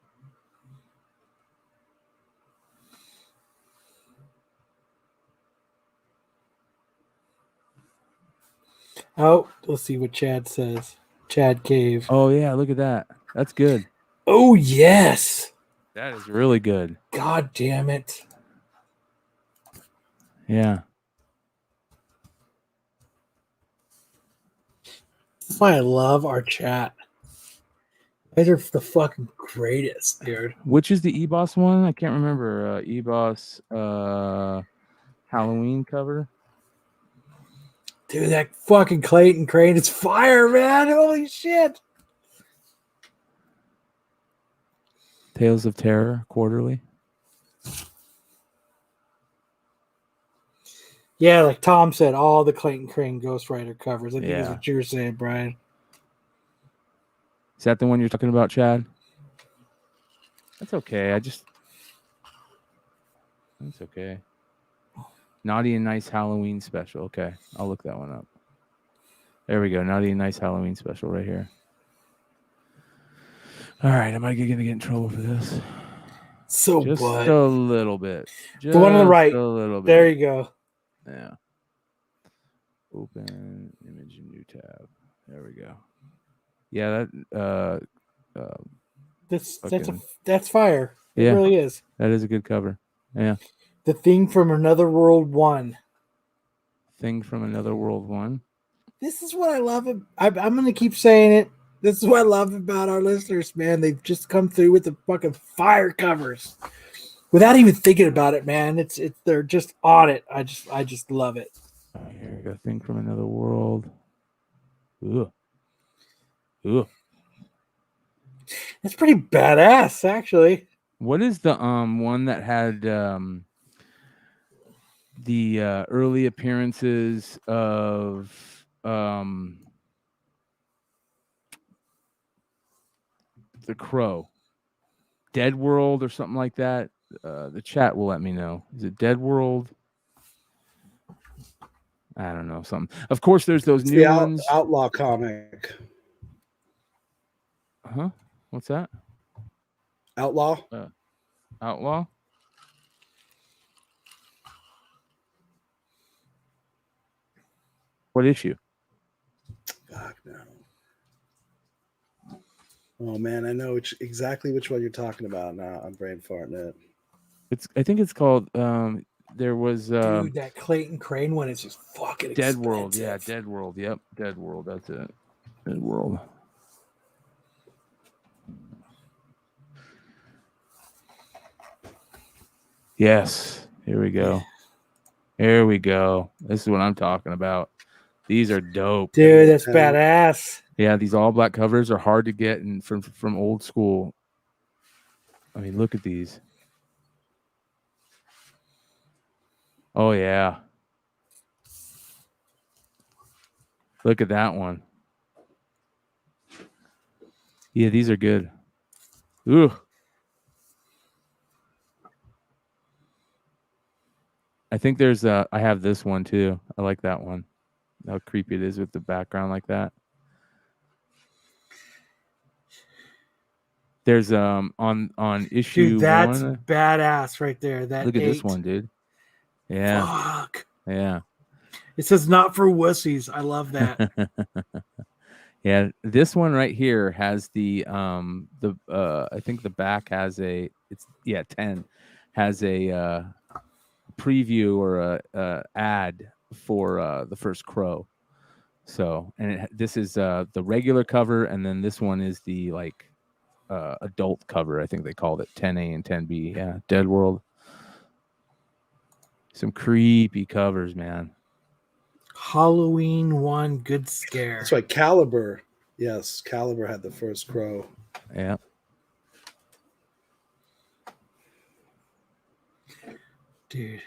Oh, let's see what Chad says. Chad Cave. Oh yeah, look at that. That's good. Oh yes. That is really good. God damn it. Yeah. That's why I love our chat. These are the fucking greatest, dude. Which is the E-Boss one? I can't remember. E-Boss Halloween cover. Dude, that fucking Clayton Crane is fire, man. Holy shit. Tales of Terror quarterly. Yeah, like Tom said, all the Clayton Crane Ghost Rider covers. I think that's Yeah. what you were saying, Brian. Is that the one you're talking about, Chad? That's okay. That's okay. Naughty and Nice Halloween special. Okay, I'll look that one up. There we go. Naughty and Nice Halloween special right here. All right, am I going to get in trouble for this? So Just what? a little bit. Just The one on the right. A little bit. There you go. Yeah. Open image in new tab. There we go. Yeah, That's fire. It Yeah. really is. that is a good cover. Yeah. The Thing from Another World 1. Thing from Another World 1. This is what I love. I'm going to keep saying it. This is what I love about our listeners, man. They've just come through with the fucking fire covers without even thinking about it, man. They're just on it. I just love it. Here we go. Thing from Another World. Ooh. Ooh. It's pretty badass, actually. What is the one that had the early appearances of the Crow? Dead World or something like that? The chat will let me know. Is it Dead World? I don't know, something. Of course, there's those It's new the ones. Outlaw comic. Huh? What's that? Outlaw? Outlaw? What issue? Fuck no. Oh man, I know exactly which one you're talking about now. I'm brain farting it. I think it's called there was Dude, that Clayton Crane one is just fucking Dead expensive. World. Yeah, Dead World. Yep, Dead World. That's it. Dead World. Yes. Here we go. Here we go. This is what I'm talking about. These are dope. Dude, that's badass. Yeah, these all black covers are hard to get and from old school. I mean, look at these. Oh yeah. Look at that one. Yeah, these are good. Ooh. I think there's I have this one too. I like that one. How creepy it is with the background like that. There's on issue Dude, that's 1. badass right there. That Look at 8. this one, dude. Yeah. Fuck. Yeah. It says not for wussies. I love that. Yeah, this one right here has the I think the back has 10 has a preview or a ad for the first Crow. So, and this is the regular cover, and then this one is the like adult cover. I think they called it 10A and 10B. Yeah, Dead World. Some creepy covers, man. Halloween 1 good scare. That's right. Caliber. Yes, Caliber had the first Crow. Yeah. Dude.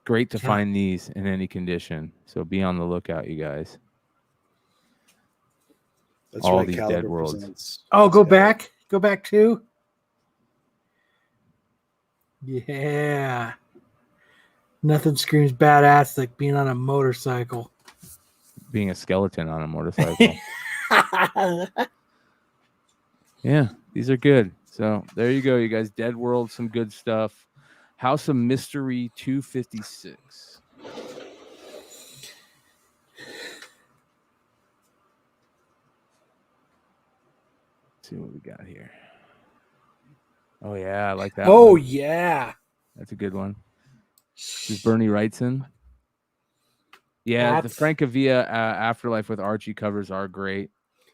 Great to find these in any condition. So be on the lookout, you guys. That's All right. these Caliber Dead Worlds. presents. Oh, go back. Go back too. Yeah. Nothing screams badass like being on a motorcycle. Being a skeleton on a motorcycle. Yeah, these are good. So there you go, you guys. Dead World, some good stuff. House of Mystery 256. Let's see what we got here. Oh yeah, I like that. Oh one. yeah. That's a good one. This is Bernie Wrightson. Yeah, the Francavilla Afterlife with Archie covers are great.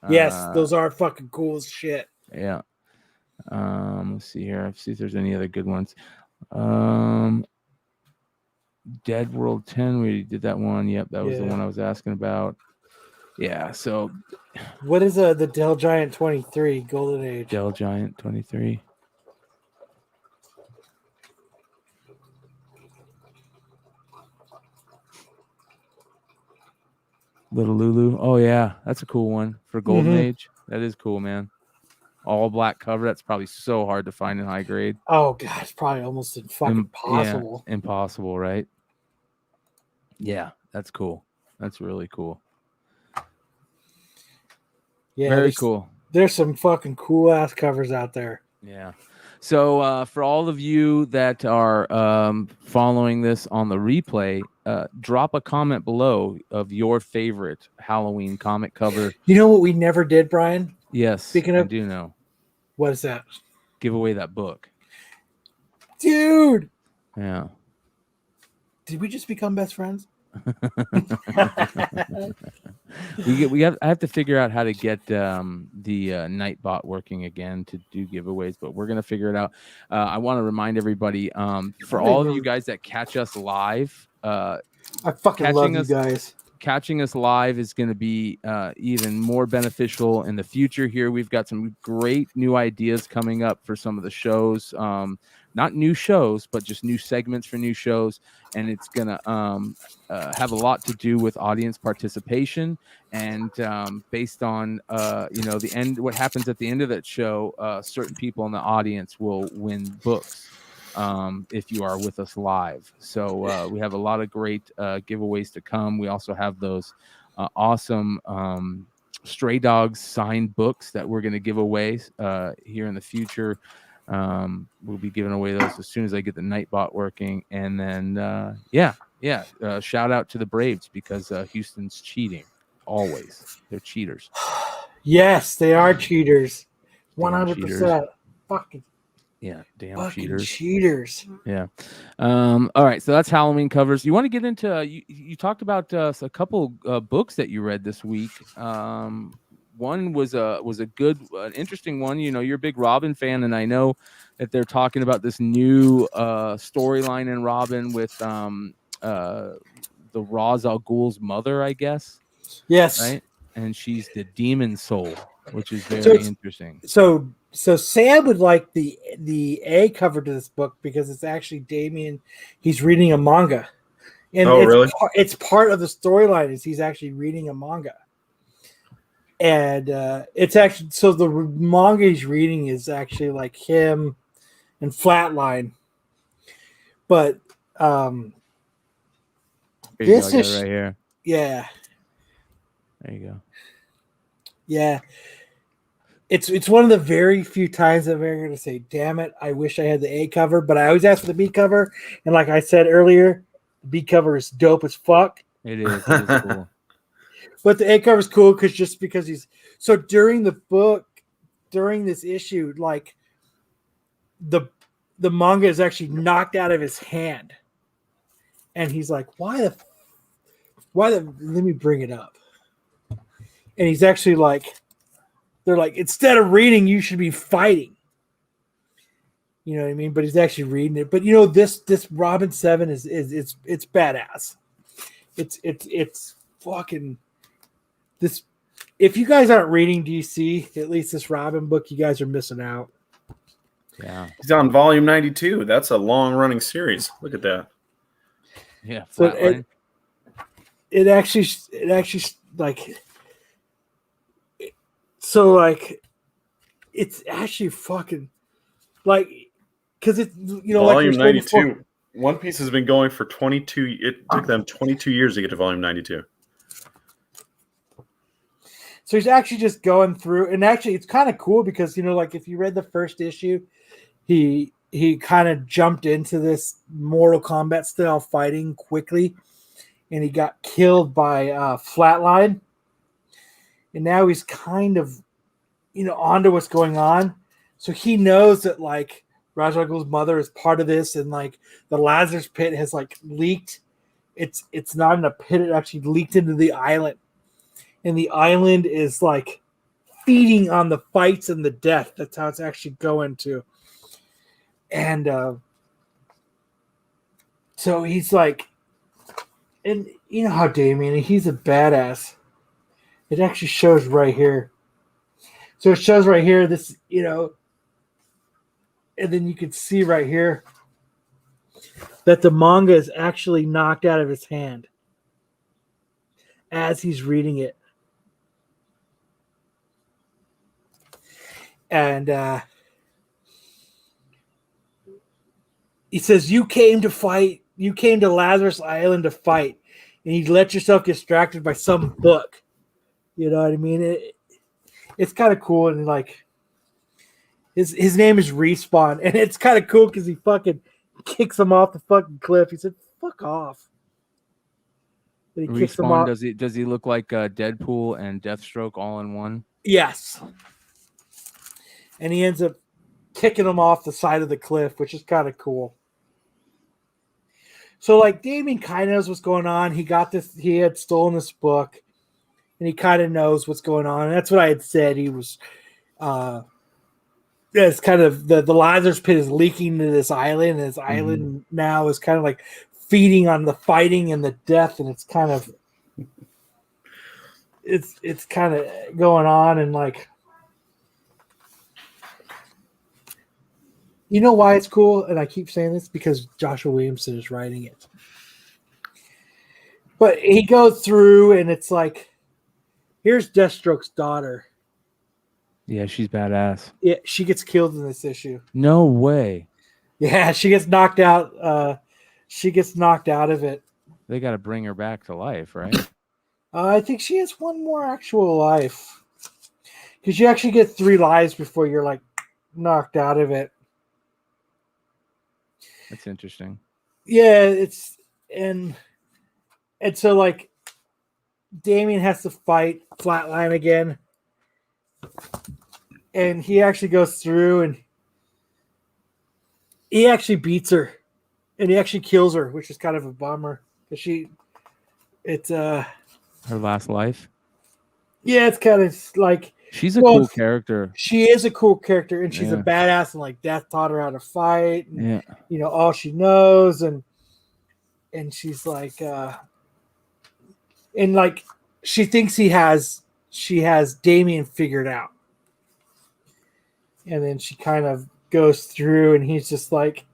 Yes, those are fucking cool as shit. Yeah. Let's see here. Let's see if there's any other good ones. Dead World 10. We did that one. Yep, that was the one I was asking about. Yeah. So, what is the Del Giant 23 Golden Age? Del Giant 23. Little Lulu. Oh yeah, that's a cool one for Golden Age. That is cool, man. All black cover. That's probably so hard to find in high grade. Oh god, it's probably almost impossible. Yeah, impossible, right? Yeah, that's cool. That's really cool. Yeah, very cool. There's some fucking cool ass covers out there. Yeah. So for all of you that are following this on the replay, drop a comment below of your favorite Halloween comic cover. You know what we never did, Brian? Yes, Speaking of, I do know. What is that? Give away that book. Dude. Yeah. Did we just become best friends? I have to figure out how to get the Nightbot working again to do giveaways, but we're gonna figure it out. I want to remind everybody for all of you guys that catch us live. I fucking love you guys. Catching us live is going to be even more beneficial in the future here. We've got some great new ideas coming up for some of the shows. Not new shows, but just new segments for new shows. And it's going to have a lot to do with audience participation. And based on, the end, what happens at the end of that show, certain people in the audience will win books. If you are with us live. So we have a lot of great giveaways to come. We also have those awesome Stray Dogs signed books that we're going to give away here in the future. We'll be giving away those as soon as I get the Nightbot working. And then, shout out to the Braves because Houston's cheating. Always. They're cheaters. Yes, they are cheaters. 100%. Cheaters. Fucking. Yeah, damn fucking cheaters. Yeah. All right, so that's Halloween covers. You want to get into you talked about a couple books that you read this week. One was a good interesting one. You know, you're a big Robin fan, and I know that they're talking about this new storyline in Robin with the Ra's al Ghul's mother, I guess. Yes. Right? And she's the demon soul, which is very interesting. So Sam would like the A cover to this book because it's actually Damien. He's reading a manga, and really? It's part of the storyline. Is he's actually reading a manga, and it's actually so the manga he's reading is actually like him and Flatline, but this is right here. Yeah. There you go. Yeah. it's one of the very few times that I'm ever going to say, damn it, I wish I had the A cover, but I always ask for the B cover. And like I said earlier, the B cover is dope as fuck. It is cool. But the A cover is cool because he's so during the book, during this issue, like the manga is actually knocked out of his hand. And he's like, why the let me bring it up. And he's actually like, they're like, instead of reading, you should be fighting. You know what I mean? But he's actually reading it. But you know, this Robin 7 is it's badass. It's fucking this. If you guys aren't reading DC, at least this Robin book, you guys are missing out. Yeah. He's on volume 92. That's a long running series. Look at that. Yeah. So it actually like, so like, it's actually fucking like, because it, you know, volume like 92. One Piece has been going for 22. It took them 22 years to get to volume 92. So he's actually just going through, and actually it's kind of cool because, you know, like if you read the first issue, he kind of jumped into this Mortal Kombat style fighting quickly, and he got killed by Flatline, and now he's kind of, you know, onto what's going on. So he knows that like Ra's al Ghul's mother is part of this, and like the Lazarus pit has like leaked. It's not in a pit; it actually leaked into the island. And the island is like feeding on the fights and the death. That's how it's actually going to. And so he's like, and you know how Damien, he's a badass. It actually shows right here. So it shows right here, this, you know, and then you can see right here that the manga is actually knocked out of his hand as he's reading it. And he says, you came to fight. You came to Lazarus Island to fight. And you let yourself get distracted by some book. You know what I mean? It's kind of cool. And like, his name is Respawn. And it's kind of cool because he fucking kicks him off the fucking cliff. He said, fuck off. And he kicks him Respawn, off. does he look like Deadpool and Deathstroke all in one? Yes. And he ends up kicking him off the side of the cliff, which is kind of cool. So, like, Damien kind of knows what's going on. He had stolen this book, and he kind of knows what's going on. And that's what I had said. He was, it's kind of the Lazarus pit is leaking to this island, and this island now is kind of like feeding on the fighting and the death, and it's kind of, it's kind of going on, and like, you know why it's cool? And I keep saying this because Joshua Williamson is writing it. But he goes through and it's like, here's Deathstroke's daughter. Yeah, she's badass. Yeah, she gets killed in this issue. No way. Yeah, she gets knocked out. She gets knocked out of it. They got to bring her back to life, right? I think she has one more actual life. Because you actually get 3 lives before you're like knocked out of it. That's interesting. Yeah, it's and so like Damien has to fight Flatline again, and he actually goes through and he actually beats her, and he actually kills her, which is kind of a bummer because it's her last life. Yeah, it's kind of like she's a cool character. She is a cool character, and she's a badass, and like Death taught her how to fight. And, you know, all she knows, and she's like, and like she thinks she has Damien figured out, and then she kind of goes through, and he's just like,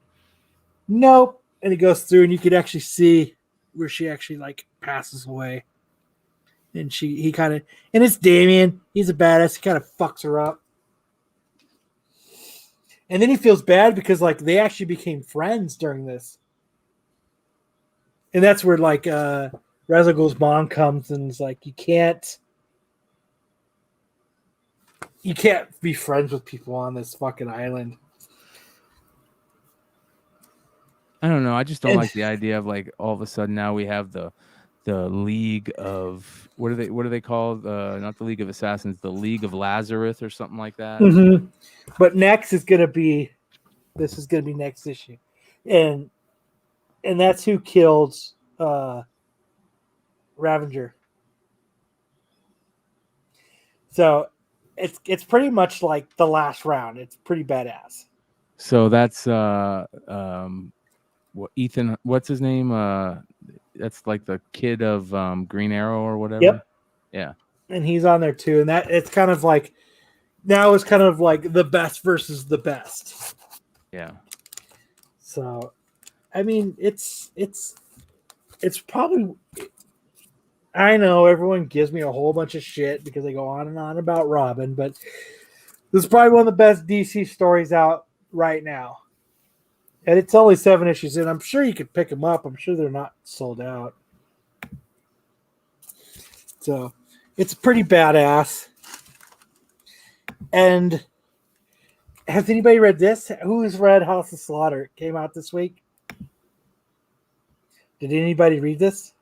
nope, and he goes through, and you could actually see where she actually like passes away. And he kind of, and it's Damien. He's a badass. He kind of fucks her up. And then he feels bad because like they actually became friends during this. And that's where like Ra's al Ghul's mom comes and is like, you can't you can't be friends with people on this fucking island. I don't know. I just don't like the idea of like all of a sudden now we have the League of what are they called? Not the League of Assassins, the League of Lazarus or something like that. Mm-hmm. But next is gonna be next issue, and that's who killed Ravager. So it's pretty much like the last round. It's pretty badass. So that's Ethan, what's his name? That's like the kid of Green Arrow or whatever. Yep. Yeah. And he's on there too. And that it's kind of like now it's kind of like the best versus the best. Yeah. So I mean it's probably, I know everyone gives me a whole bunch of shit because they go on and on about Robin, but this is probably one of the best DC stories out right now. And it's only 7 issues in. I'm sure you could pick them up. I'm sure they're not sold out. So it's pretty badass. And has anybody read this? Who's read House of Slaughter? It came out this week. Did anybody read this?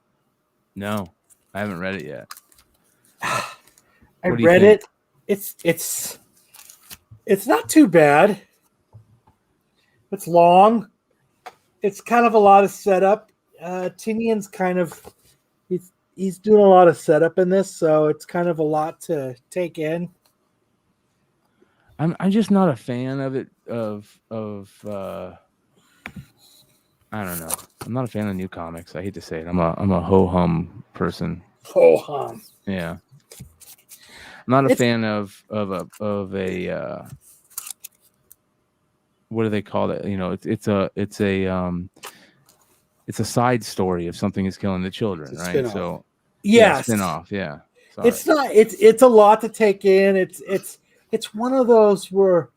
No, I haven't read it yet. I read it. It's not too bad. It's long. It's kind of a lot of setup. Tinian's kind of he's doing a lot of setup in this, so it's kind of a lot to take in. I'm just not a fan of it. I don't know. I'm not a fan of new comics. I hate to say it. I'm a ho hum person. Ho hum. Yeah. I'm not a fan of a what do they call it? You know, it's a side story if something is killing the children, right? Spin-off. So Yes. spin-off, yeah. Sorry. It's not. It's a lot to take in. It's one of those where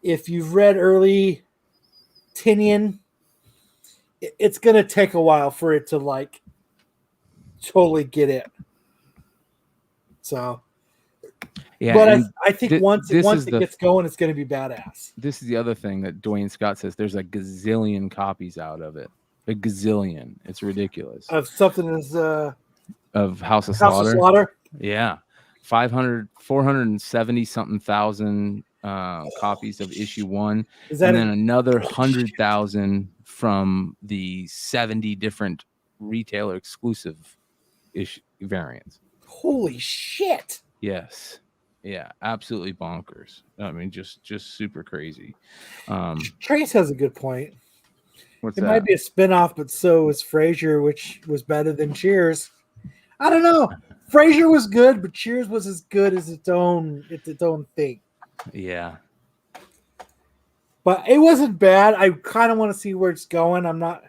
if you've read early Tinian, it's gonna take a while for it to like totally get in. So. Yeah, but I think once it the, gets going, it's going to be badass. This is the other thing that Dwayne Scott says. There's a gazillion copies out of it. A gazillion. It's ridiculous. Of something as of House of Slaughter. House of Slaughter. Yeah, 470 something thousand copies of issue 1, and then another 100,000 from the 70 different retailer exclusive issue variants. Holy shit! Yes. Yeah, absolutely bonkers. I mean, just super crazy. Trace has a good point. What's it that? might be a spinoff, but so was Frasier, which was better than Cheers. I don't know. Frasier was good, but Cheers was as good as its own thing. Yeah. But it wasn't bad. I kind of want to see where it's going. I'm not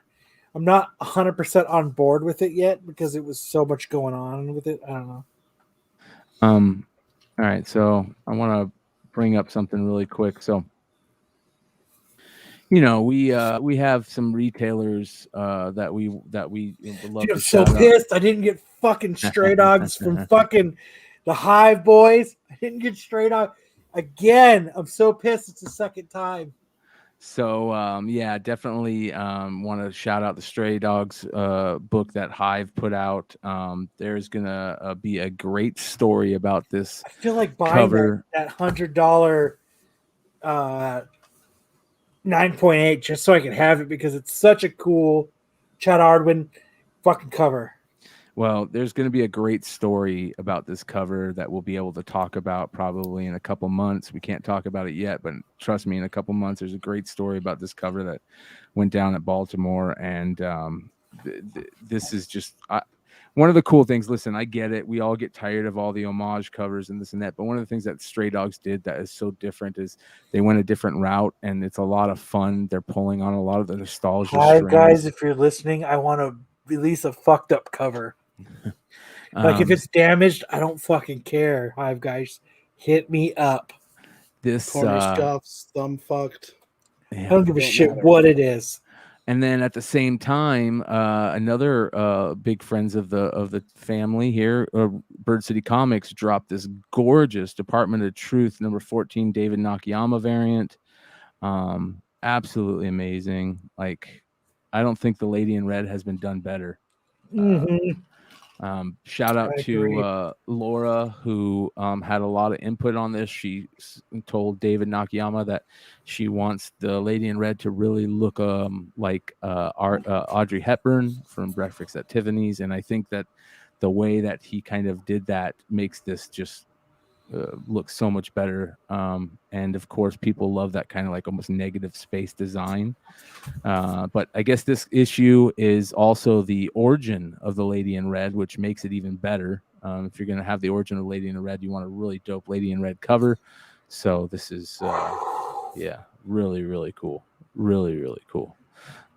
100% on board with it yet because it was so much going on with it. I don't know. All right, so I want to bring up something really quick. So, you know, we have some retailers that we would love. Dude, I'm so pissed. I didn't get fucking Stray Dogs from fucking the Hive Boys. I didn't get Stray Dogs again. I'm so pissed. It's the second time. So yeah, definitely want to shout out the Stray Dogs book that Hive put out. There's gonna be a great story about this. I feel like buying cover. that $100 9.8 just so I can have it because it's such a cool Chad Hardwin fucking cover. Well, there's going to be a great story about this cover that we'll be able to talk about probably in a couple months. We can't talk about it yet, but trust me, in a couple months, there's a great story about this cover that went down at Baltimore. And this is just one of the cool things. Listen, I get it. We all get tired of all the homage covers and this and that. But one of the things that Stray Dogs did that is so different is they went a different route, and it's a lot of fun. They're pulling on a lot of the nostalgia. Hi, guys. If you're listening, I want to release a fucked up cover. Like if it's damaged, I don't fucking care. Hive guys, hit me up. This corner scuffs, thumb fucked. Yeah, I don't give a shit what it is. And then at the same time, another big friends of the family here, Bird City Comics, dropped this gorgeous Department of Truth #14 David Nakayama variant. Absolutely amazing. Like, I don't think the Lady in Red has been done better. Shout out to Laura, who had a lot of input on this. She told David Nakayama that she wants the Lady in Red to really look like Audrey Hepburn from Breakfast at Tiffany's, and I think that the way that he kind of did that makes this just look so much better. And of course, people love that kind of like almost negative space design. But I guess this issue is also the origin of the Lady in Red, which makes it even better. If you're going to have the origin of Lady in Red, you want a really dope Lady in Red cover. So this is, really, really cool. Really, really cool.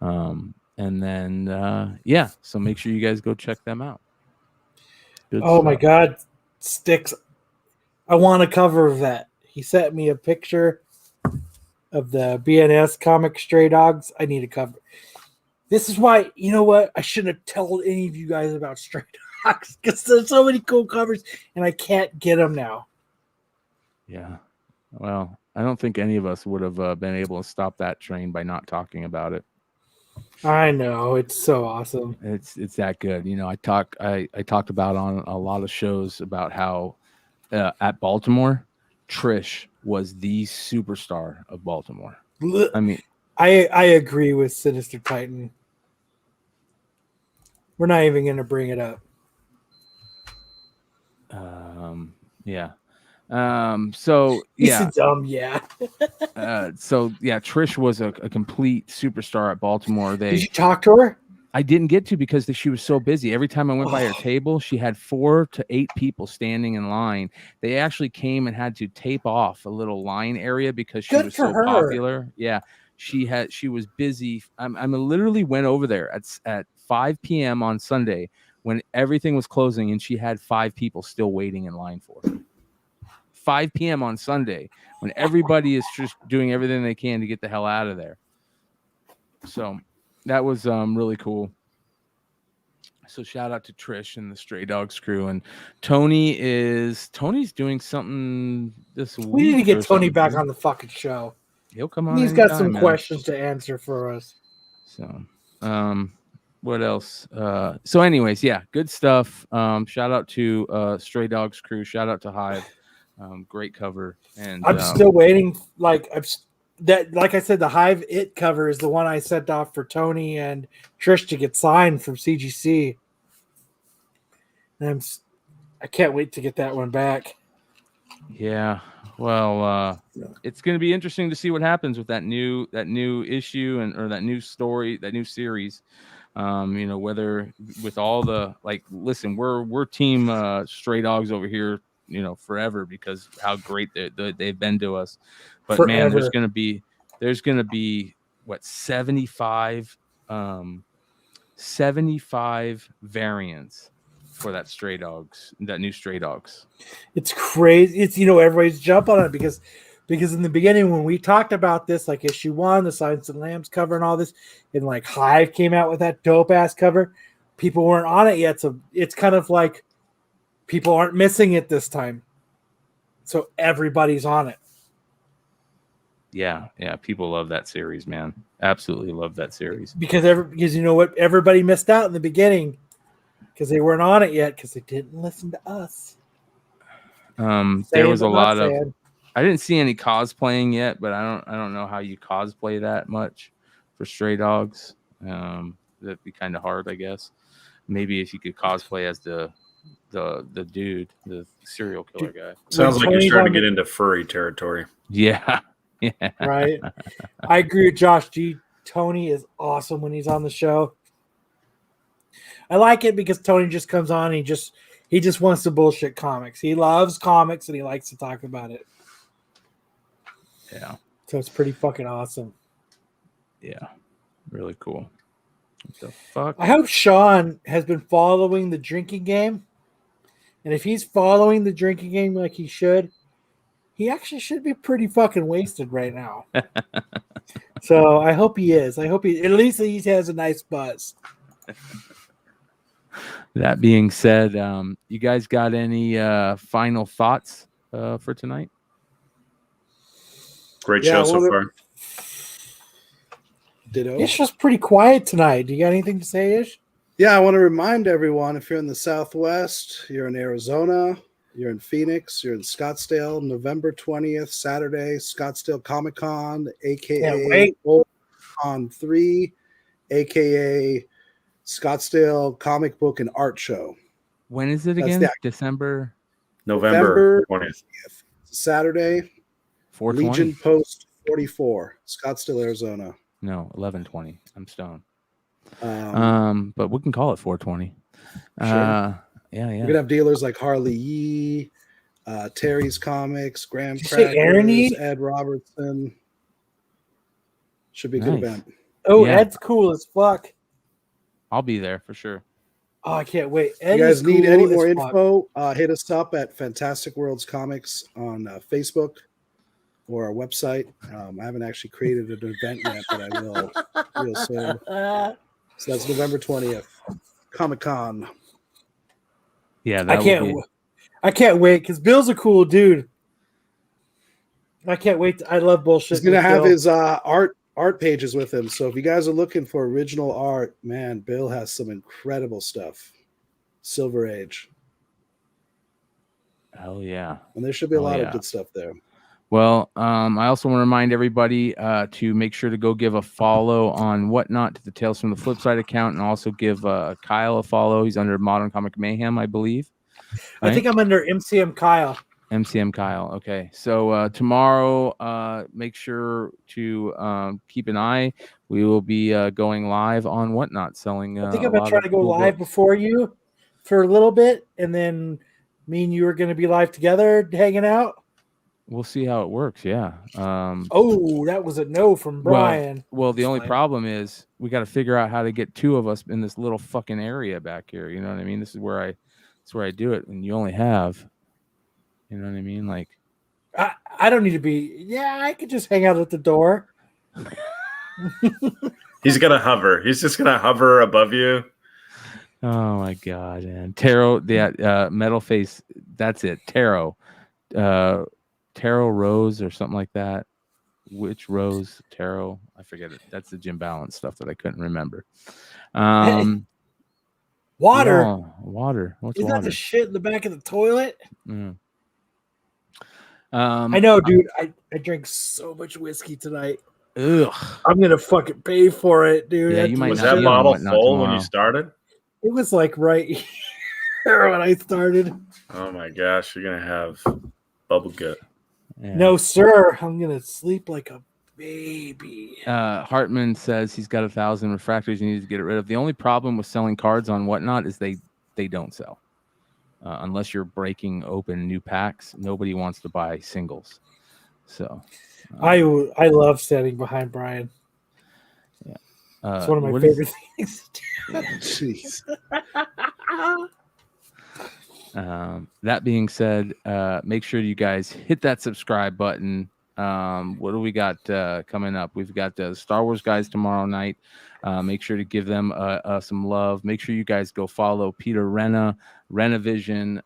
And then, so make sure you guys go check them out. Good oh stuff. my God, Sticks. I want a cover of that. He sent me a picture of the BNS comic Stray Dogs. I need a cover. This is why, you know what? I shouldn't have told any of you guys about Stray Dogs because there's so many cool covers and I can't get them now. Yeah. Well, I don't think any of us would have been able to stop that train by not talking about it. I know, it's so awesome. It's that good. You know, I talked about on a lot of shows about how at Baltimore, Trish was the superstar of Baltimore. I mean, I agree with Sinister Titan. We're not even going to bring it up. yeah. So yeah. Trish was a complete superstar at Baltimore. Did you talk to her? I didn't get to because she was so busy. Every time I went by her table, she had 4 to 8 people standing in line. They actually came and had to tape off a little line area because she was so popular. Yeah, she was busy. I literally went over there at 5 p.m. on Sunday when everything was closing, and she had 5 people still waiting in line for her. 5 p.m. on Sunday when everybody is just doing everything they can to get the hell out of there. So that was really cool. So shout out to Trish and the Stray Dogs crew. And Tony's doing something this week. We need to get Tony back on the fucking show. He'll come on. He's got some questions to answer for us. So what else? So anyways, yeah, good stuff. Shout out to Stray Dogs crew. Shout out to Hive. Great cover. And I'm still waiting. Like I said, the Hive It cover is the one I sent off for Tony and Trish to get signed from CGC. And I can't wait to get that one back. Yeah. Well, it's going to be interesting to see what happens with that new issue or that new story, that new series. Whether with all the listen, we're team Stray Dogs over here, forever because how great they've been to us. But forever. Man, there's going to be what 75 variants for that new Stray Dogs. It's crazy. It's everybody's jump on it because in the beginning when we talked about this, like issue 1, the Silence and Lambs cover and all this, and like Hive came out with that dope ass cover, people weren't on it yet. So it's kind of like people aren't missing it this time. So everybody's on it. Yeah, people love that series, man. Absolutely love that series. Because you know what? Everybody missed out in the beginning because they weren't on it yet because they didn't listen to us. There was a lot of. I didn't see any cosplaying yet, but I don't know how you cosplay that much for Stray Dogs. That'd be kind of hard, I guess. Maybe if you could cosplay as the dude, the serial killer guy. Sounds like you're starting to get into furry territory. Yeah. Yeah. Right. I agree with Josh G. Tony is awesome when he's on the show. I like it because Tony just comes on and he just wants to bullshit comics. He loves comics and he likes to talk about it. Yeah. So it's pretty fucking awesome. Yeah. Really cool. What the fuck? I hope Sean has been following the drinking game. And if he's following the drinking game like he should, he actually should be pretty fucking wasted right now. So I hope he is. I hope at least he has a nice buzz. That being said, you guys got any final thoughts for tonight? Great show so far. Ditto. Ish was pretty quiet tonight. Do you got anything to say, Ish? Yeah, I want to remind everyone, if you're in the Southwest, you're in Arizona, you're in Phoenix, you're in Scottsdale, November 20th, Saturday, Scottsdale Comic Con, aka Con 3, aka Scottsdale Comic Book and Art Show. When is it again? December? November 20th. Saturday, 420? Legion Post 44, Scottsdale, Arizona. No, 1120. I'm stoned. But we can call it 420. Sure. Yeah. We're gonna have dealers like Harley Yee, Terry's Comics, Graham Did you say Aaron Crackers, Yee? Ed Robertson. Should be a good Nice. event. Oh, Yeah. Ed's cool as fuck. I'll be there for sure. Oh, I can't wait. If Ed you guys is need cool any as more fuck. info, hit us up at Fantastic Worlds Comics on Facebook or our website. I haven't actually created an event yet, but I will real soon. So that's November 20th, Comic Con. Yeah, I can't wait because Bill's a cool dude. I can't wait. I love bullshit. He's gonna have Bill. his art pages with him. So if you guys are looking for original art, man, Bill has some incredible stuff. Silver Age, Hell yeah. and there should be a lot of good stuff there. Well, I also want to remind everybody to make sure to go give a follow on Whatnot to the Tales from the Flipside account, and also give Kyle a follow. He's under Modern Comic Mayhem, I believe. I think I'm under MCM Kyle. MCM Kyle. Okay. So tomorrow, make sure to keep an eye. We will be going live on Whatnot, selling. I think I'm gonna try to go live before you for a little bit, and then me and you are gonna be live together, hanging out. We'll see how it works. Yeah. Oh, that was a no from Brian. Well, the only problem is we got to figure out how to get two of us in this little fucking area back here. You know what I mean? This is where I do it, and you only have. You know what I mean? Like, I don't need to be. Yeah, I could just hang out at the door. He's gonna hover. He's just gonna hover above you. oh my god, man! Tarot, that metal face. That's it. Tarot, Tarot Rose or something like that. Which Rose? Tarot? I forget it. That's the Jim Balance stuff that I couldn't remember. Water. No, water. What's Isn't water? that the shit in the back of the toilet? Mm. I know, dude. I drank so much whiskey tonight. Ugh. I'm gonna fucking pay for it, dude. Yeah, you might Was not that be on bottle Whatnot full when tomorrow. you started? It was like right here when I started. Oh my gosh, you're gonna have bubble gut. Yeah. No, sir. I'm gonna sleep like a baby. Hartman says he's got 1,000 refractors he needs to get rid of. The only problem with selling cards on Whatnot is they don't sell. Unless you're breaking open new packs, nobody wants to buy singles. So I love standing behind Brian. Yeah, it's one of my favorite things. Jeez. That being said, make sure you guys hit that subscribe button. What do we got coming up? We've got the Star Wars guys tomorrow night. Make sure to give them some love. Make sure you guys go follow Peter Renavision.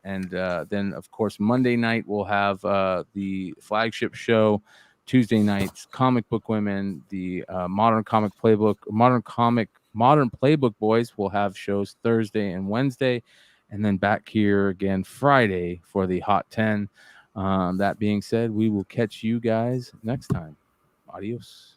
And then, of course, Monday night we'll have the flagship show. Tuesday nights, Comic Book Women, the Modern Playbook Boys will have shows Thursday and Wednesday. And then back here again Friday for the Hot 10. That being said, we will catch you guys next time. Adios.